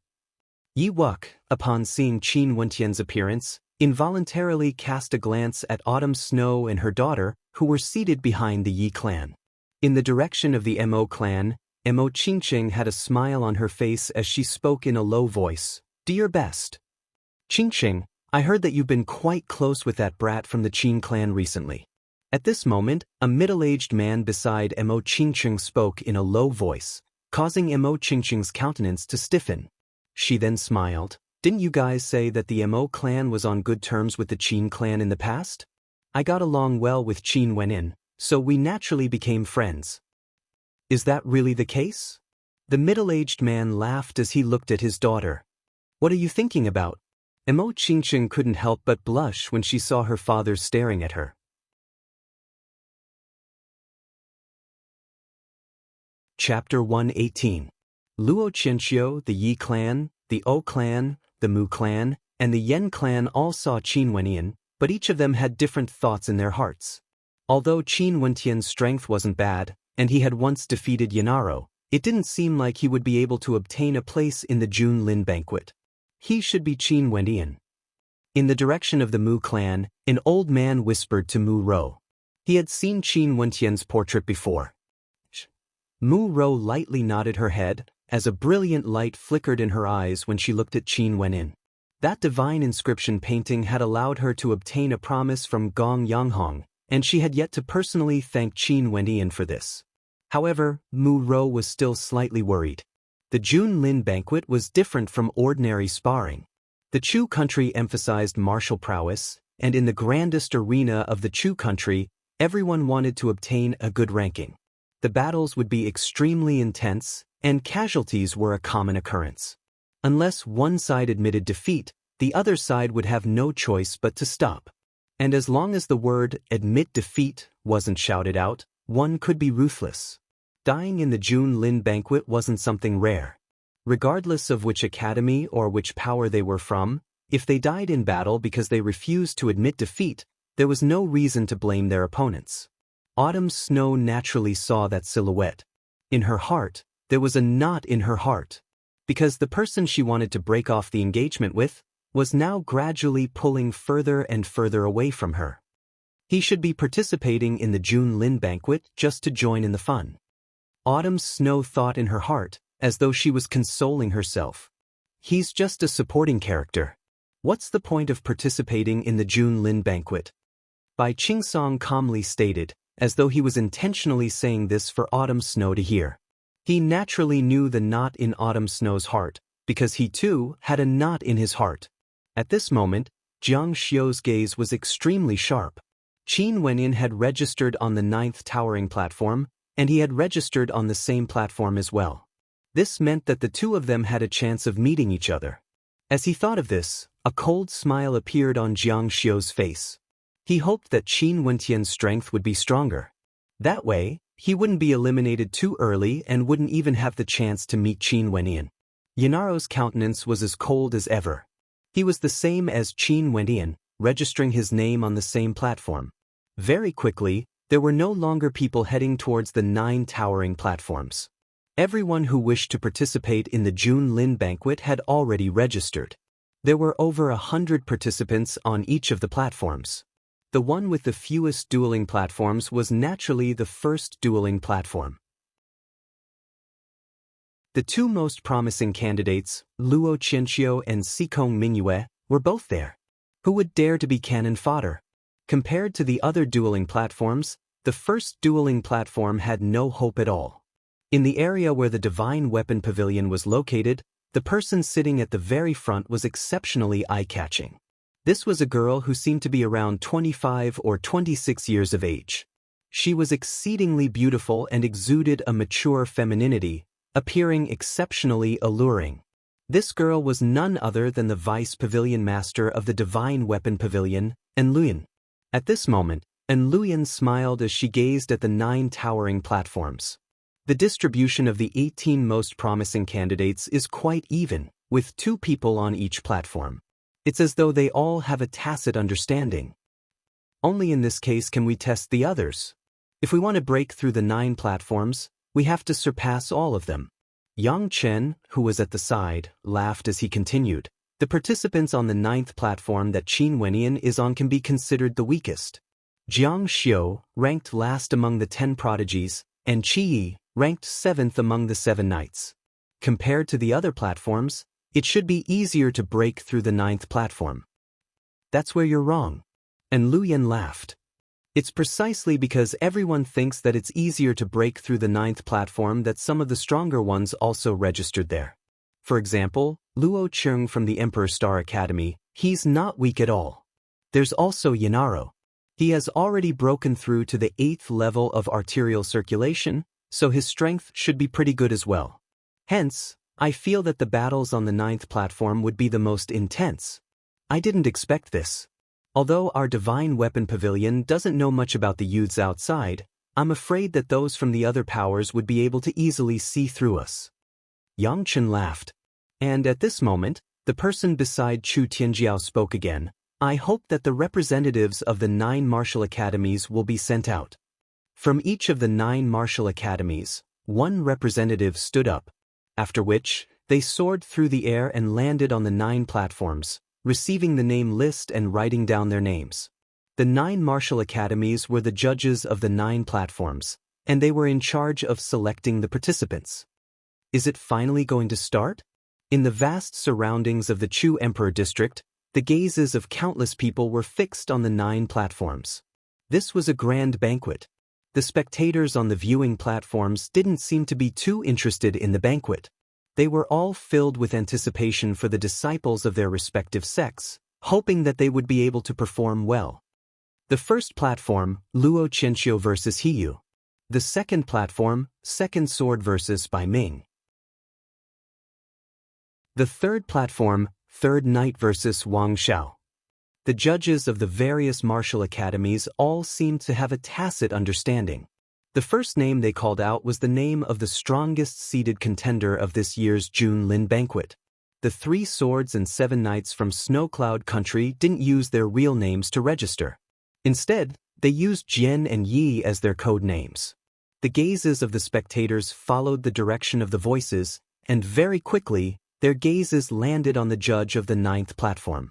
Yi Wuk, upon seeing Qin Wentian's appearance, involuntarily cast a glance at Autumn Snow and her daughter, who were seated behind the Yi clan. In the direction of the Mo clan, Mo Qingqing had a smile on her face as she spoke in a low voice. Do your best. Qingqing, I heard that you've been quite close with that brat from the Qin clan recently. At this moment, a middle-aged man beside Mo Qingqing spoke in a low voice, causing Mo Qingqing's countenance to stiffen. She then smiled. Didn't you guys say that the Mo clan was on good terms with the Qin clan in the past? I got along well with Qin Wenyan, so we naturally became friends. Is that really the case? The middle-aged man laughed as he looked at his daughter. What are you thinking about? Mo Qingqing couldn't help but blush when she saw her father staring at her. Chapter 118. Luo Qianqiu, the Yi clan, the O clan, the Mu clan, and the Yen clan all saw Qin Wenyan, but each of them had different thoughts in their hearts. Although Qin Wentian's strength wasn't bad, and he had once defeated Yanaro, it didn't seem like he would be able to obtain a place in the June Lin banquet. He should be Qin Wenyan. In the direction of the Mu clan, an old man whispered to Mu Rou. He had seen Qin Wentian's portrait before. Mu Rou lightly nodded her head, as a brilliant light flickered in her eyes when she looked at Qin Wenyan. That divine inscription painting had allowed her to obtain a promise from Gong Yanghong, and she had yet to personally thank Qin Wenyan for this. However, Mu Rou was still slightly worried. The June Lin banquet was different from ordinary sparring. The Chu country emphasized martial prowess, and in the grandest arena of the Chu country, everyone wanted to obtain a good ranking. The battles would be extremely intense, and casualties were a common occurrence. Unless one side admitted defeat, the other side would have no choice but to stop. And as long as the word "admit defeat" wasn't shouted out, one could be ruthless. Dying in the June Lin banquet wasn't something rare. Regardless of which academy or which power they were from, if they died in battle because they refused to admit defeat, there was no reason to blame their opponents. Autumn Snow naturally saw that silhouette. In her heart, there was a knot in her heart, because the person she wanted to break off the engagement with was now gradually pulling further and further away from her. He should be participating in the June Lin banquet just to join in the fun. Autumn Snow thought in her heart, as though she was consoling herself. He's just a supporting character. What's the point of participating in the June Lin banquet? Bai Qingsong calmly stated, as though he was intentionally saying this for Autumn Snow to hear. He naturally knew the knot in Autumn Snow's heart, because he too had a knot in his heart. At this moment, Jiang Xiu's gaze was extremely sharp. Qin Wenyan had registered on the 9th towering platform, and he had registered on the same platform as well. This meant that the two of them had a chance of meeting each other. As he thought of this, a cold smile appeared on Jiang Xiu's face. He hoped that Qin Wentian's strength would be stronger. That way, he wouldn't be eliminated too early and wouldn't even have the chance to meet Qin Wenyan. Yanaro's countenance was as cold as ever. He was the same as Qin Wenyan, registering his name on the same platform. Very quickly, there were no longer people heading towards the 9 towering platforms. Everyone who wished to participate in the June Lin banquet had already registered. There were over 100 participants on each of the platforms. The one with the fewest dueling platforms was naturally the first dueling platform. The two most promising candidates, Luo Qianqiu and Sikong Mingyue, were both there. Who would dare to be cannon fodder? Compared to the other dueling platforms, the first dueling platform had no hope at all. In the area where the Divine Weapon Pavilion was located, the person sitting at the very front was exceptionally eye-catching. This was a girl who seemed to be around 25 or 26 years of age. She was exceedingly beautiful and exuded a mature femininity, appearing exceptionally alluring. This girl was none other than the vice pavilion master of the divine weapon pavilion, Enluyen. At this moment, Enluyen smiled as she gazed at the 9 towering platforms. The distribution of the 18 most promising candidates is quite even, with 2 people on each platform. It's as though they all have a tacit understanding. Only in this case can we test the others. If we want to break through the 9 platforms, we have to surpass all of them. Yang Chen, who was at the side, laughed as he continued. The participants on the 9th platform that Qin Wenyan is on can be considered the weakest. Jiang Xiu, ranked last among the 10 prodigies, and Qi Yi, ranked 7th among the 7 knights. Compared to the other platforms, it should be easier to break through the 9th platform. That's where you're wrong. And Lu Yan laughed. It's precisely because everyone thinks that it's easier to break through the 9th platform that some of the stronger ones also registered there. For example, Luo Cheng from the Emperor Star Academy, he's not weak at all. There's also Yanaro. He has already broken through to the 8th level of arterial circulation, so his strength should be pretty good as well. Hence, I feel that the battles on the 9th platform would be the most intense. I didn't expect this. Although our divine weapon pavilion doesn't know much about the youths outside, I'm afraid that those from the other powers would be able to easily see through us. Yang Chen laughed. And at this moment, the person beside Chu Tianjiao spoke again. I hope that the representatives of the 9 martial academies will be sent out. From each of the 9 martial academies, 1 representative stood up, after which, they soared through the air and landed on the 9 platforms, receiving the name list and writing down their names. The 9 martial academies were the judges of the 9 platforms, and they were in charge of selecting the participants. Is it finally going to start? In the vast surroundings of the Chu Emperor District, the gazes of countless people were fixed on the 9 platforms. This was a grand banquet. The spectators on the viewing platforms didn't seem to be too interested in the banquet. They were all filled with anticipation for the disciples of their respective sects, hoping that they would be able to perform well. The first platform, Luo Chenxiu versus Hiyu. The second platform, Second Sword versus Bai Ming. The third platform, Third Knight versus Wang Xiao. The judges of the various martial academies all seemed to have a tacit understanding. The first name they called out was the name of the strongest seeded contender of this year's Junlin banquet. The 3 swords and 7 knights from Snow Cloud Country didn't use their real names to register. Instead, they used Jian and Yi as their code names. The gazes of the spectators followed the direction of the voices, and very quickly, their gazes landed on the judge of the 9th platform.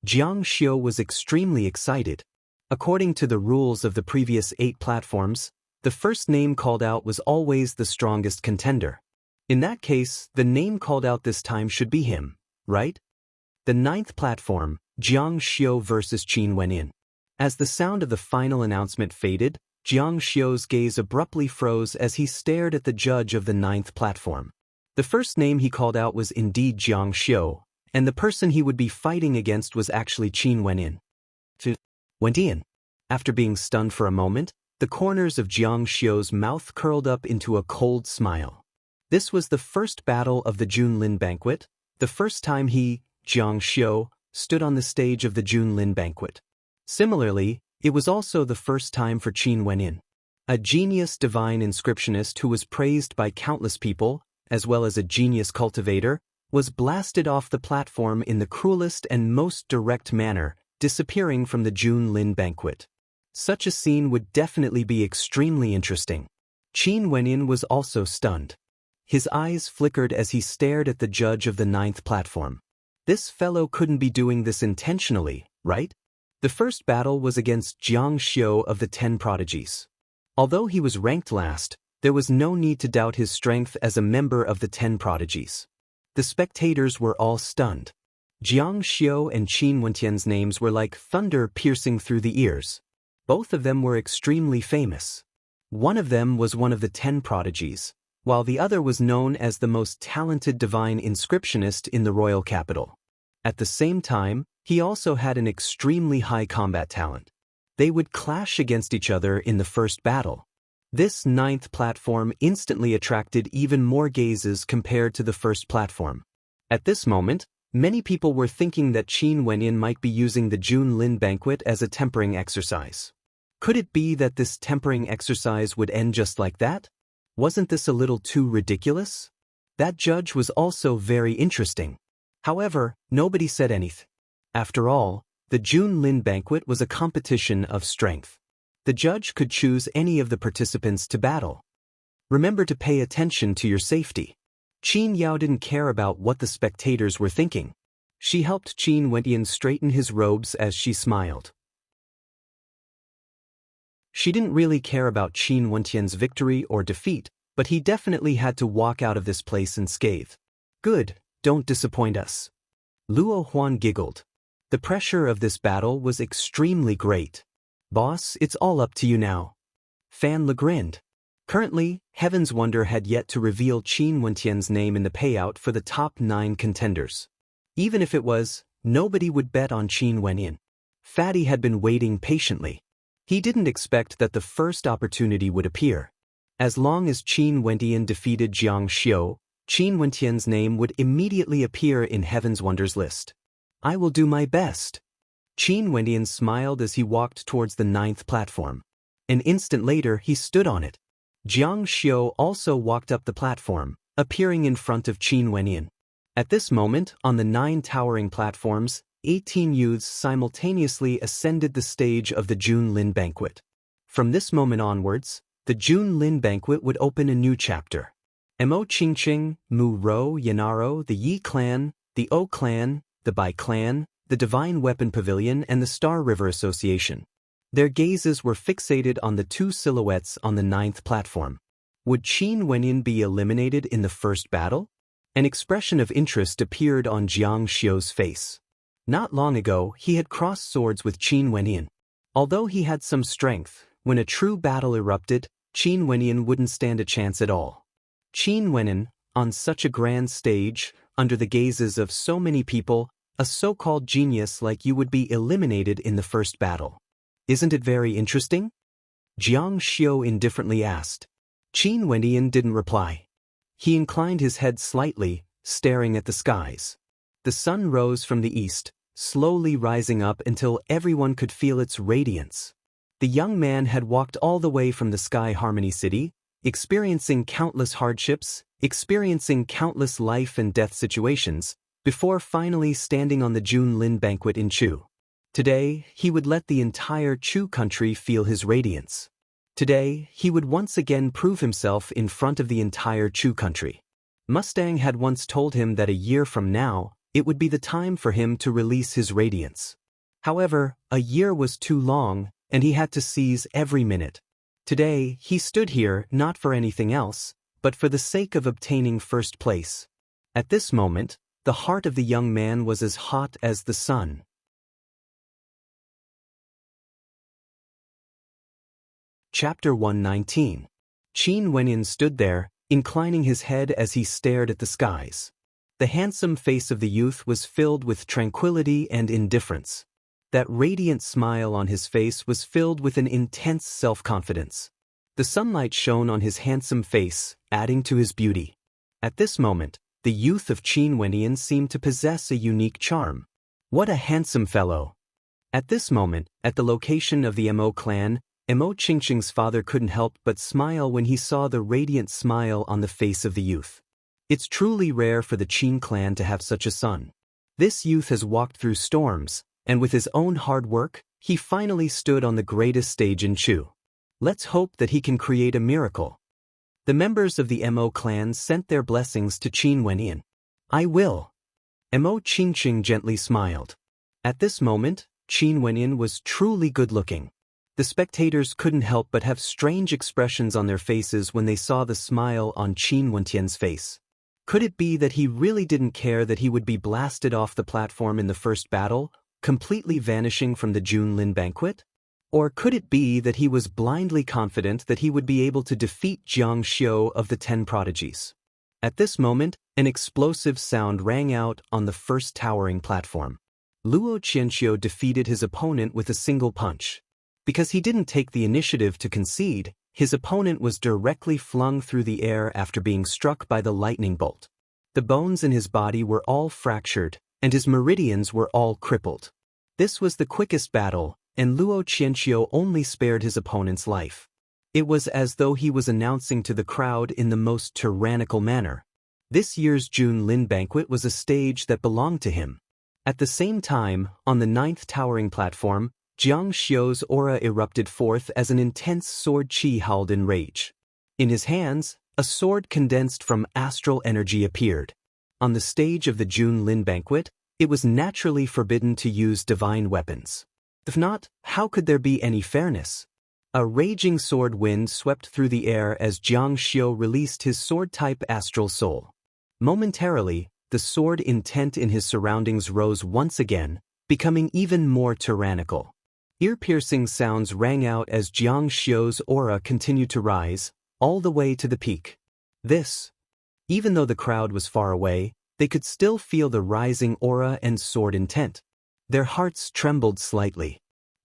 Jiang Xiu was extremely excited. According to the rules of the previous 8 platforms, the first name called out was always the strongest contender. In that case, the name called out this time should be him, right? The 9th platform, Jiang Xiu versus Qin Wenyan. As the sound of the final announcement faded, Jiang Xiu's gaze abruptly froze as he stared at the judge of the 9th platform. The first name he called out was indeed Jiang Xiu, and the person he would be fighting against was actually Qin Wenyan. Wenyan. After being stunned for a moment, the corners of Jiang Xiu's mouth curled up into a cold smile. This was the first battle of the Junlin banquet, the first time he, Jiang Xiu, stood on the stage of the Junlin banquet. Similarly, it was also the first time for Qin Wenyan. A genius divine inscriptionist who was praised by countless people, as well as a genius cultivator, was blasted off the platform in the cruelest and most direct manner, disappearing from the Junlin banquet. Such a scene would definitely be extremely interesting. Qin Wenyan was also stunned. His eyes flickered as he stared at the judge of the 9th platform. This fellow couldn't be doing this intentionally, right? The first battle was against Jiang Xiu of the 10 prodigies. Although he was ranked last, there was no need to doubt his strength as a member of the 10 prodigies. The spectators were all stunned. Jiang Xiu and Qin Wenyan's names were like thunder piercing through the ears. Both of them were extremely famous. One of them was one of the 10 prodigies, while the other was known as the most talented divine inscriptionist in the royal capital. At the same time, he also had an extremely high combat talent. They would clash against each other in the first battle. This 9th platform instantly attracted even more gazes compared to the first platform. At this moment, many people were thinking that Qin Wenyan might be using the Jun Lin banquet as a tempering exercise. Could it be that this tempering exercise would end just like that? Wasn't this a little too ridiculous? That judge was also very interesting. However, nobody said anything. After all, the Jun Lin banquet was a competition of strength. The judge could choose any of the participants to battle. Remember to pay attention to your safety. Qin Yao didn't care about what the spectators were thinking. She helped Qin Wenyan straighten his robes as she smiled. She didn't really care about Qin Wentian's victory or defeat, but he definitely had to walk out of this place unscathed. Good, don't disappoint us. Luo Huan giggled. The pressure of this battle was extremely great. Boss, it's all up to you now. Fan Le grinned. Currently, Heaven's Wonder had yet to reveal Qin Wentian's name in the payout for the top 9 contenders. Even if it was, nobody would bet on Qin Wenyan. Fatty had been waiting patiently. He didn't expect that the first opportunity would appear. As long as Qin Wenyan defeated Jiang Xiu, Qin Wentian's name would immediately appear in Heaven's Wonders list. I will do my best. Qin Wenyan smiled as he walked towards the 9th platform. An instant later, he stood on it. Jiang Xiu also walked up the platform, appearing in front of Qin Wenyan. At this moment, on the 9 towering platforms, 18 youths simultaneously ascended the stage of the Jun Lin banquet. From this moment onwards, the Jun Lin banquet would open a new chapter. Mo Qingqing, Mu Rou Yanaro, the Yi clan, the O clan, the Bai clan, the Divine Weapon Pavilion and the Star River Association. Their gazes were fixated on the 2 silhouettes on the 9th platform. Would Qin Wenyan be eliminated in the first battle? An expression of interest appeared on Jiang Xiu's face. Not long ago, he had crossed swords with Qin Wenyan. Although he had some strength, when a true battle erupted, Qin Wenyan wouldn't stand a chance at all. Qin Wenyan, on such a grand stage, under the gazes of so many people, a so-called genius like you would be eliminated in the first battle. Isn't it very interesting? Jiang Xiu indifferently asked. Qin Wenyan didn't reply. He inclined his head slightly, staring at the skies. The sun rose from the east, slowly rising up until everyone could feel its radiance. The young man had walked all the way from the Sky Harmony City, experiencing countless hardships, experiencing countless life and death situations, before finally standing on the Jun Lin banquet in Chu. Today, he would let the entire Chu country feel his radiance. Today, he would once again prove himself in front of the entire Chu country. Mustang had once told him that a year from now, it would be the time for him to release his radiance. However, a year was too long, and he had to seize every minute. Today, he stood here not for anything else, but for the sake of obtaining first place. At this moment, the heart of the young man was as hot as the sun. Chapter 119. Qin Wenyan stood there, inclining his head as he stared at the skies. The handsome face of the youth was filled with tranquility and indifference. That radiant smile on his face was filled with an intense self-confidence. The sunlight shone on his handsome face, adding to his beauty. At this moment, the youth of Qin Wenyan seemed to possess a unique charm. What a handsome fellow! At this moment, at the location of the Mo clan, Mo Qingqing's father couldn't help but smile when he saw the radiant smile on the face of the youth. It's truly rare for the Qin clan to have such a son. This youth has walked through storms, and with his own hard work, he finally stood on the greatest stage in Chu. Let's hope that he can create a miracle. The members of the Mo clan sent their blessings to Qin Wenyan. I will. Mo Qingqing gently smiled. At this moment, Qin Wenyan was truly good-looking. The spectators couldn't help but have strange expressions on their faces when they saw the smile on Qin Wentian's face. Could it be that he really didn't care that he would be blasted off the platform in the first battle, completely vanishing from the Jun Lin banquet? Or could it be that he was blindly confident that he would be able to defeat Jiang Xiu of the 10 prodigies? At this moment, an explosive sound rang out on the first towering platform. Luo Qianxiu defeated his opponent with a single punch. Because he didn't take the initiative to concede, his opponent was directly flung through the air after being struck by the lightning bolt. The bones in his body were all fractured, and his meridians were all crippled. This was the quickest battle, and Luo Qianqiu only spared his opponent's life. It was as though he was announcing to the crowd in the most tyrannical manner. This year's June Lin banquet was a stage that belonged to him. At the same time, on the 9th towering platform, Jiang Xiu's aura erupted forth as an intense sword qi howled in rage. In his hands, a sword condensed from astral energy appeared. On the stage of the June Lin banquet, it was naturally forbidden to use divine weapons. If not, how could there be any fairness? A raging sword wind swept through the air as Jiang Xiu released his sword-type astral soul. Momentarily, the sword intent in his surroundings rose once again, becoming even more tyrannical. Ear-piercing sounds rang out as Jiang Xiu's aura continued to rise, all the way to the peak. Even though the crowd was far away, they could still feel the rising aura and sword intent. Their hearts trembled slightly.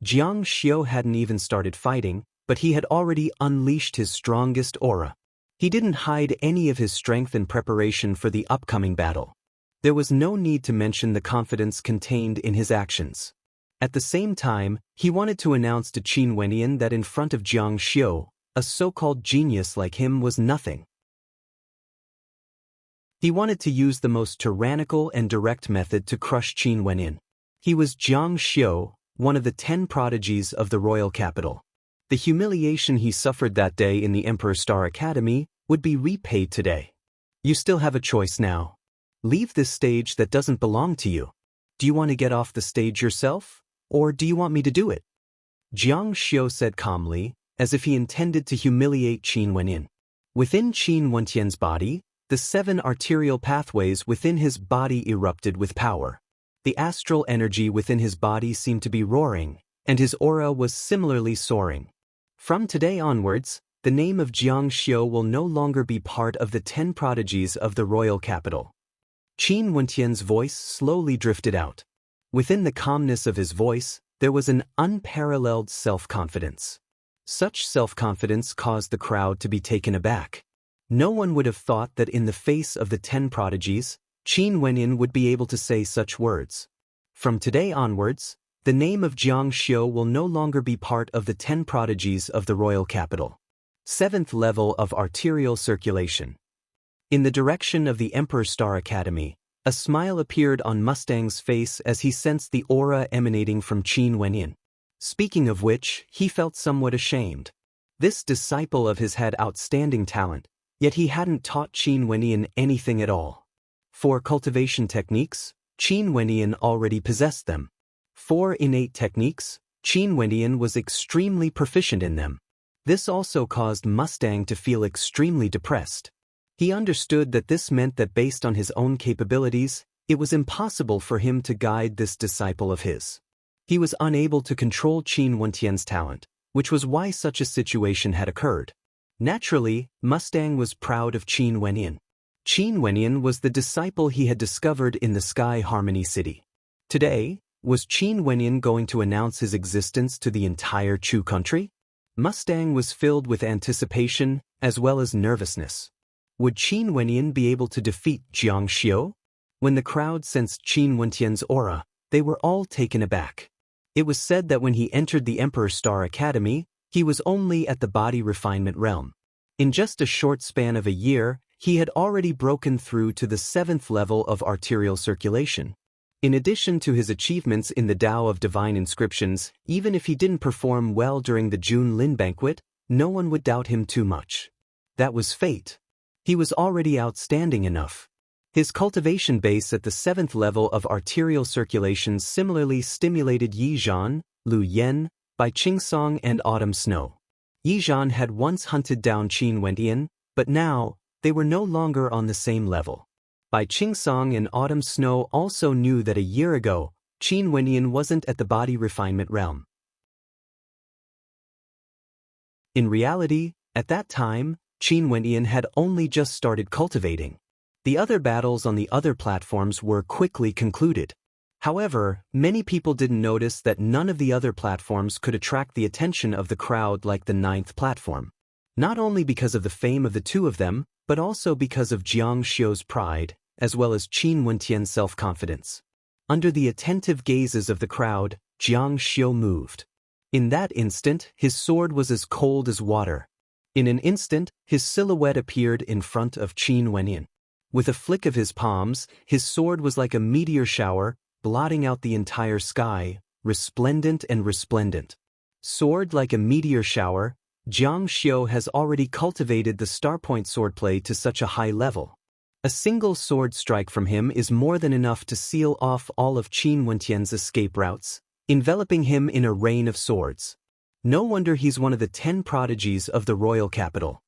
Jiang Xiu hadn't even started fighting, but he had already unleashed his strongest aura. He didn't hide any of his strength in preparation for the upcoming battle. There was no need to mention the confidence contained in his actions. At the same time, he wanted to announce to Qin Wenyan that in front of Jiang Xiu, a so-called genius like him was nothing. He wanted to use the most tyrannical and direct method to crush Qin Wenyan. He was Jiang Xiu, one of the 10 prodigies of the royal capital. The humiliation he suffered that day in the Emperor's Star Academy would be repaid today. You still have a choice now. Leave this stage that doesn't belong to you. Do you want to get off the stage yourself? Or do you want me to do it? Jiang Xiu said calmly, as if he intended to humiliate Qin Wenyan. Within Qin Wentian's body, the 7 arterial pathways within his body erupted with power. The astral energy within his body seemed to be roaring, and his aura was similarly soaring. From today onwards, the name of Jiang Xiu will no longer be part of the 10 prodigies of the royal capital. Qin Wentian's voice slowly drifted out. Within the calmness of his voice, there was an unparalleled self-confidence. Such self-confidence caused the crowd to be taken aback. No one would have thought that in the face of the 10 prodigies, Qin Wenyan would be able to say such words. From today onwards, the name of Jiang Xiu will no longer be part of the 10 prodigies of the royal capital. 7th level of arterial circulation. In the direction of the Emperor's Star Academy, a smile appeared on Mustang's face as he sensed the aura emanating from Qin Wenyan. Speaking of which, he felt somewhat ashamed. This disciple of his had outstanding talent, yet he hadn't taught Qin Wenyan anything at all. For cultivation techniques, Qin Wenyan already possessed them. For innate techniques, Qin Wenyan was extremely proficient in them. This also caused Mustang to feel extremely depressed. He understood that this meant that based on his own capabilities, it was impossible for him to guide this disciple of his. He was unable to control Qin Wentian's talent, which was why such a situation had occurred. Naturally, Mustang was proud of Qin Wenyan. Qin Wenyan was the disciple he had discovered in the Sky Harmony City. Today, was Qin Wenyan going to announce his existence to the entire Chu country? Mustang was filled with anticipation as well as nervousness. Would Qin Wenyan be able to defeat Jiang Xiu? When the crowd sensed Qin Wentian's aura, they were all taken aback. It was said that when he entered the Emperor's Star Academy, he was only at the body refinement realm. In just a short span of a year, he had already broken through to the 7th level of arterial circulation. In addition to his achievements in the Tao of Divine Inscriptions, even if he didn't perform well during the June Lin banquet, no one would doubt him too much. That was fate. He was already outstanding enough. His cultivation base at the 7th level of arterial circulation similarly stimulated Yi Zhan, Lu Yen, Bai Qingsong and Autumn Snow. Yi Zhan had once hunted down Qin Wentian, but now, they were no longer on the same level. Bai Qingsong and Autumn Snow also knew that a year ago, Qin Wenyan wasn't at the body refinement realm. In reality, at that time, Qin Wenyan had only just started cultivating. The other battles on the other platforms were quickly concluded. However, many people didn't notice that none of the other platforms could attract the attention of the crowd like the 9th platform. Not only because of the fame of the two of them, but also because of Jiang Xiu's pride, as well as Qin Wentian's self-confidence. Under the attentive gazes of the crowd, Jiang Xiu moved. In that instant, his sword was as cold as water. In an instant, his silhouette appeared in front of Qin Wentian. With a flick of his palms, his sword was like a meteor shower, blotting out the entire sky, resplendent and resplendent. Sword like a meteor shower, Jiang Xiu has already cultivated the starpoint swordplay to such a high level. A single sword strike from him is more than enough to seal off all of Qin Wentian's escape routes, enveloping him in a rain of swords. No wonder he's one of the 10 prodigies of the royal capital.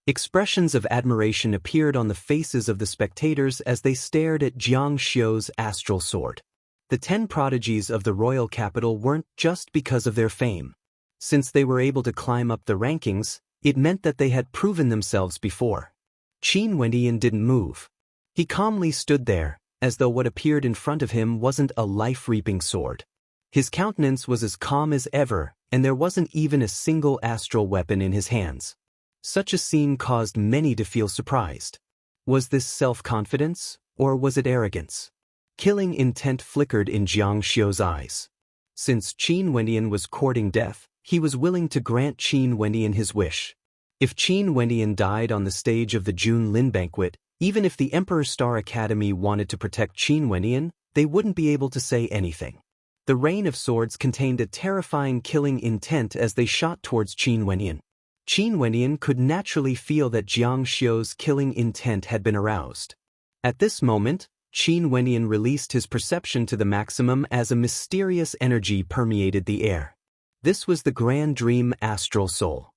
Expressions of admiration appeared on the faces of the spectators as they stared at Jiang Xiu's astral sword. The 10 prodigies of the royal capital weren't just because of their fame. Since they were able to climb up the rankings, it meant that they had proven themselves before. Qin Wentian didn't move. He calmly stood there, as though what appeared in front of him wasn't a life-reaping sword. His countenance was as calm as ever, and there wasn't even a single astral weapon in his hands. Such a scene caused many to feel surprised. Was this self-confidence, or was it arrogance? Killing intent flickered in Jiang Xiu's eyes. Since Qin Wentian was courting death, he was willing to grant Qin Wentian his wish. If Qin Wentian died on the stage of the June Lin banquet, even if the Emperor Star Academy wanted to protect Qin Wentian, they wouldn't be able to say anything. The rain of swords contained a terrifying killing intent as they shot towards Qin Wentian. Qin Wentian could naturally feel that Jiang Xiu's killing intent had been aroused. At this moment, Qin Wentian released his perception to the maximum as a mysterious energy permeated the air. This was the Grand Dream Astral Soul.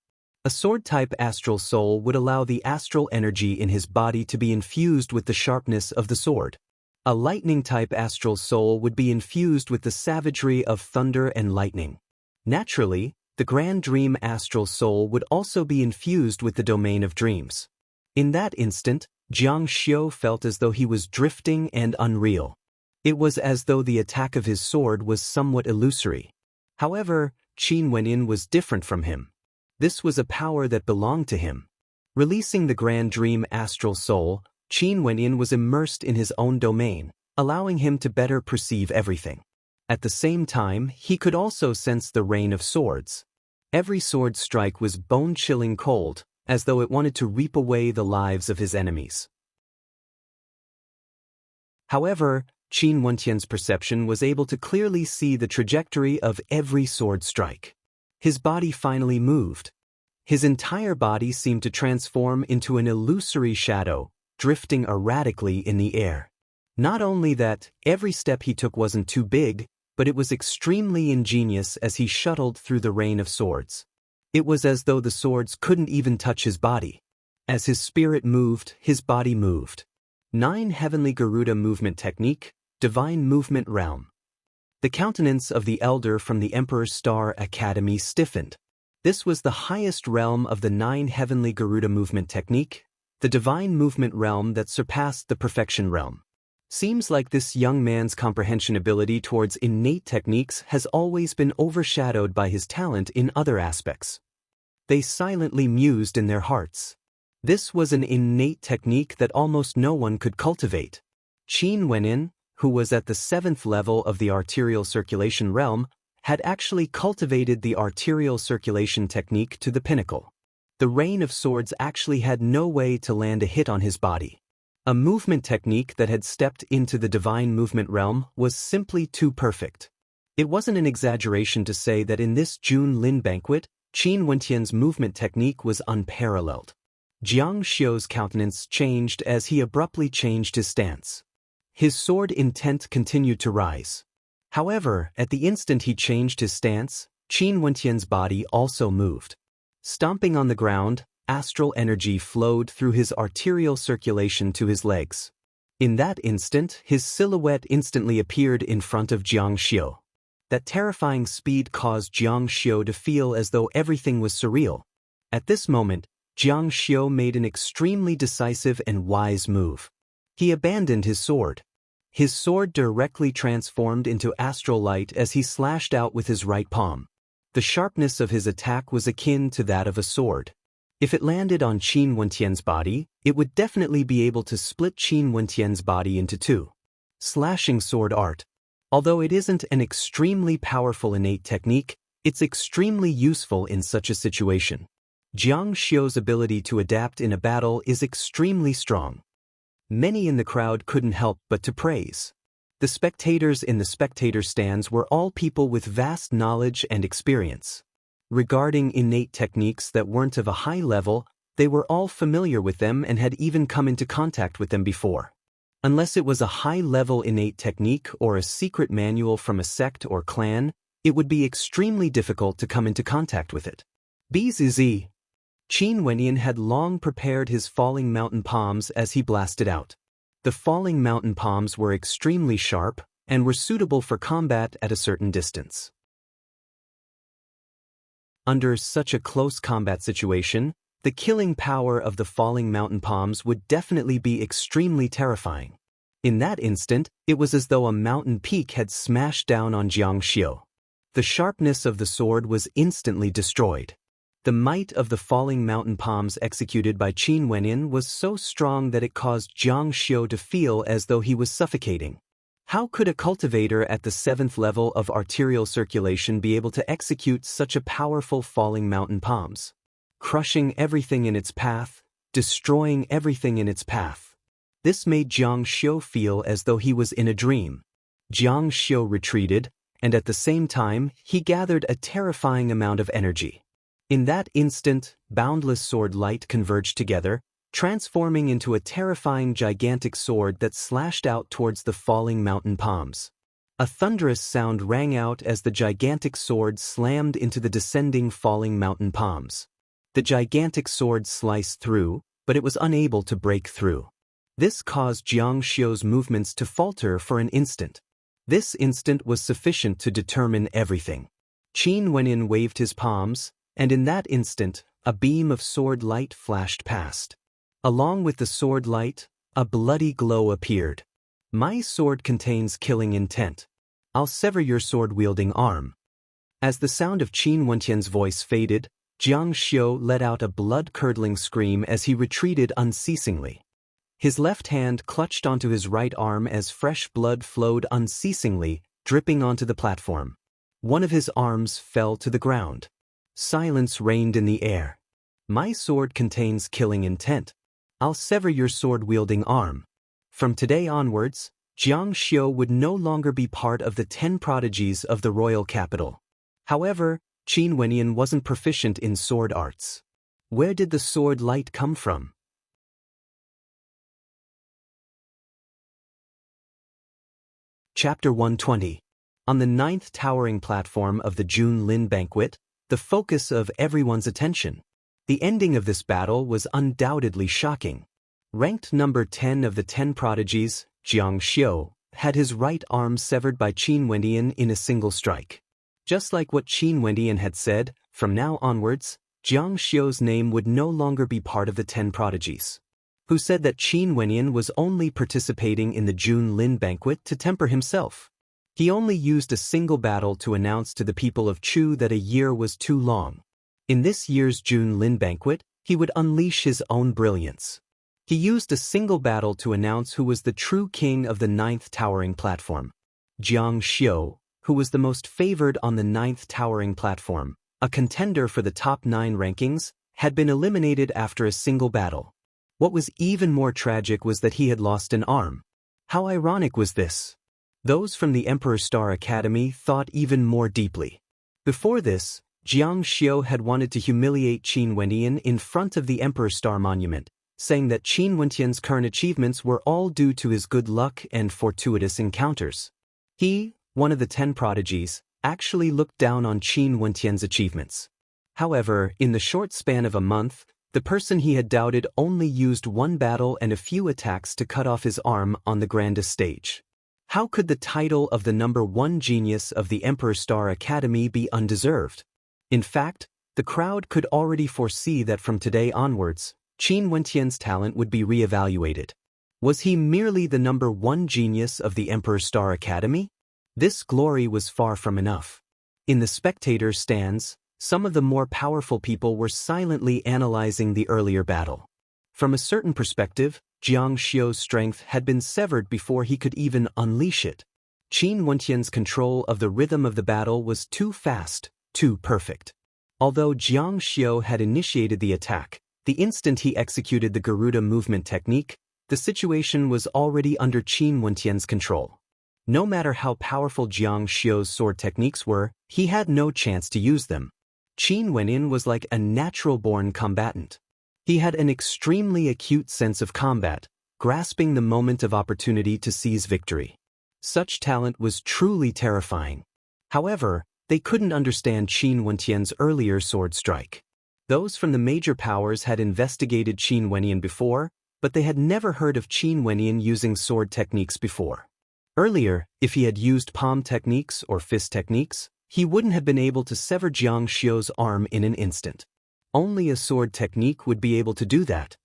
A sword-type astral soul would allow the astral energy in his body to be infused with the sharpness of the sword. A lightning-type astral soul would be infused with the savagery of thunder and lightning. Naturally, the Grand Dream Astral Soul would also be infused with the domain of dreams. In that instant, Jiang Xiu felt as though he was drifting and unreal. It was as though the attack of his sword was somewhat illusory. However, Qin Wentian was different from him. This was a power that belonged to him. Releasing the Grand Dream Astral Soul, Qin Wentian was immersed in his own domain, allowing him to better perceive everything. At the same time, he could also sense the rain of swords. Every sword strike was bone-chilling cold, as though it wanted to reap away the lives of his enemies. However, Qin Wentian's perception was able to clearly see the trajectory of every sword strike. His body finally moved. His entire body seemed to transform into an illusory shadow, drifting erratically in the air. Not only that, every step he took wasn't too big, but it was extremely ingenious as he shuttled through the rain of swords. It was as though the swords couldn't even touch his body. As his spirit moved, his body moved. 9 Heavenly Garuda Movement Technique, Divine Movement Realm. The countenance of the elder from the Emperor Star Academy stiffened. This was the highest realm of the 9 Heavenly Garuda Movement Technique, the Divine Movement Realm that surpassed the Perfection Realm. Seems like this young man's comprehension ability towards innate techniques has always been overshadowed by his talent in other aspects. They silently mused in their hearts. This was an innate technique that almost no one could cultivate. Qin Wentian, who was at the 7th level of the arterial circulation realm, had actually cultivated the arterial circulation technique to the pinnacle. The rain of swords actually had no way to land a hit on his body. A movement technique that had stepped into the divine movement realm was simply too perfect. It wasn't an exaggeration to say that in this June Lin banquet, Qin Wentian's movement technique was unparalleled. Jiang Xiu's countenance changed as he abruptly changed his stance. His sword intent continued to rise. However, at the instant he changed his stance, Qin Wentian's body also moved. Stomping on the ground, astral energy flowed through his arterial circulation to his legs. In that instant, his silhouette instantly appeared in front of Jiang Xiu. That terrifying speed caused Jiang Xiu to feel as though everything was surreal. At this moment, Jiang Xiu made an extremely decisive and wise move. He abandoned his sword. His sword directly transformed into astral light as he slashed out with his right palm. The sharpness of his attack was akin to that of a sword. If it landed on Qin Wentian's body, it would definitely be able to split Qin Wentian's body into two. Slashing sword art. Although it isn't an extremely powerful innate technique, it's extremely useful in such a situation. Jiang Xiu's ability to adapt in a battle is extremely strong. Many in the crowd couldn't help but to praise. The spectators in the spectator stands were all people with vast knowledge and experience. Regarding innate techniques that weren't of a high level, they were all familiar with them and had even come into contact with them before. Unless it was a high-level innate technique or a secret manual from a sect or clan, it would be extremely difficult to come into contact with it. BZZ. Qin Wentian had long prepared his falling mountain palms as he blasted out. The falling mountain palms were extremely sharp and were suitable for combat at a certain distance. Under such a close combat situation, the killing power of the falling mountain palms would definitely be extremely terrifying. In that instant, it was as though a mountain peak had smashed down on Jiang Xiu. The sharpness of the sword was instantly destroyed. The might of the falling mountain palms executed by Qin Wentian was so strong that it caused Jiang Xiu to feel as though he was suffocating. How could a cultivator at the 7th level of arterial circulation be able to execute such a powerful falling mountain palms? Crushing everything in its path, destroying everything in its path. This made Jiang Xiu feel as though he was in a dream. Jiang Xiu retreated, and at the same time, he gathered a terrifying amount of energy. In that instant, boundless sword light converged together, transforming into a terrifying gigantic sword that slashed out towards the falling mountain palms. A thunderous sound rang out as the gigantic sword slammed into the descending falling mountain palms. The gigantic sword sliced through, but it was unable to break through. This caused Jiang Xiu's movements to falter for an instant. This instant was sufficient to determine everything. Qin Wentian waved his palms, and in that instant, a beam of sword light flashed past. Along with the sword light, a bloody glow appeared. My sword contains killing intent. I'll sever your sword-wielding arm. As the sound of Qin Wentian's voice faded, Jiang Xiu let out a blood-curdling scream as he retreated unceasingly. His left hand clutched onto his right arm as fresh blood flowed unceasingly, dripping onto the platform. One of his arms fell to the ground. Silence reigned in the air. My sword contains killing intent. I'll sever your sword-wielding arm. From today onwards, Jiang Xiu would no longer be part of the 10 prodigies of the royal capital. However, Qin Wentian wasn't proficient in sword arts. Where did the sword light come from? Chapter 120. On the 9th towering platform of the Jun Lin banquet, the focus of everyone's attention. The ending of this battle was undoubtedly shocking. Ranked number 10 of the 10 prodigies, Jiang Xiu, had his right arm severed by Qin Wentian in a single strike. Just like what Qin Wentian had said, from now onwards, Jiang Xiu's name would no longer be part of the 10 prodigies. Who said that Qin Wentian was only participating in the Jun Lin banquet to temper himself. He only used a single battle to announce to the people of Chu that a year was too long. In this year's Jun Lin banquet, he would unleash his own brilliance. He used a single battle to announce who was the true king of the 9th towering platform. Jiang Xiu, who was the most favored on the 9th towering platform, a contender for the top 9 rankings, had been eliminated after a single battle. What was even more tragic was that he had lost an arm. How ironic was this? Those from the Emperor Star Academy thought even more deeply. Before this, Jiang Xiu had wanted to humiliate Qin Wentian in front of the Emperor Star Monument, saying that Qin Wentian's current achievements were all due to his good luck and fortuitous encounters. He, one of the 10 prodigies, actually looked down on Qin Wentian's achievements. However, in the short span of a month, the person he had doubted only used one battle and a few attacks to cut off his arm on the grandest stage. How could the title of the number 1 genius of the Emperor Star Academy be undeserved? In fact, the crowd could already foresee that from today onwards, Qin Wentian's talent would be re-evaluated. Was he merely the number 1 genius of the Emperor Star Academy? This glory was far from enough. In the spectator stands, Some of the more powerful people were silently analyzing the earlier battle. From a certain perspective, Jiang Xiu's strength had been severed before he could even unleash it. Qin Wenqian's control of the rhythm of the battle was too fast, too perfect. Although Jiang Xiu had initiated the attack, the instant he executed the Garuda movement technique, the situation was already under Qin Wenqian's control. No matter how powerful Jiang Xiu's sword techniques were, he had no chance to use them. Qin Wenqian was like a natural-born combatant. He had an extremely acute sense of combat, grasping the moment of opportunity to seize victory. Such talent was truly terrifying. However, they couldn't understand Qin Wenqian's earlier sword strike. Those from the major powers had investigated Qin Wenqian before, but they had never heard of Qin Wenqian using sword techniques before. Earlier, if he had used palm techniques or fist techniques, he wouldn't have been able to sever Jiang Xiu's arm in an instant. Only a sword technique would be able to do that.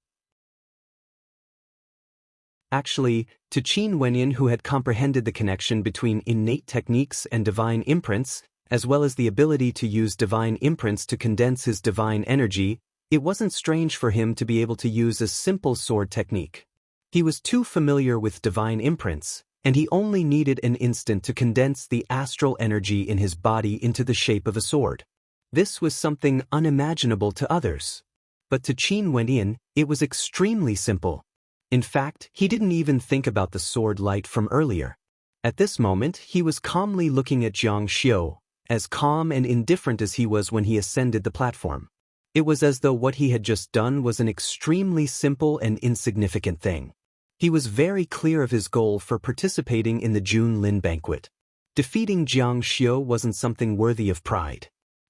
Actually, to Qin Wenqian, who had comprehended the connection between innate techniques and divine imprints, as well as the ability to use divine imprints to condense his divine energy, it wasn't strange for him to be able to use a simple sword technique. He was too familiar with divine imprints, and he only needed an instant to condense the astral energy in his body into the shape of a sword. This was something unimaginable to others. But to Qin Wenqian, it was extremely simple. In fact, he didn't even think about the sword light from earlier. At this moment, he was calmly looking at Jiang Xiu, as calm and indifferent as he was when he ascended the platform. It was as though what he had just done was an extremely simple and insignificant thing. He was very clear of his goal for participating in the Junlin banquet. Defeating Jiang Xiu wasn't something worthy of pride.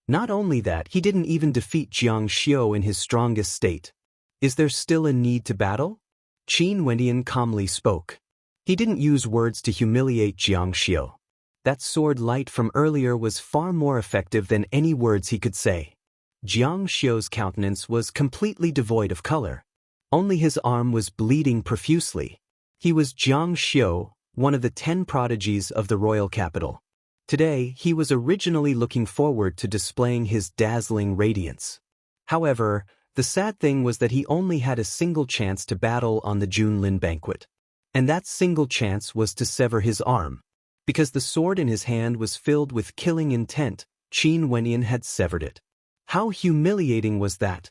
Not only that, he didn't even defeat Jiang Xiu in his strongest state. Is there still a need to battle? Qin Wenqian calmly spoke. He didn't use words to humiliate Jiang Xiu. That sword light from earlier was far more effective than any words he could say. Jiang Xiu's countenance was completely devoid of color. Only his arm was bleeding profusely. He was Jiang Xiu, one of the 10 prodigies of the royal capital. Today, he was originally looking forward to displaying his dazzling radiance. However, the sad thing was that he only had a single chance to battle on the Junlin banquet. And that single chance was to sever his arm. Because the sword in his hand was filled with killing intent, Qin Wenqian had severed it. How humiliating was that?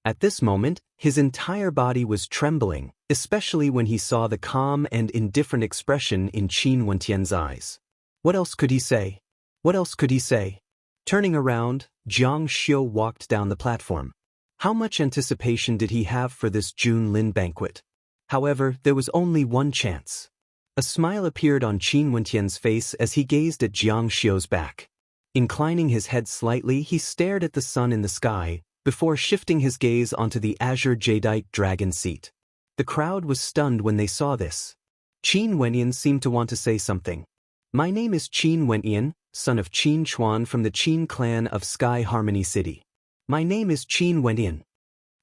At this moment, his entire body was trembling, especially when he saw the calm and indifferent expression in Qin Wenqian's eyes. What else could he say? What else could he say? Turning around, Jiang Xiu walked down the platform. How much anticipation did he have for this Junlin banquet? However, there was only one chance. A smile appeared on Qin Wenqian's face as he gazed at Jiang Xiu's back. Inclining his head slightly, he stared at the sun in the sky, before shifting his gaze onto the azure jadeite dragon seat. The crowd was stunned when they saw this. Qin Wenqian seemed to want to say something. My name is Qin Wenqian, son of Qin Chuan from the Qin clan of Sky Harmony City. My name is Qin Wenqian.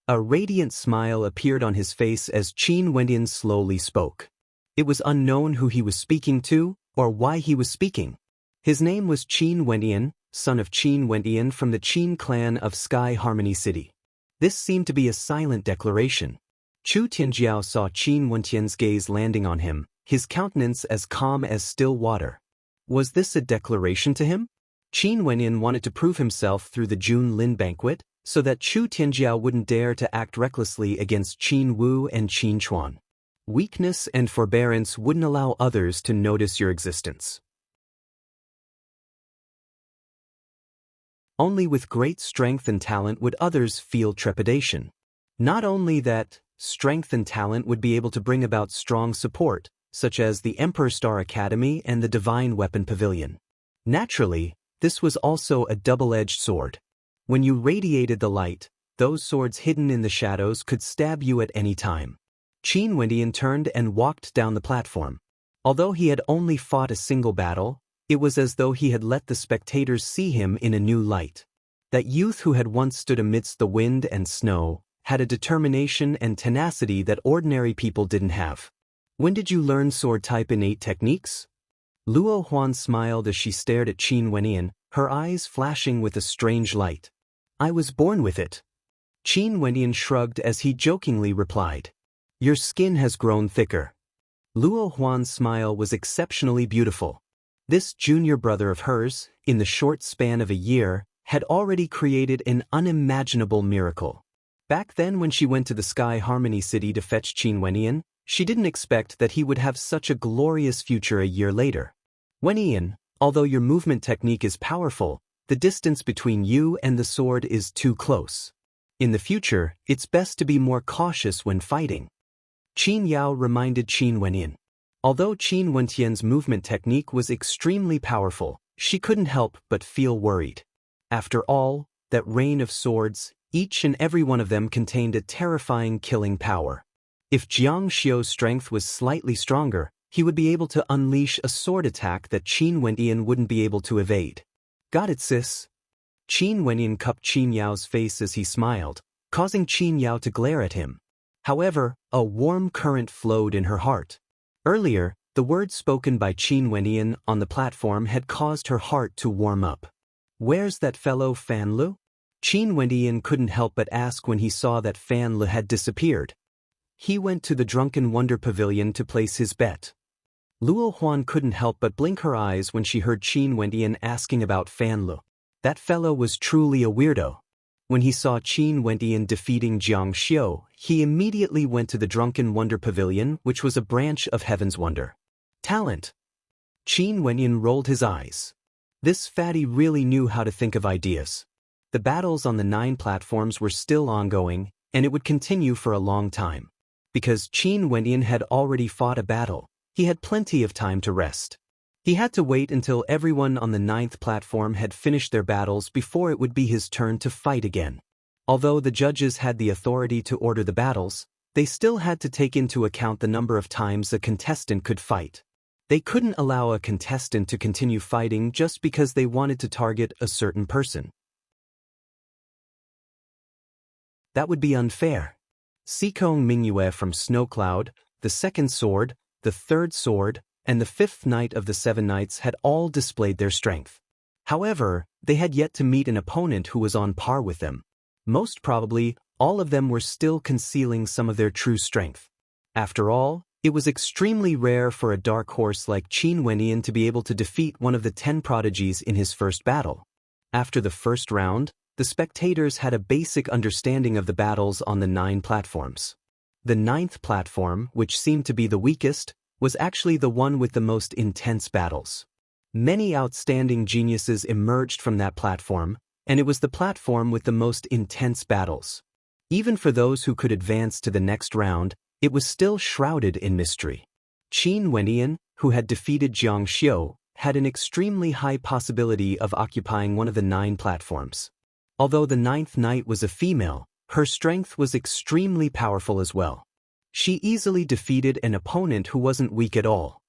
A radiant smile appeared on his face as Qin Wenqian slowly spoke. It was unknown who he was speaking to, or why he was speaking. His name was Qin Wenqian, son of Qin Wenqian from the Qin clan of Sky Harmony City. This seemed to be a silent declaration. Chu Tianjiao saw Qin Wenqian's gaze landing on him, his countenance as calm as still water. Was this a declaration to him? Qin Wenqian wanted to prove himself through the Junlin banquet, so that Chu Tianjiao wouldn't dare to act recklessly against Qin Wu and Qin Chuan. Weakness and forbearance wouldn't allow others to notice your existence. Only with great strength and talent would others feel trepidation. Not only that, strength and talent would be able to bring about strong support, such as the Emperor Star Academy and the Divine Weapon Pavilion. Naturally, this was also a double-edged sword. When you radiated the light, those swords hidden in the shadows could stab you at any time. Qin Wenqian turned and walked down the platform. Although he had only fought a single battle, it was as though he had let the spectators see him in a new light. That youth who had once stood amidst the wind and snow had a determination and tenacity that ordinary people didn't have. When did you learn sword-type innate techniques? Luo Huan smiled as she stared at Qin Wenqian, her eyes flashing with a strange light. I was born with it. Qin Wendian shrugged as he jokingly replied. Your skin has grown thicker. Luo Huan's smile was exceptionally beautiful. This junior brother of hers, in the short span of a year, had already created an unimaginable miracle. Back then when she went to the Sky Harmony City to fetch Qin Wendian, she didn't expect that he would have such a glorious future a year later. Wendian, although your movement technique is powerful, the distance between you and the sword is too close. In the future, it's best to be more cautious when fighting. Qin Yao reminded Qin Wendian. Although Qin Wentian's movement technique was extremely powerful, she couldn't help but feel worried. After all, that rain of swords, each and every one of them contained a terrifying killing power. If Jiang Xiu's strength was slightly stronger, he would be able to unleash a sword attack that Qin Wendian wouldn't be able to evade. Got it, sis? Qin Wendian cupped Qin Yao's face as he smiled, causing Qin Yao to glare at him. However, a warm current flowed in her heart. Earlier, the words spoken by Qin Wendian on the platform had caused her heart to warm up. Where's that fellow Fan Lu? Qin Wendian couldn't help but ask when he saw that Fan Lu had disappeared. He went to the Drunken Wonder Pavilion to place his bet. Luo Huan couldn't help but blink her eyes when she heard Qin Wendian asking about Fan Lu. That fellow was truly a weirdo. When he saw Qin Wendian defeating Jiang Xiu, he immediately went to the Drunken Wonder Pavilion, which was a branch of Heaven's Wonder. Talent. Qin Wendian rolled his eyes. This fatty really knew how to think of ideas. The battles on the 9 platforms were still ongoing, and it would continue for a long time. Because Qin Wendian had already fought a battle, he had plenty of time to rest. He had to wait until everyone on the 9th platform had finished their battles before it would be his turn to fight again. Although the judges had the authority to order the battles, they still had to take into account the number of times a contestant could fight. They couldn't allow a contestant to continue fighting just because they wanted to target a certain person. That would be unfair. Xikong Mingyue from Snow Cloud, the 2nd sword, the 3rd sword, and the 5th knight of the 7 knights had all displayed their strength. However, they had yet to meet an opponent who was on par with them. Most probably, all of them were still concealing some of their true strength. After all, it was extremely rare for a dark horse like Qin Wendian to be able to defeat one of the 10 prodigies in his first battle. After the first round, the spectators had a basic understanding of the battles on the 9 platforms. The 9th platform, which seemed to be the weakest, was actually the one with the most intense battles. Many outstanding geniuses emerged from that platform, and it was the platform with the most intense battles. Even for those who could advance to the next round, it was still shrouded in mystery. Qin Wendian, who had defeated Jiang Xiu, had an extremely high possibility of occupying one of the 9 platforms. Although the 9th knight was a female, her strength was extremely powerful as well. She easily defeated an opponent who wasn't weak at all.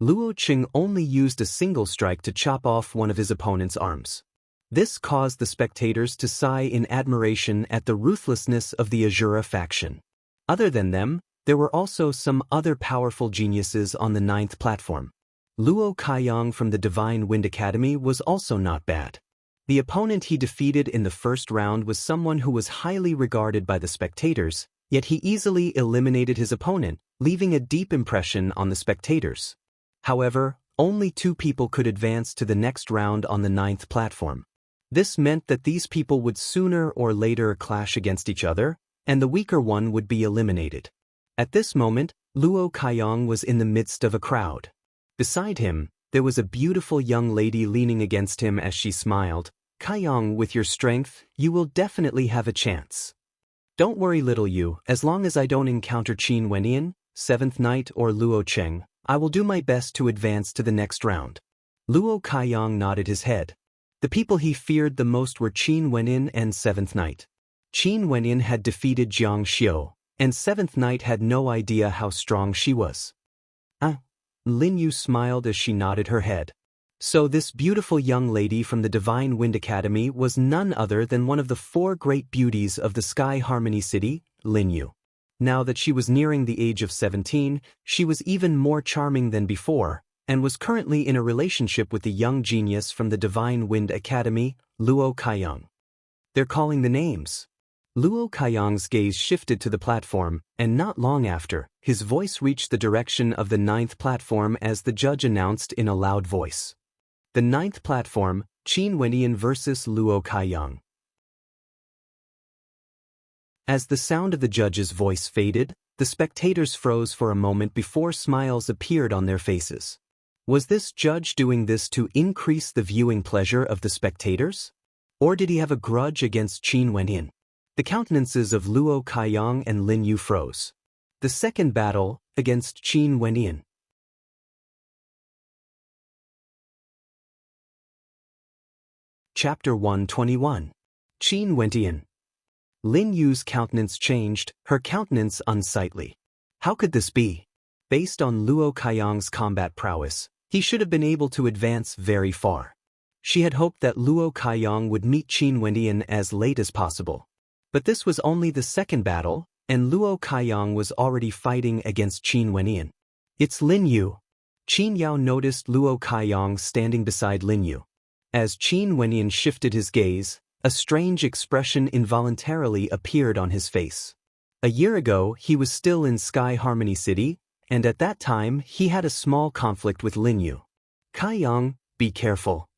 Luo Qing only used a single strike to chop off one of his opponent's arms. This caused the spectators to sigh in admiration at the ruthlessness of the Azura faction. Other than them, there were also some other powerful geniuses on the 9th platform. Luo Kaiyang from the Divine Wind Academy was also not bad. The opponent he defeated in the first round was someone who was highly regarded by the spectators, yet he easily eliminated his opponent, leaving a deep impression on the spectators. However, only 2 people could advance to the next round on the 9th platform. This meant that these people would sooner or later clash against each other, and the weaker one would be eliminated. At this moment, Luo Kaiyang was in the midst of a crowd. Beside him, there was a beautiful young lady leaning against him as she smiled. Kaiyang, with your strength, you will definitely have a chance. Don't worry, little you, as long as I don't encounter Qin Wendian, 7th knight, or Luo Cheng, I will do my best to advance to the next round. Luo Kaiyang nodded his head. The people he feared the most were Qin Wendian and 7th knight. Qin Wendian had defeated Jiang Xiu, and 7th knight had no idea how strong she was. Lin Yu smiled as she nodded her head. So this beautiful young lady from the Divine Wind Academy was none other than one of the 4 great beauties of the Sky Harmony City, Lin Yu. Now that she was nearing the age of 17, she was even more charming than before, and was currently in a relationship with the young genius from the Divine Wind Academy, Luo Kaiyang. They're calling the names. Luo Kaiyang's gaze shifted to the platform, and not long after, his voice reached the direction of the 9th platform as the judge announced in a loud voice. The 9th platform, Qin Wenyan versus Luo Kaiyang. As the sound of the judge's voice faded, the spectators froze for a moment before smiles appeared on their faces. Was this judge doing this to increase the viewing pleasure of the spectators? Or did he have a grudge against Qin Wenyan? The countenances of Luo Kaiyang and Lin Yu froze. The second battle, against Qin Wenyan. Chapter 121. Qin Wenyan. Lin Yu's countenance changed, her countenance unsightly. How could this be? Based on Luo Kaiyang's combat prowess, he should have been able to advance very far. She had hoped that Luo Kaiyang would meet Qin Wenyan as late as possible. But this was only the second battle, and Luo Kaiyang was already fighting against Qin Wenyan. It's Lin Yu. Qin Yao noticed Luo Kaiyang standing beside Lin Yu. As Qin Wenyan shifted his gaze, a strange expression involuntarily appeared on his face. A year ago, he was still in Sky Harmony City, and at that time, he had a small conflict with Lin Yu. Kaiyang, be careful.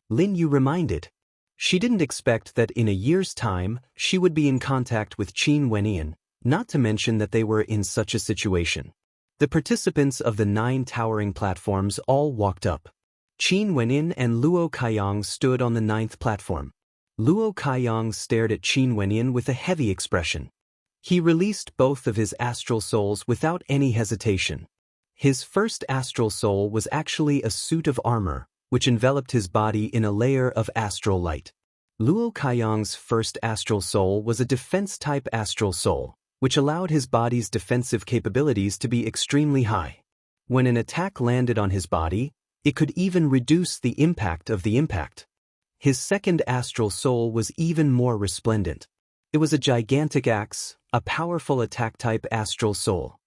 Lin Yu reminded. She didn't expect that in a year's time, she would be in contact with Qin Wenyan, not to mention that they were in such a situation. The participants of the 9 towering platforms all walked up. Qin Wenyan and Luo Kaiyang stood on the 9th platform. Luo Kaiyang stared at Qin Wenyan with a heavy expression. He released both of his astral souls without any hesitation. His first astral soul was actually a suit of armor, which enveloped his body in a layer of astral light. Luo Kaiyang's first astral soul was a defense-type astral soul, which allowed his body's defensive capabilities to be extremely high. When an attack landed on his body, it could even reduce the impact of the impact. His second astral soul was even more resplendent. It was a gigantic axe, a powerful attack-type astral soul.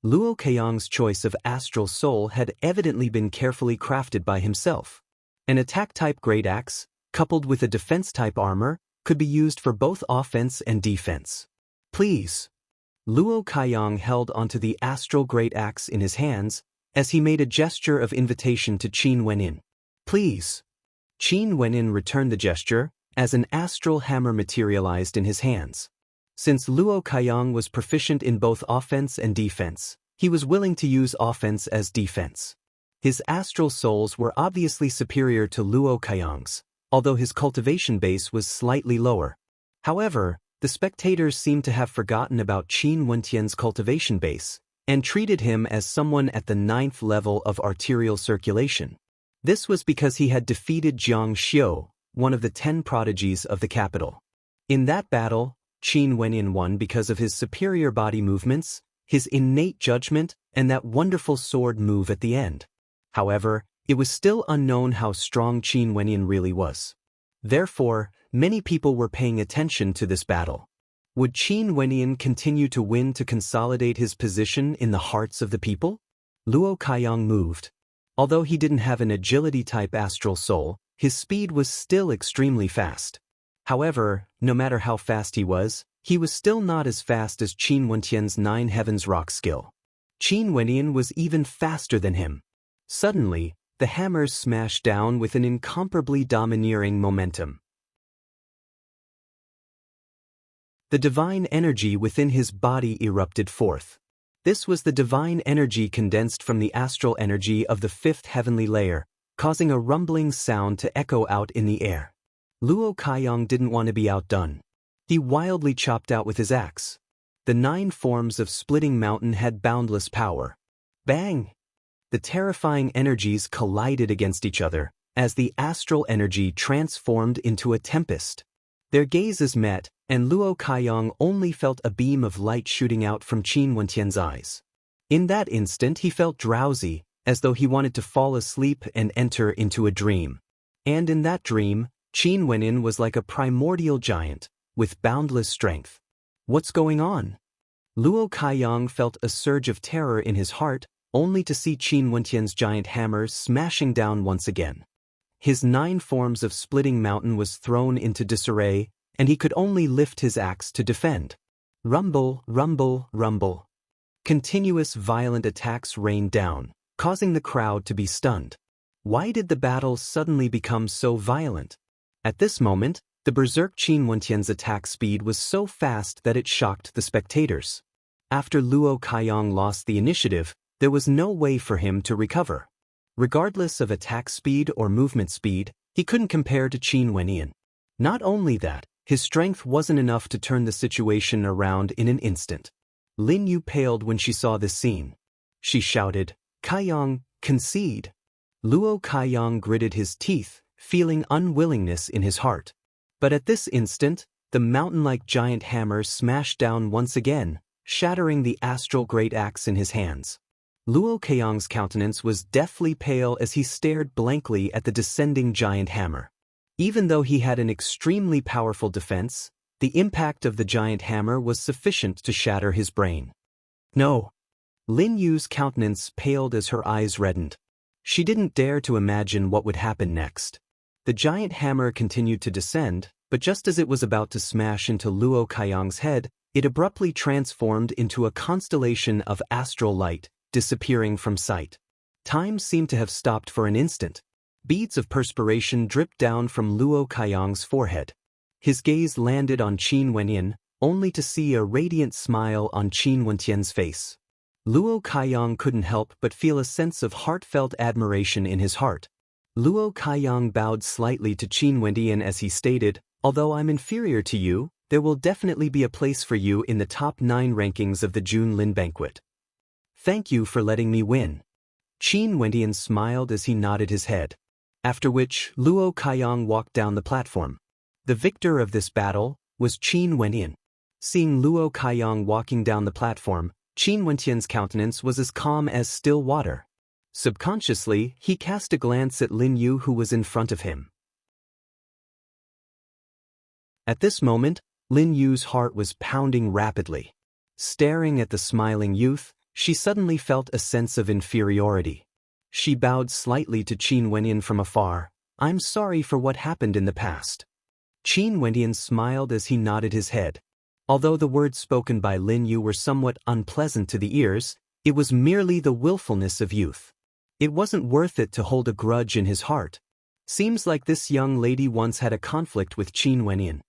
Luo Kaiyang's choice of astral soul had evidently been carefully crafted by himself. An attack-type great axe, coupled with a defense-type armor, could be used for both offense and defense. Please. Luo Kaiyang held onto the astral great axe in his hands, as he made a gesture of invitation to Qin Wenyan. Please. Qin Wenyan returned the gesture, as an astral hammer materialized in his hands. Since Luo Kaiyang was proficient in both offense and defense, he was willing to use offense as defense. His astral souls were obviously superior to Luo Kaiyang's, although his cultivation base was slightly lower. However, the spectators seemed to have forgotten about Qin Wenyan's cultivation base, and treated him as someone at the 9th level of arterial circulation. This was because he had defeated Jiang Xiu, one of the 10 prodigies of the capital. In that battle, Qin Wenyan won because of his superior body movements, his innate judgment, and that wonderful sword move at the end. However, it was still unknown how strong Qin Wenyan really was. Therefore, many people were paying attention to this battle. Would Qin Wenyan continue to win to consolidate his position in the hearts of the people? Luo Kaiyang moved. Although he didn't have an agility-type astral soul, his speed was still extremely fast. However, no matter how fast he was still not as fast as Qin Wenyan's 9 Heavens Rock skill. Qin Wenyan was even faster than him. Suddenly, the hammers smashed down with an incomparably domineering momentum. The divine energy within his body erupted forth. This was the divine energy condensed from the astral energy of the 5th heavenly layer, causing a rumbling sound to echo out in the air. Luo Kaiyang didn't want to be outdone. He wildly chopped out with his axe. The 9 forms of splitting mountain had boundless power. Bang! The terrifying energies collided against each other, as the astral energy transformed into a tempest. Their gazes met, and Luo Kaiyang only felt a beam of light shooting out from Qin Wenyan's eyes. In that instant he felt drowsy, as though he wanted to fall asleep and enter into a dream. And in that dream, Qin Wenyan was like a primordial giant, with boundless strength. What's going on? Luo Kaiyang felt a surge of terror in his heart, only to see Qin Wenyan's giant hammer smashing down once again. His 9 forms of splitting mountain was thrown into disarray, and he could only lift his axe to defend. Rumble, rumble, rumble. Continuous violent attacks rained down, causing the crowd to be stunned. Why did the battle suddenly become so violent? At this moment, the berserk Qin Wentian's attack speed was so fast that it shocked the spectators. After Luo Kaiyang lost the initiative, there was no way for him to recover. Regardless of attack speed or movement speed, he couldn't compare to Qin Wentian. Not only that, his strength wasn't enough to turn the situation around in an instant. Lin Yu paled when she saw this scene. She shouted, "Kaiyang, concede." Luo Kaiyang gritted his teeth, feeling unwillingness in his heart. But at this instant, the mountain-like giant hammer smashed down once again, shattering the astral great axe in his hands. Luo Kaiyang's countenance was deathly pale as he stared blankly at the descending giant hammer. Even though he had an extremely powerful defense, the impact of the giant hammer was sufficient to shatter his brain. No. Lin Yu's countenance paled as her eyes reddened. She didn't dare to imagine what would happen next. The giant hammer continued to descend, but just as it was about to smash into Luo Kaiyang's head, it abruptly transformed into a constellation of astral light, disappearing from sight. Time seemed to have stopped for an instant. Beads of perspiration dripped down from Luo Kaiyang's forehead. His gaze landed on Qin Wentian, only to see a radiant smile on Qin Wentian's face. Luo Kaiyang couldn't help but feel a sense of heartfelt admiration in his heart. Luo Kaiyang bowed slightly to Qin Wentian as he stated, "Although I'm inferior to you, there will definitely be a place for you in the top 9 rankings of the Junlin banquet. Thank you for letting me win." Qin Wentian smiled as he nodded his head. After which, Luo Kaiyang walked down the platform. The victor of this battle was Qin Wentian. Seeing Luo Kaiyang walking down the platform, Qin Wentian's countenance was as calm as still water. Subconsciously, he cast a glance at Lin Yu who was in front of him. At this moment, Lin Yu's heart was pounding rapidly. Staring at the smiling youth, she suddenly felt a sense of inferiority. She bowed slightly to Qin Wentian from afar. "I'm sorry for what happened in the past." Qin Wentian smiled as he nodded his head. Although the words spoken by Lin Yu were somewhat unpleasant to the ears, it was merely the willfulness of youth. It wasn't worth it to hold a grudge in his heart. Seems like this young lady once had a conflict with Qin Wentian.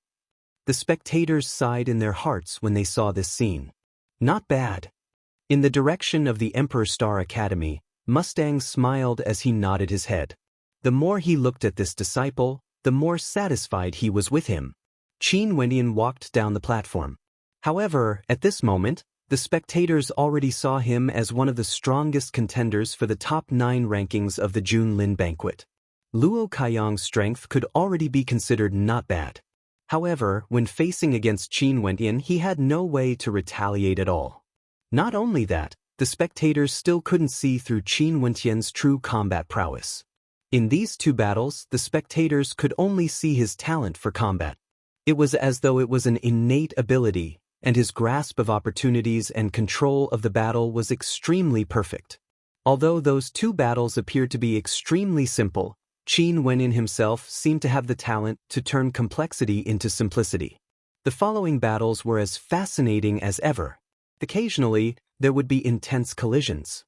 The spectators sighed in their hearts when they saw this scene. Not bad. In the direction of the Emperor Star Academy, Mustang smiled as he nodded his head. The more he looked at this disciple, the more satisfied he was with him. Qin Wentian walked down the platform. However, at this moment, the spectators already saw him as one of the strongest contenders for the top 9 rankings of the Junlin banquet. Luo Kaiyang's strength could already be considered not bad. However, when facing against Qin Wentian, he had no way to retaliate at all. Not only that, the spectators still couldn't see through Qin Wentian's true combat prowess. In these 2 battles, the spectators could only see his talent for combat. It was as though it was an innate ability, and his grasp of opportunities and control of the battle was extremely perfect. Although those 2 battles appeared to be extremely simple, Qin Wentian himself seemed to have the talent to turn complexity into simplicity. The following battles were as fascinating as ever. Occasionally, there would be intense collisions.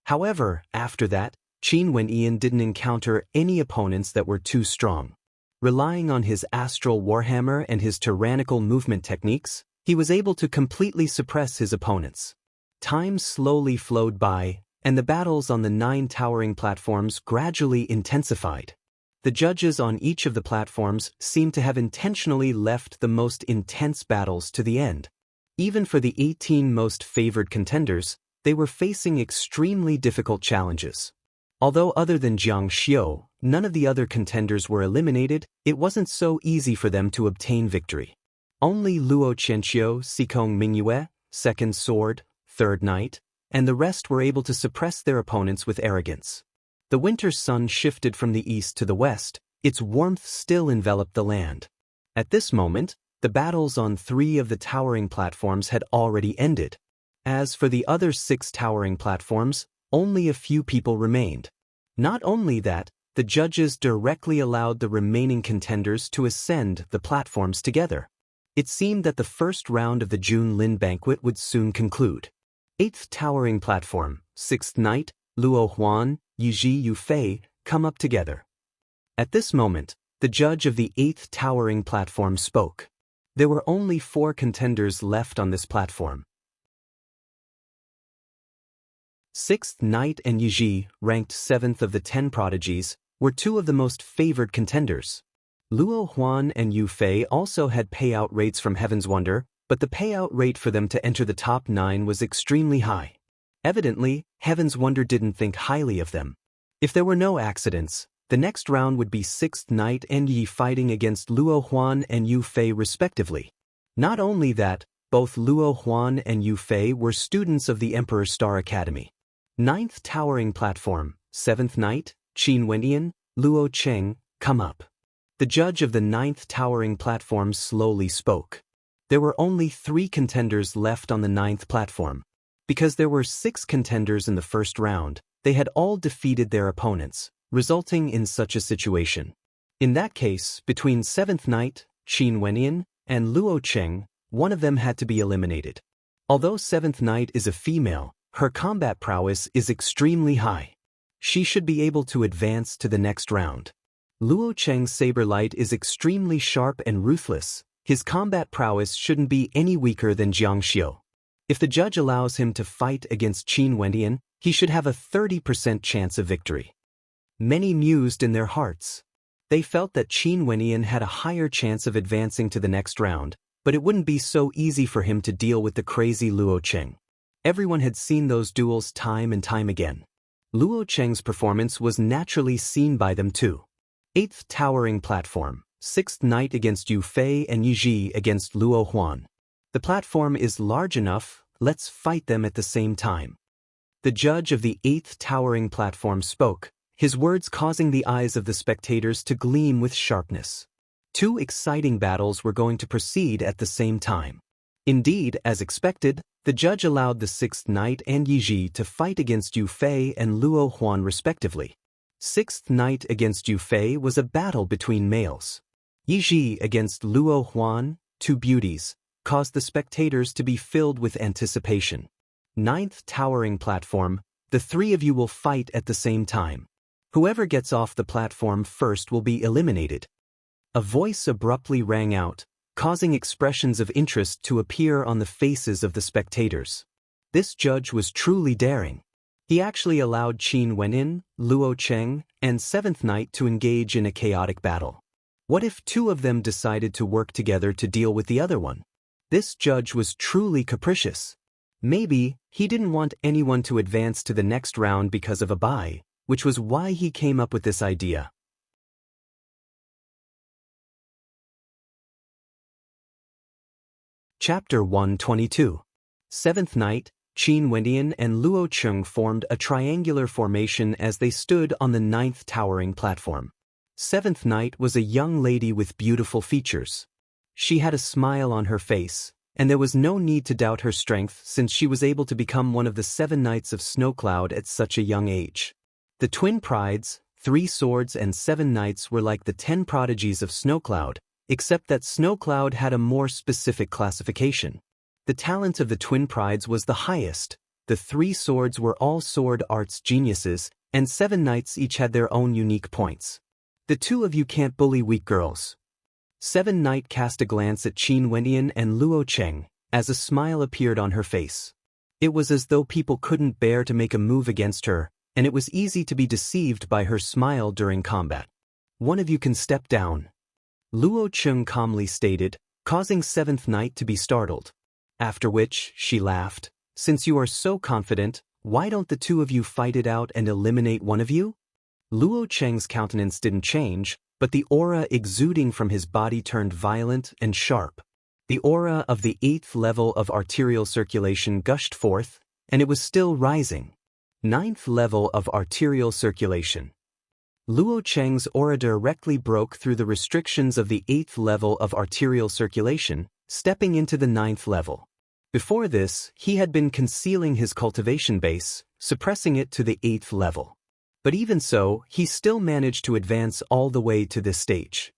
However, after that, Qin Wentian didn't encounter any opponents that were too strong. Relying on his astral warhammer and his tyrannical movement techniques, he was able to completely suppress his opponents. Time slowly flowed by, and the battles on the 9 towering platforms gradually intensified. The judges on each of the platforms seemed to have intentionally left the most intense battles to the end. Even for the 18 most favored contenders, they were facing extremely difficult challenges. Although other than Jiang Xiu, none of the other contenders were eliminated, it wasn't so easy for them to obtain victory. Only Luo Qianqiu, Xikong Mingyue, Second Sword, Third Knight, and the rest were able to suppress their opponents with arrogance. The winter sun shifted from the east to the west, its warmth still enveloped the land. At this moment, the battles on 3 of the towering platforms had already ended. As for the other 6 towering platforms, only a few people remained. Not only that, the judges directly allowed the remaining contenders to ascend the platforms together. It seemed that the first round of the June Lin banquet would soon conclude. 8th Towering Platform, 6th Knight, Luo Huan, Yiji Yufei, come up together. At this moment, the judge of the 8th Towering Platform spoke. There were only 4 contenders left on this platform. 6th Knight and Yiji, ranked 7th of the 10 prodigies, were 2 of the most favored contenders. Luo Huan and Yufei also had payout rates from Heaven's Wonder, but the payout rate for them to enter the top 9 was extremely high. Evidently, Heaven's Wonder didn't think highly of them. If there were no accidents, the next round would be 6th Knight and Yi fighting against Luo Huan and Yufei respectively. Not only that, both Luo Huan and Yufei were students of the Emperor Star Academy. 9th Towering Platform, 7th Knight, Qin Wendian, Luo Cheng, come up. The judge of the 9th Towering Platform slowly spoke. There were only 3 contenders left on the 9th platform. Because there were 6 contenders in the first round, they had all defeated their opponents, resulting in such a situation. In that case, between 7th Knight, Qin Wendian, and Luo Cheng, one of them had to be eliminated. Although 7th Knight is a female, her combat prowess is extremely high. She should be able to advance to the next round. Luo Cheng's saber light is extremely sharp and ruthless. His combat prowess shouldn't be any weaker than Jiang Xiu. If the judge allows him to fight against Qin Wendian, he should have a 30% chance of victory. Many mused in their hearts. They felt that Qin Wendian had a higher chance of advancing to the next round, but it wouldn't be so easy for him to deal with the crazy Luo Cheng. Everyone had seen those duels time and time again. Luo Cheng's performance was naturally seen by them too. 8th Towering Platform, 6th Knight against Yufei and Yiji against Luo Huan. The platform is large enough, let's fight them at the same time. The judge of the 8th Towering Platform spoke, his words causing the eyes of the spectators to gleam with sharpness. 2 exciting battles were going to proceed at the same time. Indeed, as expected, the judge allowed the 6th Knight and Yiji to fight against Yufei and Luo Huan respectively. 6th Knight against Yufei was a battle between males. Yiji against Luo Huan, 2 beauties, caused the spectators to be filled with anticipation. 9th Towering Platform, the 3 of you will fight at the same time. Whoever gets off the platform first will be eliminated. A voice abruptly rang out, causing expressions of interest to appear on the faces of the spectators. This judge was truly daring. He actually allowed Qin Wendian, Luo Cheng, and 7th Knight to engage in a chaotic battle. What if 2 of them decided to work together to deal with the other one? This judge was truly capricious. Maybe he didn't want anyone to advance to the next round because of a bye, which was why he came up with this idea. Chapter 122. 7th Knight, Qin Wendian and Luo Cheng formed a triangular formation as they stood on the 9th Towering Platform. 7th Knight was a young lady with beautiful features. She had a smile on her face, and there was no need to doubt her strength since she was able to become one of the 7 Knights of Snowcloud at such a young age. The twin prides, 3 swords and 7 knights were like the 10 prodigies of Snowcloud, except that Snowcloud had a more specific classification. The talent of the twin prides was the highest. The 3 swords were all sword arts geniuses, and 7 knights each had their own unique points. The 2 of you can't bully weak girls. 7 Knight cast a glance at Qin Wendian and Luo Cheng, as a smile appeared on her face. It was as though people couldn't bear to make a move against her, and it was easy to be deceived by her smile during combat. One of you can step down. Luo Cheng calmly stated, causing 7th Knight to be startled. After which, she laughed. Since you are so confident, why don't the 2 of you fight it out and eliminate one of you? Luo Cheng's countenance didn't change, but the aura exuding from his body turned violent and sharp. The aura of the 8th level of arterial circulation gushed forth, and it was still rising. 9th level of arterial circulation. Luo Cheng's aura directly broke through the restrictions of the 8th level of arterial circulation, stepping into the 9th level. Before this, he had been concealing his cultivation base, suppressing it to the 8th level. But even so, he still managed to advance all the way to this stage.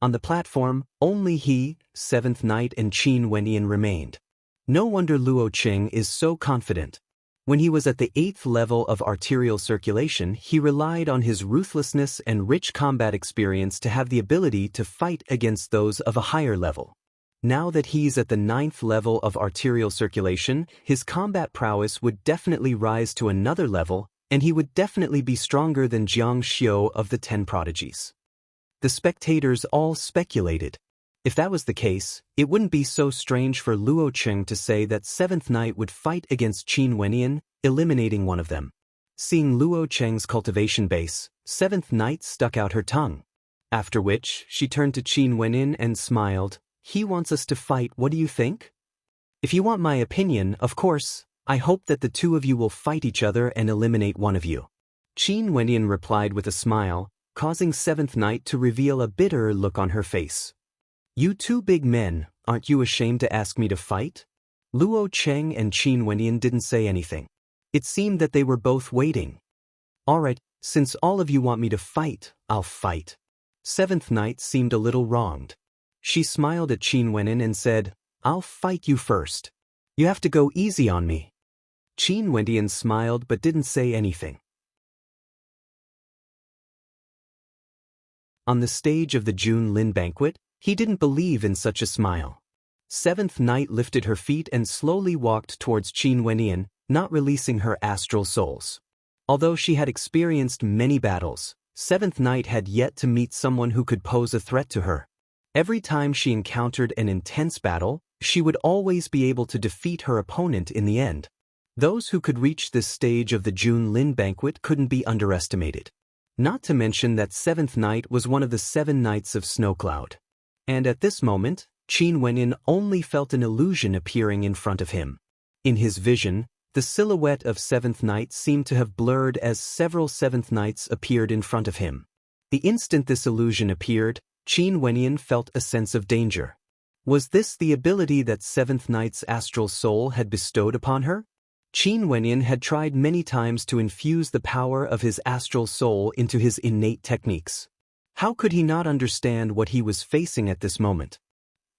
On the platform, only he, seventh knight, and Qin Wenyan remained. No wonder Luo Qing is so confident. When he was at the 8th level of arterial circulation, he relied on his ruthlessness and rich combat experience to have the ability to fight against those of a higher level. Now that he's at the 9th level of arterial circulation, his combat prowess would definitely rise to another level, and he would definitely be stronger than Jiang Xiu of the 10 prodigies. The spectators all speculated. If that was the case, it wouldn't be so strange for Luo Qing to say that 7th Knight would fight against Qin Wenyan, eliminating one of them. Seeing Luo Qing's cultivation base, 7th Knight stuck out her tongue. After which, she turned to Qin Wenyan and smiled. He wants us to fight, what do you think? If you want my opinion, of course, I hope that the two of you will fight each other and eliminate one of you. Qin Wenyan replied with a smile, causing 7th Knight to reveal a bitter look on her face. You two big men, aren't you ashamed to ask me to fight? Luo Qing and Qin Wenyan didn't say anything. It seemed that they were both waiting. Alright, since all of you want me to fight, I'll fight. 7th Knight seemed a little wronged. She smiled at Qin Wenyan and said, I'll fight you first. You have to go easy on me. Qin Wenyan smiled but didn't say anything. On the stage of the June Lin banquet, he didn't believe in such a smile. 7th Knight lifted her feet and slowly walked towards Qin Wenyan, not releasing her astral souls. Although she had experienced many battles, 7th Knight had yet to meet someone who could pose a threat to her. Every time she encountered an intense battle, she would always be able to defeat her opponent in the end. Those who could reach this stage of the June Lin banquet couldn't be underestimated. Not to mention that 7th Knight was one of the 7 Knights of Snowcloud. And at this moment, Qin Wenyan only felt an illusion appearing in front of him. In his vision, the silhouette of 7th Knight seemed to have blurred as several 7th Knights appeared in front of him. The instant this illusion appeared, Qin Wenyan felt a sense of danger. Was this the ability that 7th Knight's astral soul had bestowed upon her? Qin Wenyan had tried many times to infuse the power of his astral soul into his innate techniques. How could he not understand what he was facing at this moment?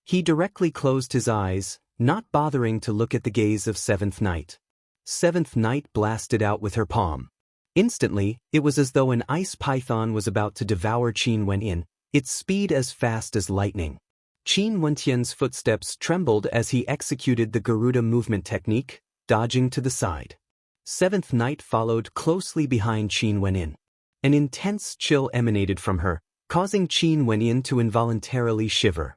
He directly closed his eyes, not bothering to look at the gaze of 7th Knight. 7th Knight blasted out with her palm. Instantly, it was as though an ice python was about to devour Qin Wenyan, its speed as fast as lightning. Qin Wenyan's footsteps trembled as he executed the Garuda movement technique, dodging to the side. 7th Knight followed closely behind Qin Wenyan. An intense chill emanated from her, causing Qin Wenyan to involuntarily shiver.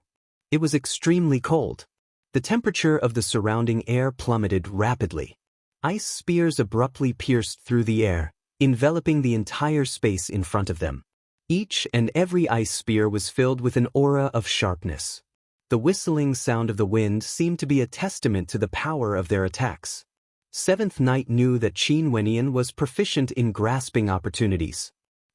It was extremely cold. The temperature of the surrounding air plummeted rapidly. Ice spears abruptly pierced through the air, enveloping the entire space in front of them. Each and every ice spear was filled with an aura of sharpness. The whistling sound of the wind seemed to be a testament to the power of their attacks. 7th Knight knew that Qin Wenyan was proficient in grasping opportunities.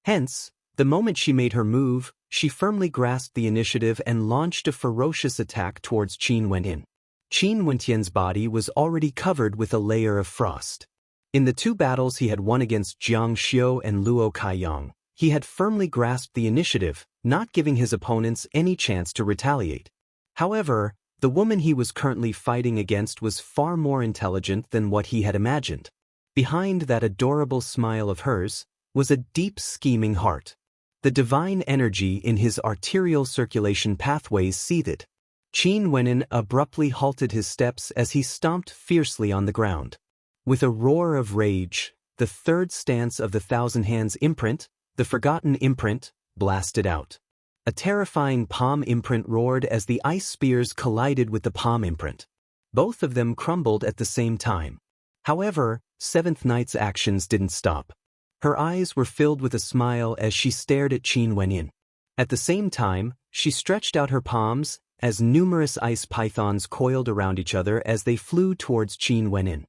Hence, the moment she made her move, she firmly grasped the initiative and launched a ferocious attack towards Qin Wenyan. Qin Wenyan's body was already covered with a layer of frost. In the 2 battles he had won against Jiang Xiu and Luo Kaiyang, he had firmly grasped the initiative, not giving his opponents any chance to retaliate. However, the woman he was currently fighting against was far more intelligent than what he had imagined. Behind that adorable smile of hers was a deep scheming heart. The divine energy in his arterial circulation pathways seethed. Qin Wenyan abruptly halted his steps as he stomped fiercely on the ground. With a roar of rage, the 3rd stance of the Thousand Hands imprint, the Forgotten imprint, blasted out. A terrifying palm imprint roared as the ice spears collided with the palm imprint. Both of them crumbled at the same time. However, 7th Knight's actions didn't stop. Her eyes were filled with a smile as she stared at Qin Wenyan. At the same time, she stretched out her palms, as numerous ice pythons coiled around each other as they flew towards Qin Wenyan.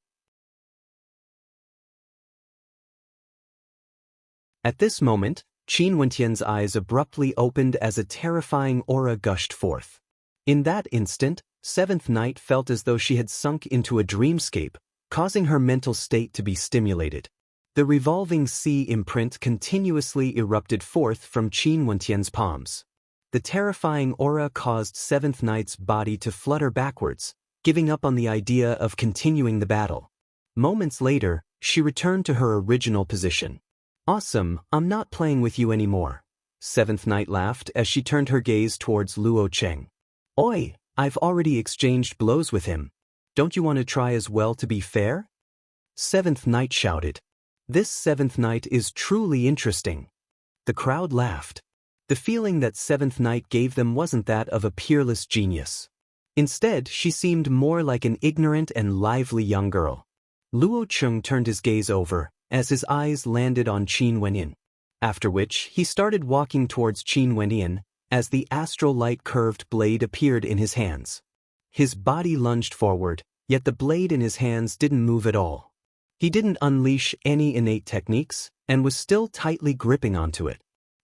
At this moment, Qin Wenyan's eyes abruptly opened as a terrifying aura gushed forth. In that instant, 7th Knight felt as though she had sunk into a dreamscape, causing her mental state to be stimulated. The revolving sea imprint continuously erupted forth from Qin Wenyan's palms. The terrifying aura caused Seventh Knight's body to flutter backwards, giving up on the idea of continuing the battle. Moments later, she returned to her original position. "Awesome, I'm not playing with you anymore." Seventh Knight laughed as she turned her gaze towards Luo Cheng. "Oi, I've already exchanged blows with him. Don't you want to try as well to be fair?" Seventh Knight shouted. "This Seventh Knight is truly interesting." The crowd laughed. The feeling that Seventh Knight gave them wasn't that of a peerless genius. Instead, she seemed more like an ignorant and lively young girl. Luo Cheng turned his gaze over, as his eyes landed on Qin Wenyan. After which, he started walking towards Qin Wenyan, as the astral light curved blade appeared in his hands. His body lunged forward, yet the blade in his hands didn't move at all. He didn't unleash any innate techniques, and was still tightly gripping onto it.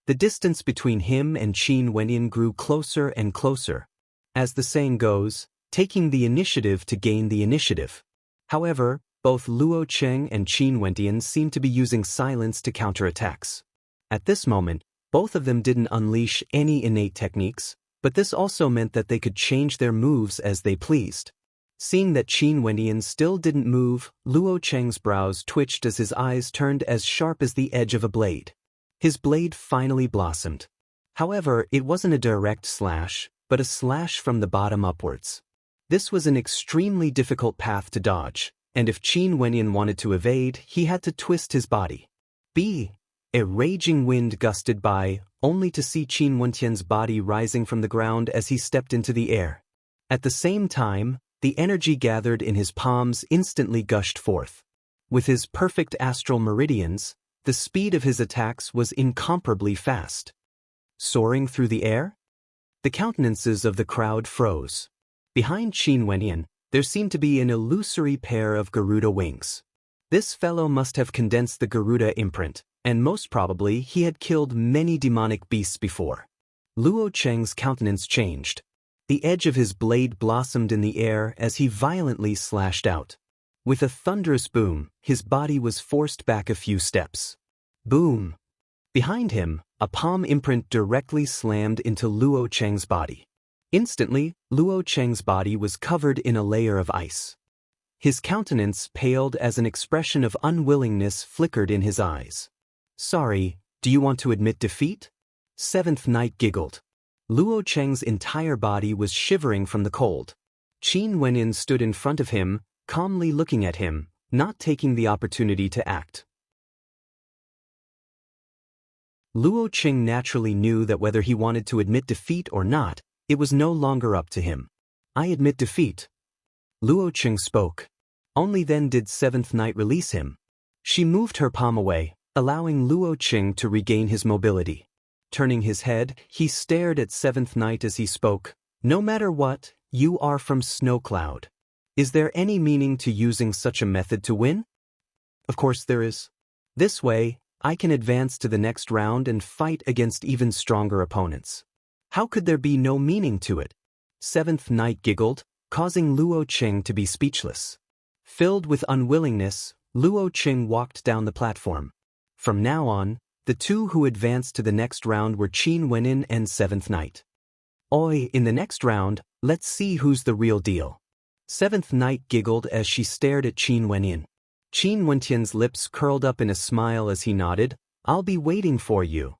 The distance between him and Qin Wenyan grew closer and closer. As the saying goes, taking the initiative to gain the initiative. However, both Luo Cheng and Qin Wenyan seemed to be using silence to counterattacks. At this moment, both of them didn't unleash any innate techniques, but this also meant that they could change their moves as they pleased. Seeing that Qin Wenyan still didn't move, Luo Cheng's brows twitched as his eyes turned as sharp as the edge of a blade. His blade finally blossomed. However, it wasn't a direct slash, but a slash from the bottom upwards. This was an extremely difficult path to dodge, and if Qin Wenyan wanted to evade, he had to twist his body. A raging wind gusted by, only to see Qin Wenyan's body rising from the ground as he stepped into the air. At the same time, the energy gathered in his palms instantly gushed forth. With his perfect astral meridians, the speed of his attacks was incomparably fast. Soaring through the air? The countenances of the crowd froze. Behind Qin Wenyan, there seemed to be an illusory pair of Garuda wings. This fellow must have condensed the Garuda imprint, and most probably he had killed many demonic beasts before. Luo Cheng's countenance changed. The edge of his blade blossomed in the air as he violently slashed out. With a thunderous boom, his body was forced back a few steps. Boom! Behind him, a palm imprint directly slammed into Luo Cheng's body. Instantly, Luo Cheng's body was covered in a layer of ice. His countenance paled as an expression of unwillingness flickered in his eyes. "Sorry, do you want to admit defeat?" Seventh Knight giggled. Luo Cheng's entire body was shivering from the cold. Qin Wenyan stood in front of him, calmly looking at him, not taking the opportunity to act. Luo Cheng naturally knew that whether he wanted to admit defeat or not, it was no longer up to him. "I admit defeat." Luo Cheng spoke. Only then did Seventh Knight release him. She moved her palm away, allowing Luo Cheng to regain his mobility. Turning his head, he stared at Seventh Knight as he spoke. "No matter what, you are from Snow Cloud. Is there any meaning to using such a method to win?" "Of course there is. This way, I can advance to the next round and fight against even stronger opponents. How could there be no meaning to it?" Seventh Knight giggled, causing Luo Cheng to be speechless. Filled with unwillingness, Luo Cheng walked down the platform. From now on, the two who advanced to the next round were Qin Wenyan and Seventh Knight. "Oi, in the next round, let's see who's the real deal." Seventh Knight giggled as she stared at Qin Wenyan. Qin Wenyan's lips curled up in a smile as he nodded. "I'll be waiting for you."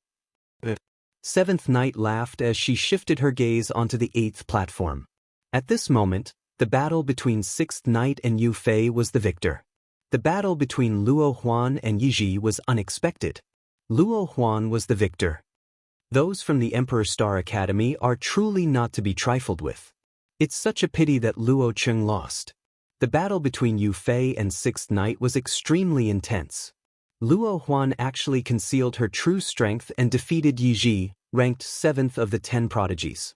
Seventh Knight laughed as she shifted her gaze onto the eighth platform. At this moment, the battle between Sixth Knight and Yu Fei was the victor. The battle between Luo Huan and Yi Ji was unexpected. Luo Huan was the victor. Those from the Emperor Star Academy are truly not to be trifled with. It's such a pity that Luo Cheng lost. The battle between Yu Fei and Sixth Knight was extremely intense. Luo Huan actually concealed her true strength and defeated Yi Ji, ranked 7th of the 10 prodigies.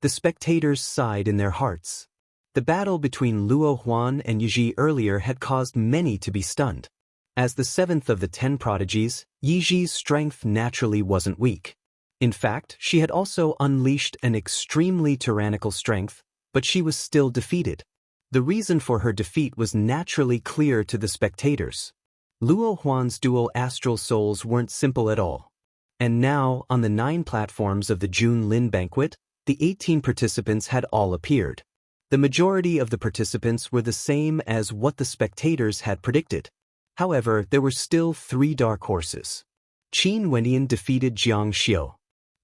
The spectators sighed in their hearts. The battle between Luo Huan and Yi Ji earlier had caused many to be stunned. As the 7th of the 10 prodigies, Yi Ji's strength naturally wasn't weak. In fact, she had also unleashed an extremely tyrannical strength, but she was still defeated. The reason for her defeat was naturally clear to the spectators. Luo Huan's dual astral souls weren't simple at all. And now, on the 9 platforms of the June Lin banquet, the 18 participants had all appeared. The majority of the participants were the same as what the spectators had predicted. However, there were still 3 dark horses. Qin Wenyan defeated Jiang Xiu.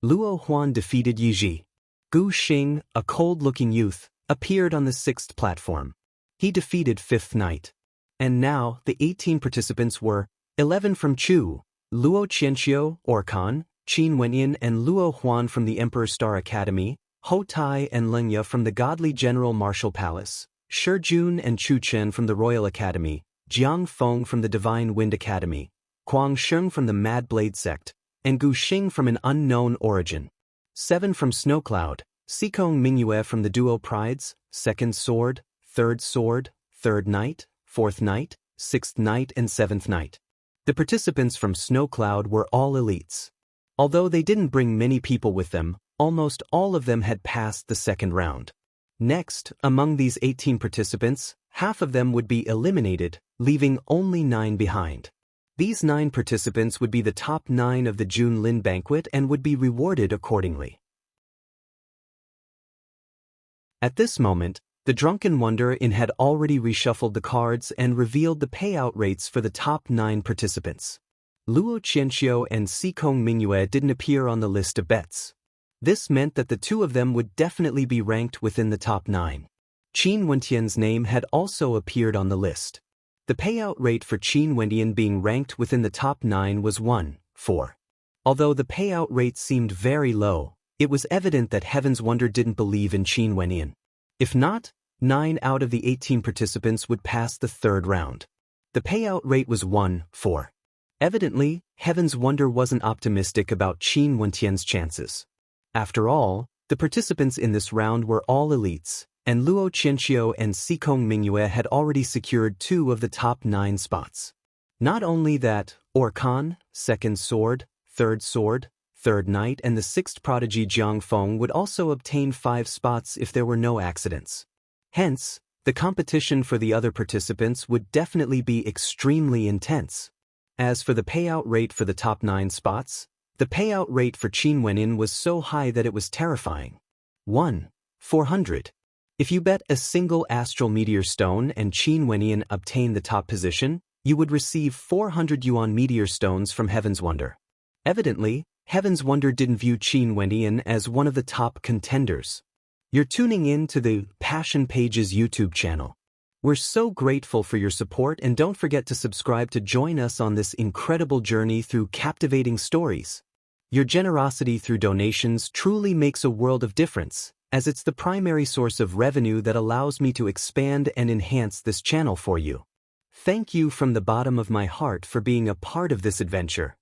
Luo Huan defeated Yi Ji. Gu Xing, a cold-looking youth, appeared on the 6th platform. He defeated 5th Knight. And now, the 18 participants were 11 from Chu, Luo Qianxiu, Orkan, Qin Wenyan and Luo Huan from the Emperor Star Academy, Hou Tai and Leng Ye from the Godly General Martial Palace, Shi Jun and Chu Chen from the Royal Academy, Jiang Feng from the Divine Wind Academy, Kuang Sheng from the Mad Blade Sect, and Gu Xing from an unknown origin. 7 from Snowcloud, Xikong Mingyue from the Duo Prides, 2nd Sword, 3rd Sword, 3rd Knight, 4th Knight, 6th Knight and 7th Knight. The participants from Snowcloud were all elites. Although they didn't bring many people with them, almost all of them had passed the 2nd round. Next, among these 18 participants, half of them would be eliminated, leaving only 9 behind. These 9 participants would be the top 9 of the June Lin banquet and would be rewarded accordingly. At this moment, the Drunken Wonder-in had already reshuffled the cards and revealed the payout rates for the top 9 participants. Luo Qianxiu and Xikong Mingyue didn't appear on the list of bets. This meant that the 2 of them would definitely be ranked within the top 9. Qin Wentian's name had also appeared on the list. The payout rate for Qin Wentian being ranked within the top 9 was 1-4. Although the payout rate seemed very low, it was evident that Heaven's Wonder didn't believe in Qin Wentian. If not, 9 out of the 18 participants would pass the 3rd round. The payout rate was 1-4. Evidently, Heaven's Wonder wasn't optimistic about Qin Wentian's chances. After all, the participants in this round were all elites, and Luo Qianxiu and Xikong Mingyue had already secured 2 of the top 9 spots. Not only that, Orkan, 2nd Sword, 3rd Sword, 3rd Knight and the 6th Prodigy Jiang Feng would also obtain 5 spots if there were no accidents. Hence, the competition for the other participants would definitely be extremely intense. As for the payout rate for the top 9 spots, the payout rate for Qin Wenyan was so high that it was terrifying. 1-400. If you bet a single astral meteor stone and Qin Wenyan obtained the top position, you would receive 400 yuan meteor stones from Heaven's Wonder. Evidently, Heaven's Wonder didn't view Qin Wenyan as one of the top contenders. You're tuning in to the Passion Pages YouTube channel. We're so grateful for your support and don't forget to subscribe to join us on this incredible journey through captivating stories. Your generosity through donations truly makes a world of difference, as it's the primary source of revenue that allows me to expand and enhance this channel for you. Thank you from the bottom of my heart for being a part of this adventure.